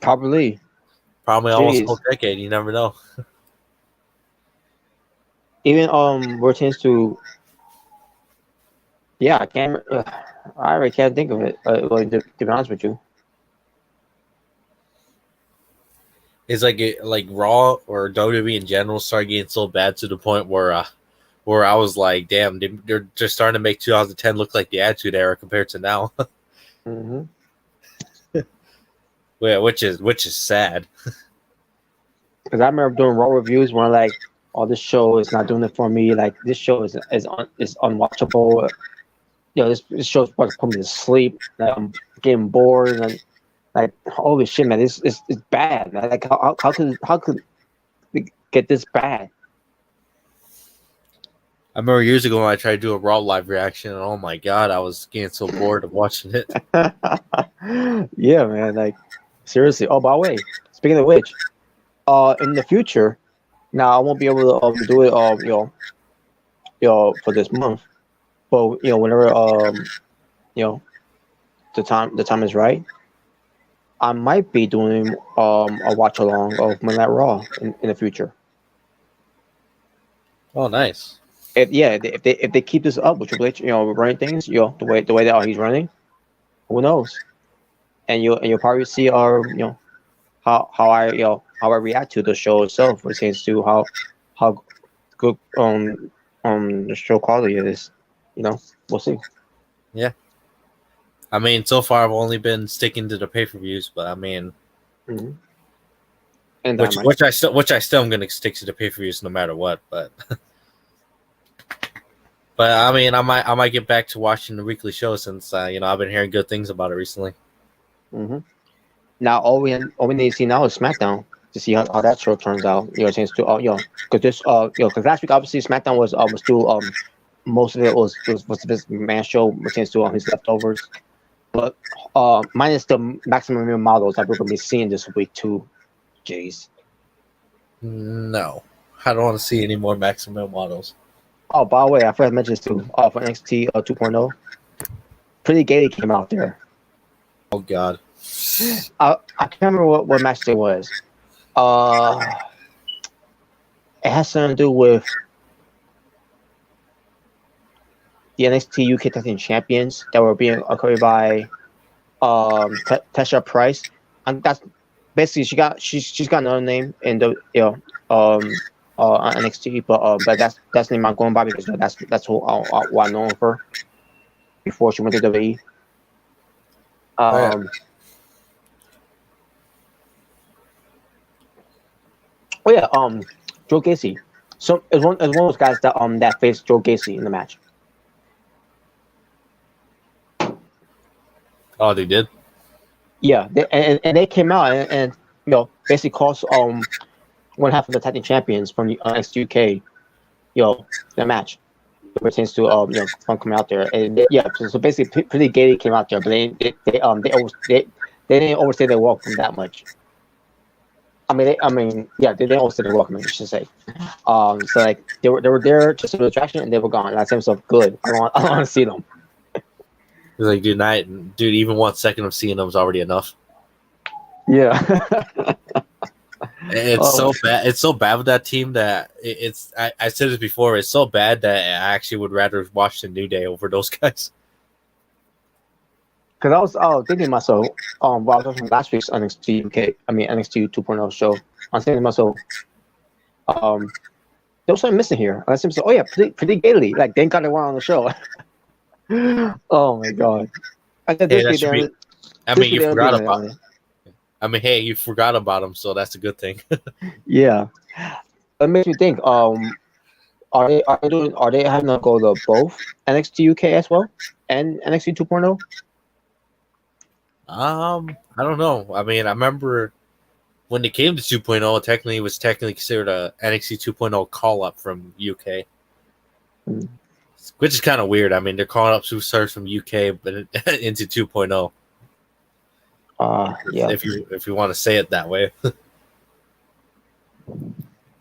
Probably Almost a whole decade. You never know. Even pertains to. Yeah, I can't. I really can't think of it. To be honest with you. It's like Raw or WWE in general started getting so bad to the point where I was like, damn, they're just starting to make 2010 look like the Attitude Era compared to now. Mm-hmm. Yeah, which is sad. Because I remember doing Raw reviews when like, oh, this show is not doing it for me. Like, this show is unwatchable. You know, this show's supposed to put me to sleep. Like, I'm getting bored and like, holy shit, man, it's bad. Man. Like, how could it get this bad? I remember years ago when I tried to do a Raw live reaction, and oh my god, I was getting so bored of watching it. Yeah, man. Like, seriously. Oh, by the way, speaking of which, in the future, now I won't be able to do it, for this month, but whenever the time is right, I might be doing a watch along of Monday Night Raw in the future. Oh, nice. If they keep this up with Triple H, running things, the way that he's running, who knows? And you'll probably see how I react to the show itself, which seems to how good the show quality is. We'll see. Yeah. I mean, so far I've only been sticking to the pay-per-views, but I mean, Mm-hmm. And which I still am gonna stick to the pay-per-views no matter what. But but I mean, I might get back to watching the weekly show since I've been hearing good things about it recently. Mm-hmm. Now all we need to see now is SmackDown to see how that show turns out. Change to because this because last week obviously SmackDown was still most of it was this man show pertains to his leftovers, but minus the maximum models that we're gonna be seeing this week too. Jeez. No, I don't want to see any more Maximum models. Oh, by the way, I forgot to mention this too. For NXT 2.0, Pretty Gay came out there. Oh God. I can't remember what match it was. It has something to do with the NXT UK Tag Team Champions that were being carried by Tesha Price, and that's basically she's got another name in the on NXT, but that's the name I'm going by because that's what I know her for before she went to WWE. Oh yeah, Joe Gacy. So it's one of those guys that faced Joe Gacy in the match. Oh, they did. Yeah, and they came out and basically cost one half of the tag team champions from the NXT UK, the match. It pertains to from coming out there, and so basically Pretty Gay came out there, but they didn't overstay their welcome that much. They didn't overstay their welcome, I should say. So like they were there just for the attraction, and they were gone. That seems so good. I don't want to see them. It's like, dude, even 1 second of seeing them is already enough. Yeah. It's Oh, so bad. It's so bad with that team that it's. I said this before. It's so bad that I actually would rather watch the New Day over those guys. because I was thinking to myself, while I was watching last week's NXT UK, I mean NXT 2.0 show, I was thinking to myself, there was something missing here. And I said, oh yeah, pretty Gaily. Like they got the one on the show. Oh my god! I said Hey, this that week should be. they're I this mean, week you they're forgot doing it about. on it. I mean, hey, you forgot about them, so that's a good thing. Yeah, it makes me think. Are they having to go to both NXT UK as well and NXT 2.0? I don't know. I mean, I remember when they came to 2.0, technically it was technically considered a NXT 2.0 call up from UK, Hmm. which is kind of weird. I mean, they're calling up superstars from UK, but into 2.0. Yeah. If you want to say it that way.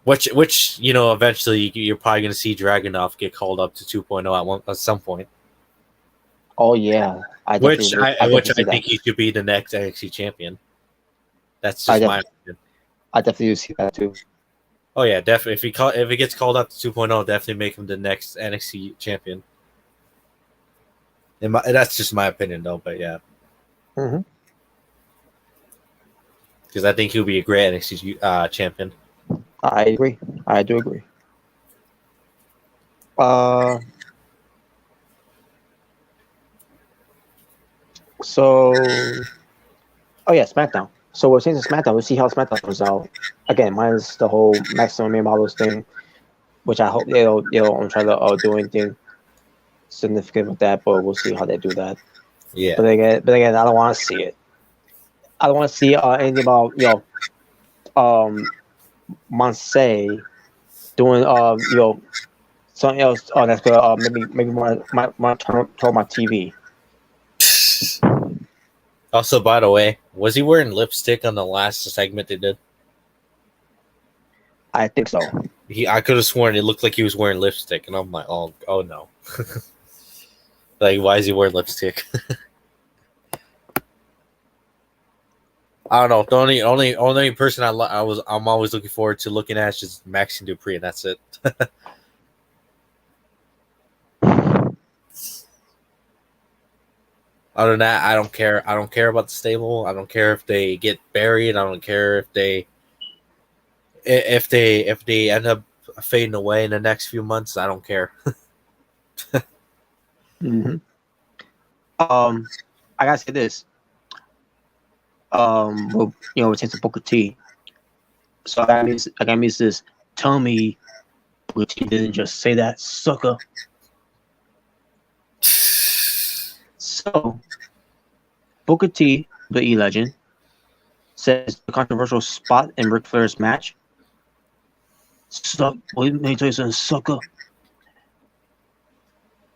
Which eventually you're probably going to see Dragunov get called up to 2.0 at some point. Oh yeah, I Which definitely, I definitely see that. think he should be the next NXT champion. That's I just def, my opinion. I definitely see that too. Oh yeah, definitely. If he gets called up to 2.0, definitely make him the next NXT champion. That's just my opinion though, but yeah, Hmm. because I think he'll be a great NXT champion. I agree. I do agree. Uh, so oh yeah, SmackDown. So we're changing SmackDown. We'll see how SmackDown comes out. Again, minus the whole maximum male models thing, which I hope they'll try to do anything significant with that, but we'll see how they do that. Yeah. But again, I don't want to see it. I don't want to see anything about Mansei doing something else that's gonna maybe more turn my TV. Also, by the way, was he wearing lipstick on the last segment they did? I think so. I could have sworn it looked like he was wearing lipstick, and I'm like, oh no. Like, why is he wearing lipstick? I don't know. The only person I'm always looking forward to looking at is just Maxine Dupree, and that's it. Other than that, I don't care. I don't care about the stable. I don't care if they get buried. I don't care if they end up fading away in the next few months. I don't care. Hmm. I gotta say this. Well, it takes a Booker T. So I gotta miss this. Tell me, Booker T didn't just say that, sucker. So Booker T, the E Legend, says the controversial spot in Ric Flair's match. Let me tell you something, sucker.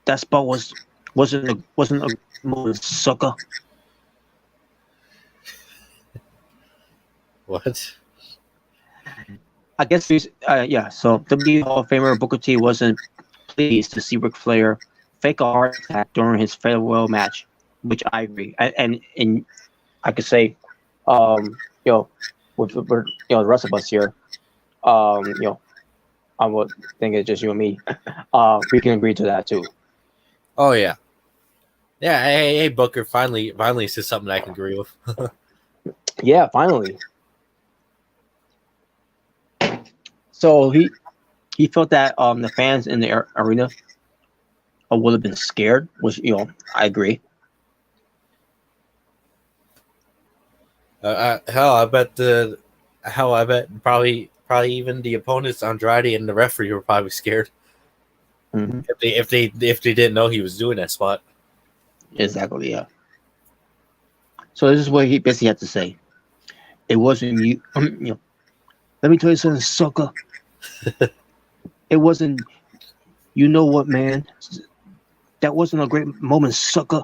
That spot wasn't a moment, sucker. What? I guess yeah. So WWE Hall of Famer Booker T wasn't pleased to see Ric Flair fake a heart attack during his farewell match, which I agree. And I could say, with the rest of us here, I would think it's just you and me. We can agree to that too. Oh yeah, yeah. Hey, Booker. Finally, says something I can agree with. Yeah, finally. So he felt that the fans in the arena would have been scared, which I agree. Hell, I bet probably even the opponents Andrade and the referee were probably scared Mm-hmm. if they didn't know he was doing that spot. Exactly, yeah. So this is what he basically had to say. It wasn't you. Let me tell you something, sucker. It wasn't. You know what, man? That wasn't a great moment, sucker.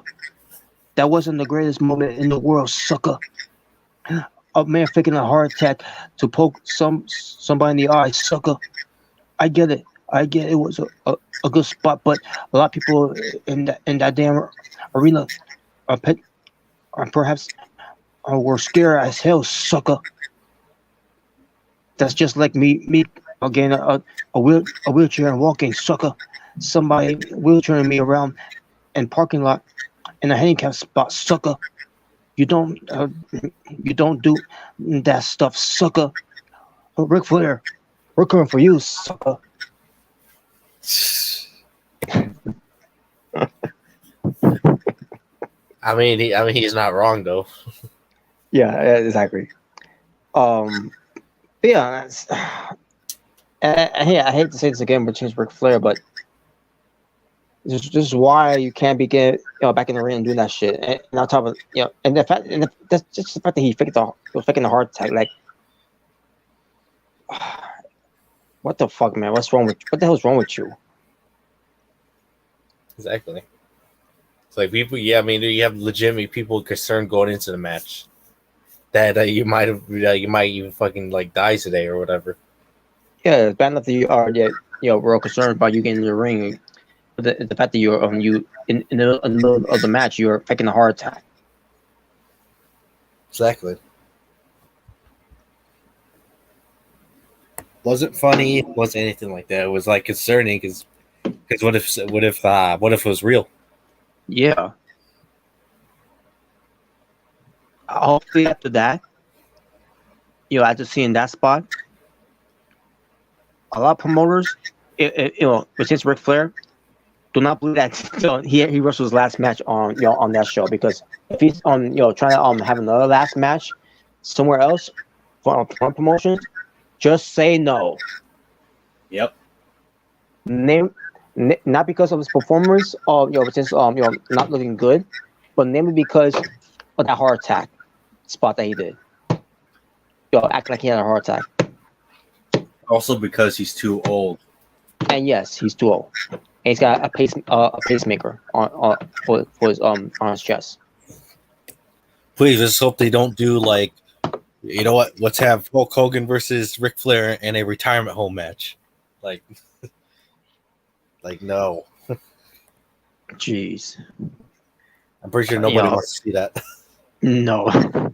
That wasn't the greatest moment in the world, sucker. A man faking a heart attack to poke somebody in the eye, sucker. I get it. It was a good spot, but a lot of people in that damn arena are perhaps Oh, we're scared as hell, sucker. That's just like me again, a wheelchair and walking, sucker. Somebody wheelchairing me around in parking lot in a handicap spot, sucker. You don't, you don't do that stuff, sucker. Ric Flair, we're coming for you, sucker. He's not wrong though. Yeah, exactly. But yeah, that's, I hate to say this again, but change Ric Flair, but this is why you can't be getting back in the ring and doing that shit. And on top of and the fact, that's just the fact that he was faking the heart attack. Like, what the fuck, man? What the hell's wrong with you? Exactly. It's like people. Yeah, I mean, you have legitimate people concerned going into the match that you might even fucking like die today or whatever. Yeah, it's bad enough that you are we're all concerned about you getting in the ring. But the fact that you're in the middle of the match, you're faking a heart attack. Exactly. Wasn't funny. Wasn't anything like that. It was like concerning because what if it was real? Yeah. Hopefully after that, after seeing that spot, a lot of promoters, since Ric Flair, do not believe that he wrestled his last match on that show, because if he's trying to have another last match somewhere else for promotions, just say no. Yep. Not because of his performance or since not looking good, but namely because of that heart attack spot that he did. Act like he had a heart attack. Also because he's too old. And yes, he's too old. And he's got a pacemaker on his chest. Please, let's hope they don't do like, you know what? Let's have Hulk Hogan versus Ric Flair in a retirement home match. Like no. Jeez. I'm pretty sure nobody wants to see that. No.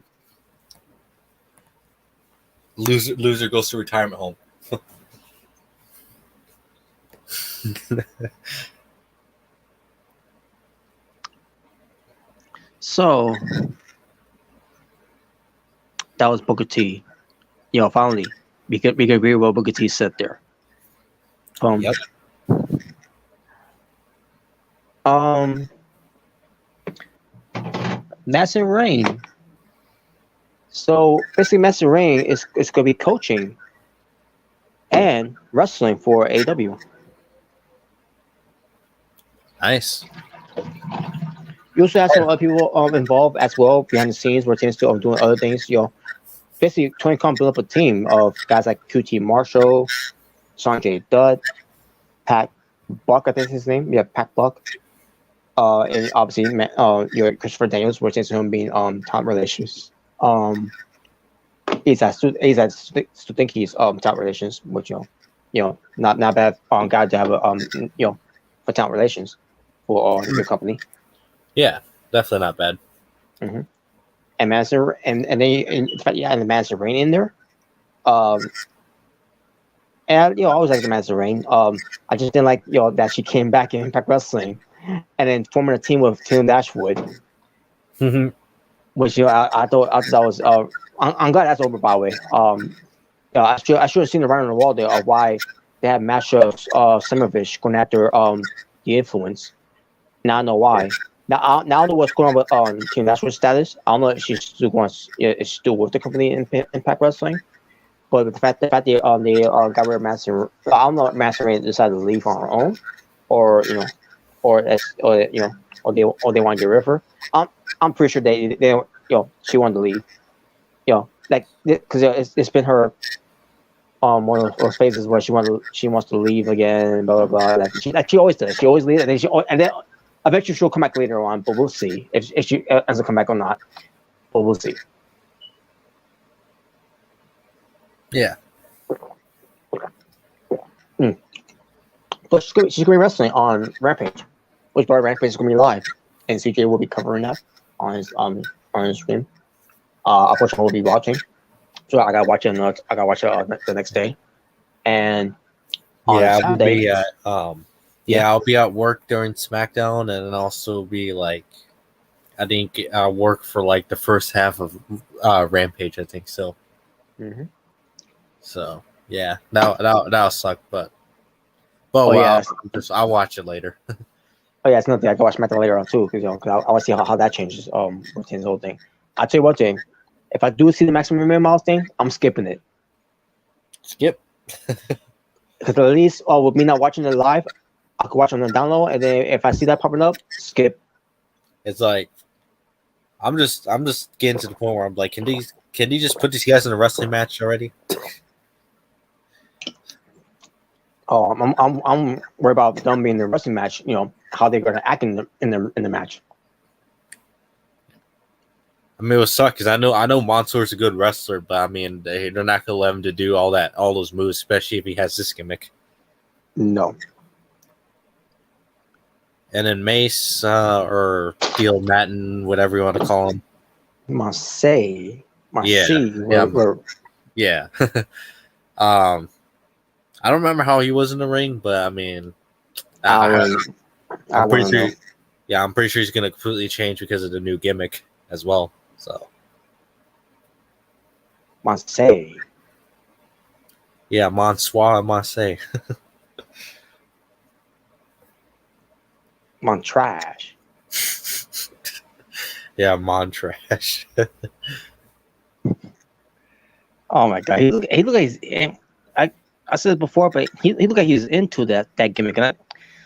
Loser goes to retirement home. So that was Booker T. Finally, we could agree what Booker T said there. Yep. Madison Rain. So basically, Madison Rain is going to be coaching and wrestling for AEW. Nice. You also have some other people involved as well behind the scenes, where teams still doing other things. Basically, Tony Khan built up a team of guys like QT Marshall, Sanjay Dutt, Pat Buck, I think is his name. Yeah, Pat Buck. And obviously, Christopher Daniels, which is him being talent relations. He's at Stutinki's talent relations, which not bad guy to have for talent relations for your company. Yeah, definitely not bad. Mm-hmm. And Madison, and then in fact, and the Madison Rain in there. And I always like the Madison Rain. I just didn't like that she came back in Impact Wrestling, and then forming a team with Tim Dashwood. Mm-hmm. Which I thought that was. I'm glad that's over, by the way. I should have seen the writing on the wall there of why they had matchups Semovich going after the Influence. Now I know why. Now I don't know what's going on with Team Dashwood's status. I don't know if she's still with the company in Impact Wrestling. But the fact they got rid of Madison, I don't know if Madison Rain decided to leave on her own, or they want to get rid of her. I'm pretty sure they she wanted to leave. Because it's been her one of those phases where she wants to leave again, blah blah blah. She always does. She always leaves, and then eventually she'll come back later on. But we'll see if she doesn't come back or not. But we'll see. Yeah. But she's going to be wrestling on Rampage, which part of Rampage is going to be live, and CJ will be covering that on his stream. unfortunately, will be watching. So I gotta watch it. I gotta watch it the next day. And on Yeah, we'll Saturday, be at yeah. I'll be at work during SmackDown, and then also be like, I think work for like the first half of Rampage. I think so. Mm-hmm. So yeah, that'll suck, but Oh yeah. I'll watch it later. Oh yeah, it's another thing. I can watch SmackDown later on too, because I want to see how that changes with his whole thing. I'll tell you one thing: if I do see the Maximum Male Models thing, I'm skipping it, Skip. because at least with me not watching it live, I could watch it on the download, and then if I see that popping up, skip. It's like I'm just getting to the point where I'm like, can you just put these guys in a wrestling match already? Oh, I'm worried about them being in the wrestling match. You know how they're going to act in the match. I mean, it would suck because I know Mansoor's a good wrestler, but I mean, they're not gonna let him to do all those moves, especially if he has this gimmick. No. And then Mace or Theo Matten, whatever you want to call him. Marseille. Yeah. Yeah. I don't remember how he was in the ring, but I mean, I'm pretty sure. Know. Yeah, I'm pretty sure he's gonna completely change because of the new gimmick as well. So. Marseille. Yeah, Monsoir, Marseille. Montrash. Yeah, Montrash. Oh my god, he look like he's. I said it before, but he looked like he's into that gimmick. And I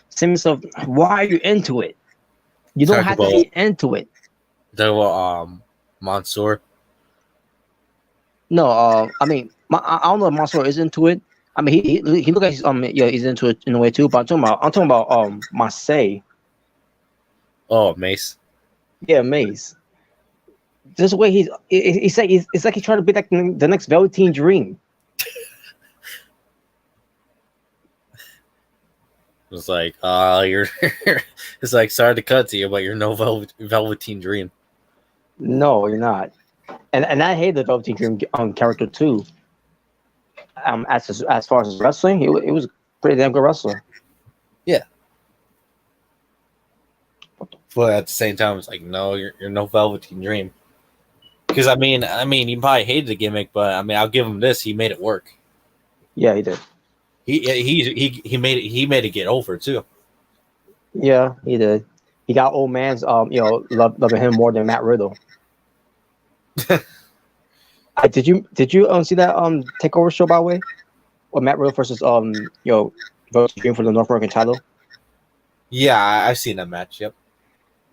said to myself, why are you into it? You don't have to be into it. Mansoor. No, I mean, I don't know if Mansoor is into it. I mean, he look like he's into it in a way too. But I'm talking about Marseille. Oh, Mace. Yeah, Mace. Just the way it's like he's trying to be like the next Velveteen Dream. It's like, you're. It's like, sorry to cut to you, but you're no Velveteen Dream. No, you're not. And I hate the Velveteen Dream character too. As far as wrestling, he was a pretty damn good wrestler. Yeah. But at the same time, it's like, no, you're no Velveteen Dream. Because I mean, he probably hated the gimmick, but I mean, I'll give him this: he made it work. Yeah, he did. He made it get over too. Yeah, he did. He got old man's loving him more than Matt Riddle. Did you see that takeover show, by the way? Or Matt Riddle versus Velveteen Dream for the North American title? Yeah, I've seen that match. Yep.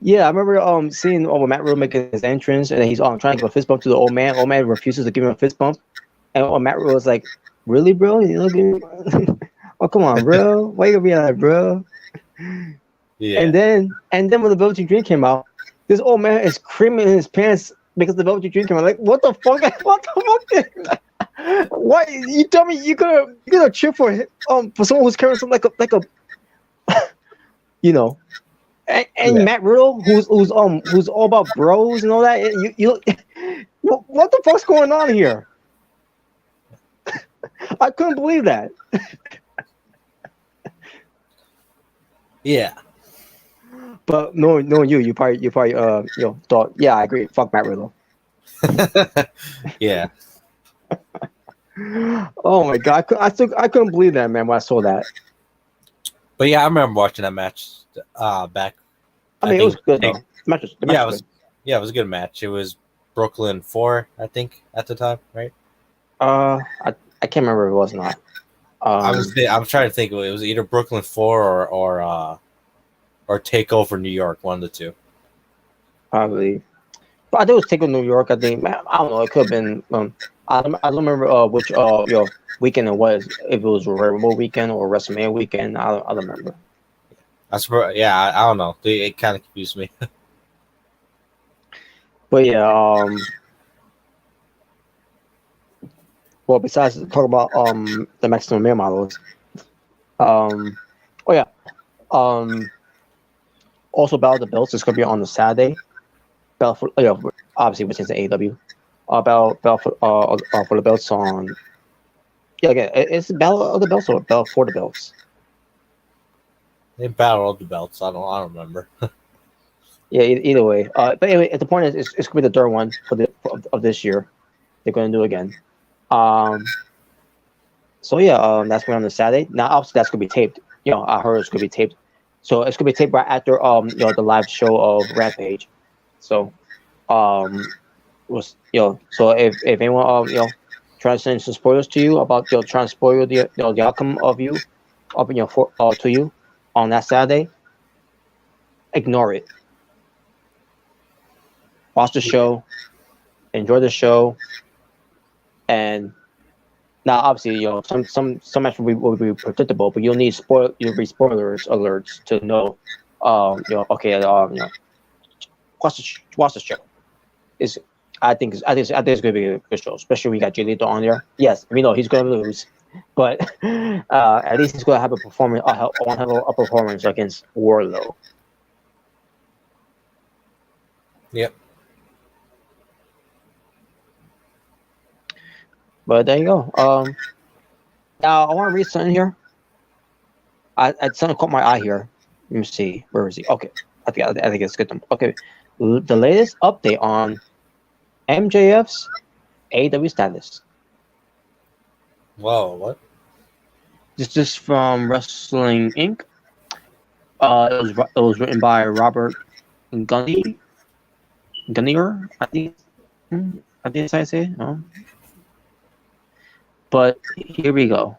Yeah, I remember seeing Matt Riddle making his entrance, and he's trying to give a fist bump to the old man. Old man refuses to give him a fist bump, and Matt Riddle was like, "Really, bro? Oh, come on, bro. Why you gonna be like that, bro?" Yeah. And then when the Velveteen Dream came out, this old man is creaming in his pants because the Velveteen Dream came out. Like, what the fuck? What the fuck? Why you tell me you gonna cheer for someone who's carrying something like a And Matt Riddle, who's all about bros and all that. What the fuck's going on here? I couldn't believe that. Yeah. But knowing you probably thought, yeah, I agree. Fuck Matt Riddle. Yeah. Oh my god, I couldn't believe that, man, when I saw that. But yeah, I remember watching that match back. I mean, it was good though. It was a good match. It was Brooklyn 4, I think, at the time, right? I can't remember if it was not. I'm trying to think. It was either Brooklyn 4 or Takeover New York, one of the two. Probably. But I think it was Takeover New York. I think, man, I don't know. It could have been. I don't remember which weekend it was. If it was a Rumble weekend or WrestleMania weekend, I don't remember. I don't know. It kind of confused me. But yeah, well, besides talking about the Maximum Male Models, also Battle of the Belts is gonna be on the Saturday. Obviously, which is the AEW. for the belts on. Yeah, again, it's the battle of the belts or belt for the belts. They battled the belts. I don't remember. Yeah, either way. But anyway, the point is, it's gonna be the third one of this year. They're gonna do it again. So yeah, that's going on the Saturday. Now, obviously, that's gonna be taped. I heard it's gonna be taped. So it's gonna be taped right after the live show of Rampage. So was so if anyone trying to send some spoilers to you about trying to spoil the outcome to you on that Saturday, ignore it. Watch the show, enjoy the show, and now obviously some match will be predictable, but you'll need spoilers alerts to know okay watch the show. Is I think it's gonna be a good show, especially when you got Julito on there. Yes, we know he's gonna lose, but at least he's gonna have a performance. A performance against Warlow. Yep. But there you go. Now I want to read something here. Something caught my eye here. Let me see. Where is he? Okay, I think it's good. Okay, the latest update on MJF's AEW status. Whoa, what? This is from Wrestling Inc. It was written by Robert Gunnier. I think that's how I say it. But here we go.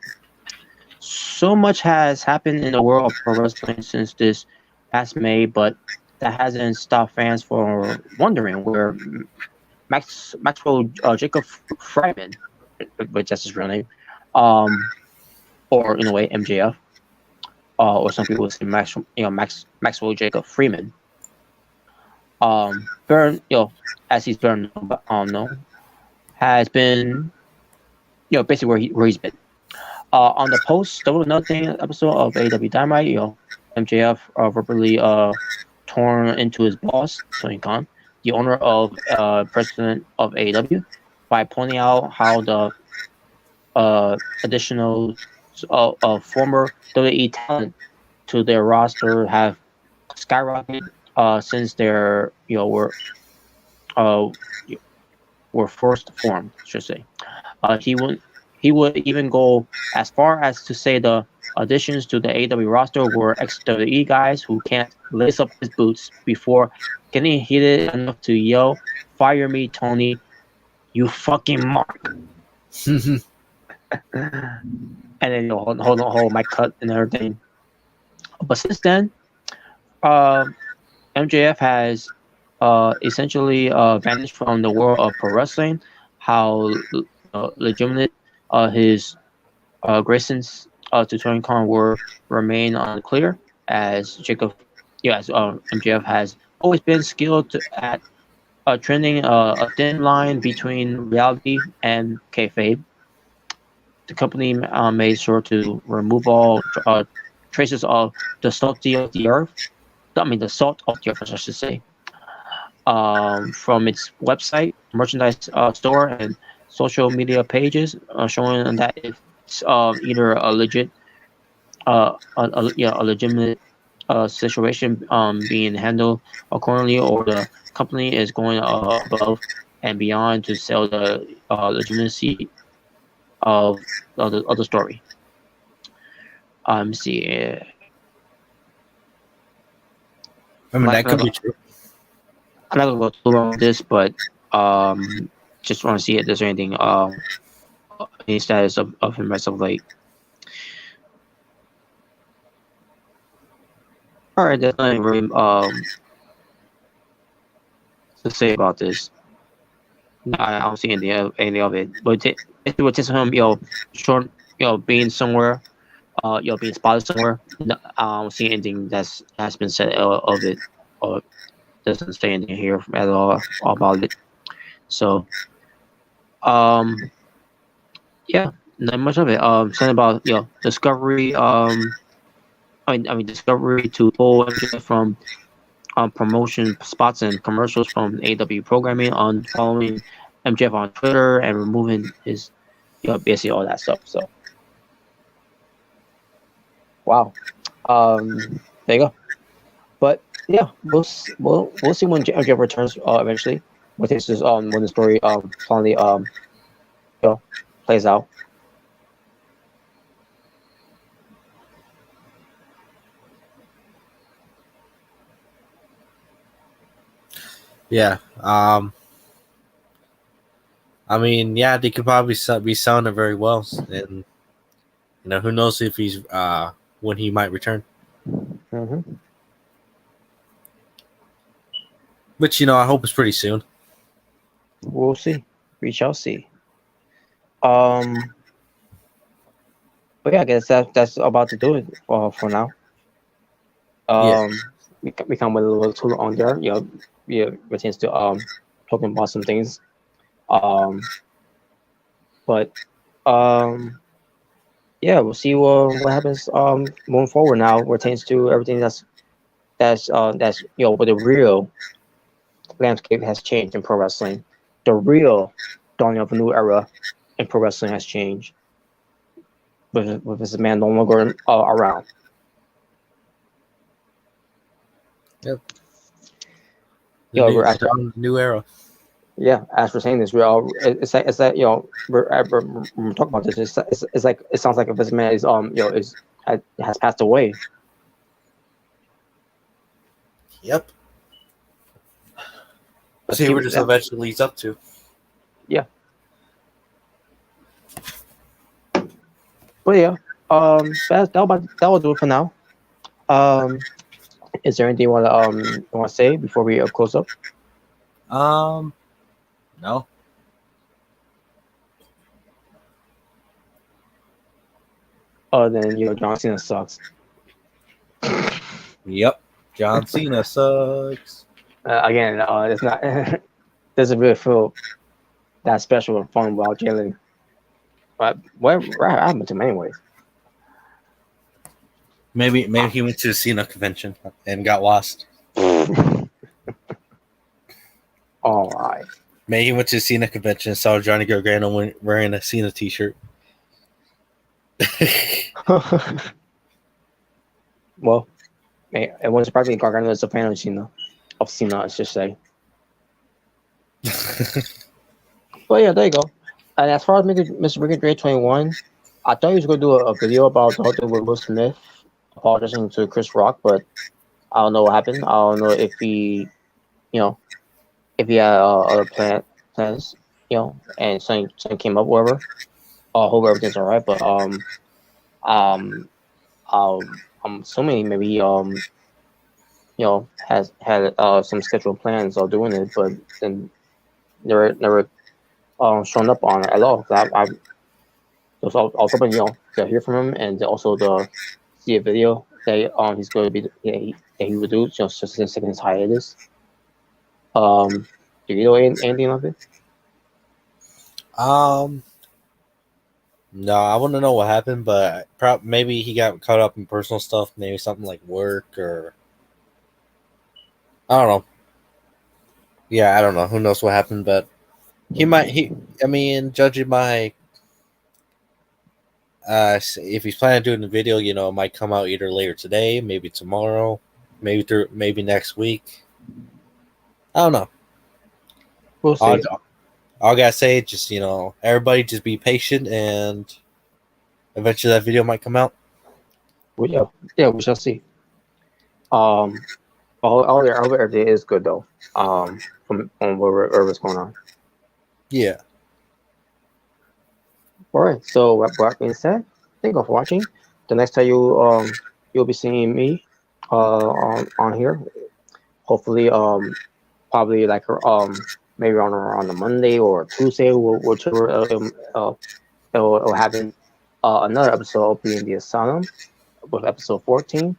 So much has happened in the world of pro wrestling since this past May, but that hasn't stopped fans from wondering where Maxwell Jacob Fryman, which that's his real name, or in a way MJF, or some people would say Maxwell Jacob Freeman. As he's better known, has been basically where he's been. On the post Double Nothing episode of AEW Dynamite, MJF verbally torn into his boss, Tony Khan, the owner of president of AEW, by pointing out how the additional former WWE talent to their roster have skyrocketed since their were first formed, I should say. He would even go as far as to say the additions to the AEW roster were ex-WWE guys who can't lace up his boots before getting heated enough to yell, "Fire me, Tony, you fucking mark." And then hold my cut and everything. But since then, MJF has essentially vanished from the world of pro wrestling. How legitimate his Grayson's to Tony Khan will remain unclear, as MJF has always been skilled at trending a thin line between reality and kayfabe. The company made sure to remove all traces of the salt of the earth. The salt of the earth, I should say, from its website, merchandise store, and social media pages, showing that it's either a legit, a legitimate situation being handled accordingly, or the company is going above and beyond to sell the legitimacy of the story. See. That could be true. I'm not gonna go too long with this, but just want to see if there's anything any status of him as of late. All right, there's nothing really to say about this. No, I don't see any of it. But it was just him, short, being somewhere, being spotted somewhere. No, I don't see anything has been said of it, or doesn't say anything here at all about it. So, yeah, not much of it. Something about Discovery. Discovery to pull from promotion spots and commercials from AW programming on following MJF on Twitter and removing his, basically all that stuff. So, wow. There you go. But yeah, we'll see when MJF returns eventually. What this is when the story finally plays out. Yeah. I mean, yeah, they could probably be selling it very well, and who knows if he's when he might return. Mm-hmm. Which I hope is pretty soon. We'll see. We shall see. But yeah, I guess that's about to do it for now. We come with a little too long there. Pertains to talking about some things. But yeah, we'll see what happens moving forward now. Pertains to everything that's where the real landscape has changed in pro wrestling. The real dawning of a new era in pro wrestling has changed. With this man no longer around. Yep. We're actually new era. Yeah, as we're saying this, it's like we're talking about this. It's like it sounds like if this man is has passed away. Yep. See where this eventually leads up to. Yeah. But yeah, that will do it for now. Is there anything you want to say before we close up? No. Then John Cena sucks. Yep, John Cena sucks. Again, it's not. Doesn't really feel that special and fun while Jalen. But what happened to him anyways? Maybe he went to the Cena convention and got lost. All right. Maybe he went to the Cena convention and saw Johnny Gargano wearing a Cena t-shirt. Well, it wouldn't surprise me. Gargano is a fan of Cena, I should say. But yeah, there you go. And as far as Mrricanjay21, I thought he was going to do a video about the whole thing with Will Smith apologizing to Chris Rock, but I don't know what happened. I don't know if he, if he had other plans, and something came up, whatever. I hope everything's all right. But I'm assuming maybe he has had some scheduled plans of doing it, but then never shown up on it at all. I was hoping to hear from him and also to see a video that he's going to be that he would do just in his hiatus. Do you know anything of it? No, I want to know what happened, but maybe he got caught up in personal stuff, maybe something like work or I don't know. Yeah, I don't know. Who knows what happened, but I mean, judging by if he's planning on doing the video, it might come out either later today, maybe tomorrow, maybe next week. I don't know. We'll see. All I gotta say, just everybody, just be patient, and eventually that video might come out. Well, yeah, we shall see. All everything is good though. From what's going on. Yeah. All right. So with that being said, thank you for watching. The next time you'll be seeing me on here. Hopefully probably like maybe on a Monday or Tuesday, whichever it'll happen. Another episode of Being the Asylum with episode 14.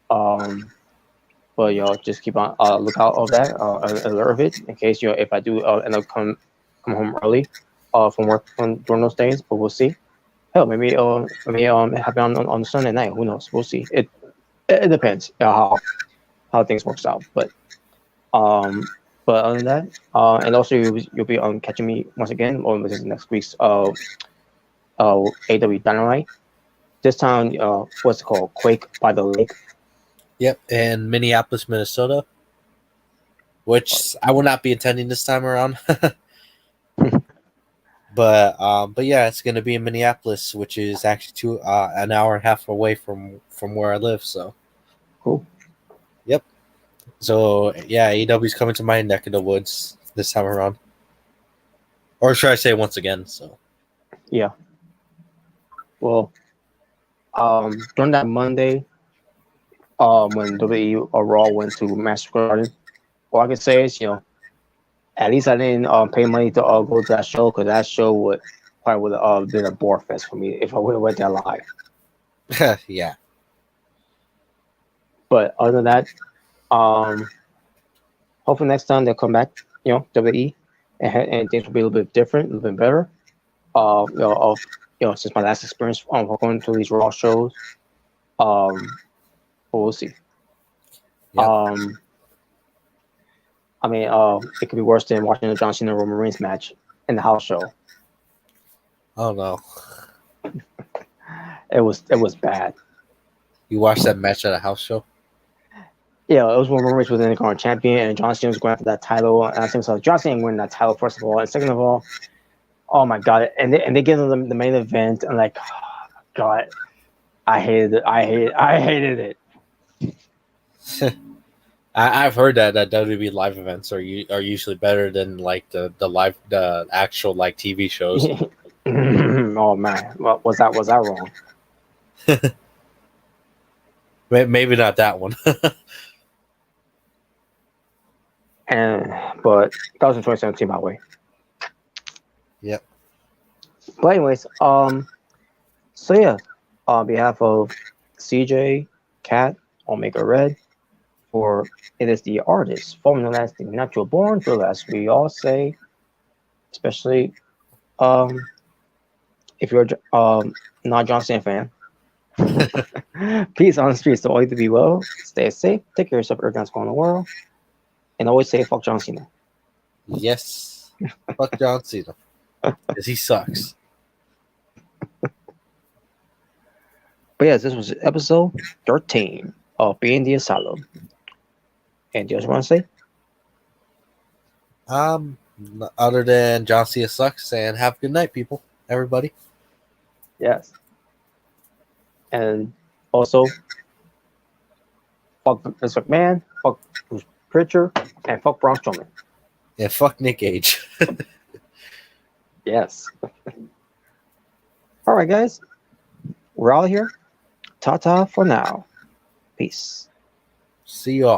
But y'all just keep on look out of that, alert of it in case if I do end up come home early from work during those days. But we'll see. Hell, maybe it happen on Sunday night. Who knows? We'll see. It depends how things works out. But But other than that, and also you'll be catching me once again on this is next week's AW Dynamite. This time, what's it called? Quake by the Lake. Yep, in Minneapolis, Minnesota, which I will not be attending this time around. But yeah, it's gonna be in Minneapolis, which is actually an hour and a half away from where I live. So Cool. yep. So yeah, AEW's coming to my neck of the woods this time around, or should I say once again? So Yeah. Well, during that Monday, when WWE or Raw went to Madison Square Garden, all I can say is, at least I didn't pay money to go to that show because that show would have been a bore fest for me if I would have went there live. yeah, But other than that, hopefully next time they'll come back, WWE, and things will be a little bit different, a little bit better. Since my last experience going to these Raw shows, but we'll see. Yep. I mean, it could be worse than watching the John Cena Roman Reigns match in the house show. Oh no, It was bad. you watched that match at a house show? Yeah, it was when Roman Reigns was in the current champion, and John Cena was going after that title. And I think so. John Cena winning that title first of all, and second of all, oh my god! And they give them the main event, and like, oh, God, I hated it. I hated it. I've heard that WWE live events are usually better than like the actual like TV shows. Oh man, was that wrong? Maybe not that one. But that was in 2017, by the way. Yep. But anyways, so yeah, on behalf of CJ, Cat, Omega Red, for it is the artist, formerly known as the Natural Born Thriller, as we all say, especially if you're not a John Cena fan. Peace on the streets, so always to be well, stay safe, take care of yourself, everything's going on in the world, and always say fuck John Cena. Yes. Fuck John Cena. Because he sucks. But yes, this was episode 13 of Being the Asylum. And do you just want to say? Other than John Cena sucks, and have a good night, people. Everybody. Yes. And also, fuck Vince McMahon, fuck Bruce Pritchard, and fuck Braun Strowman. Yeah, fuck Nick Gage. Yes. All right, guys. We're out here. Ta-ta for now. Peace. See y'all.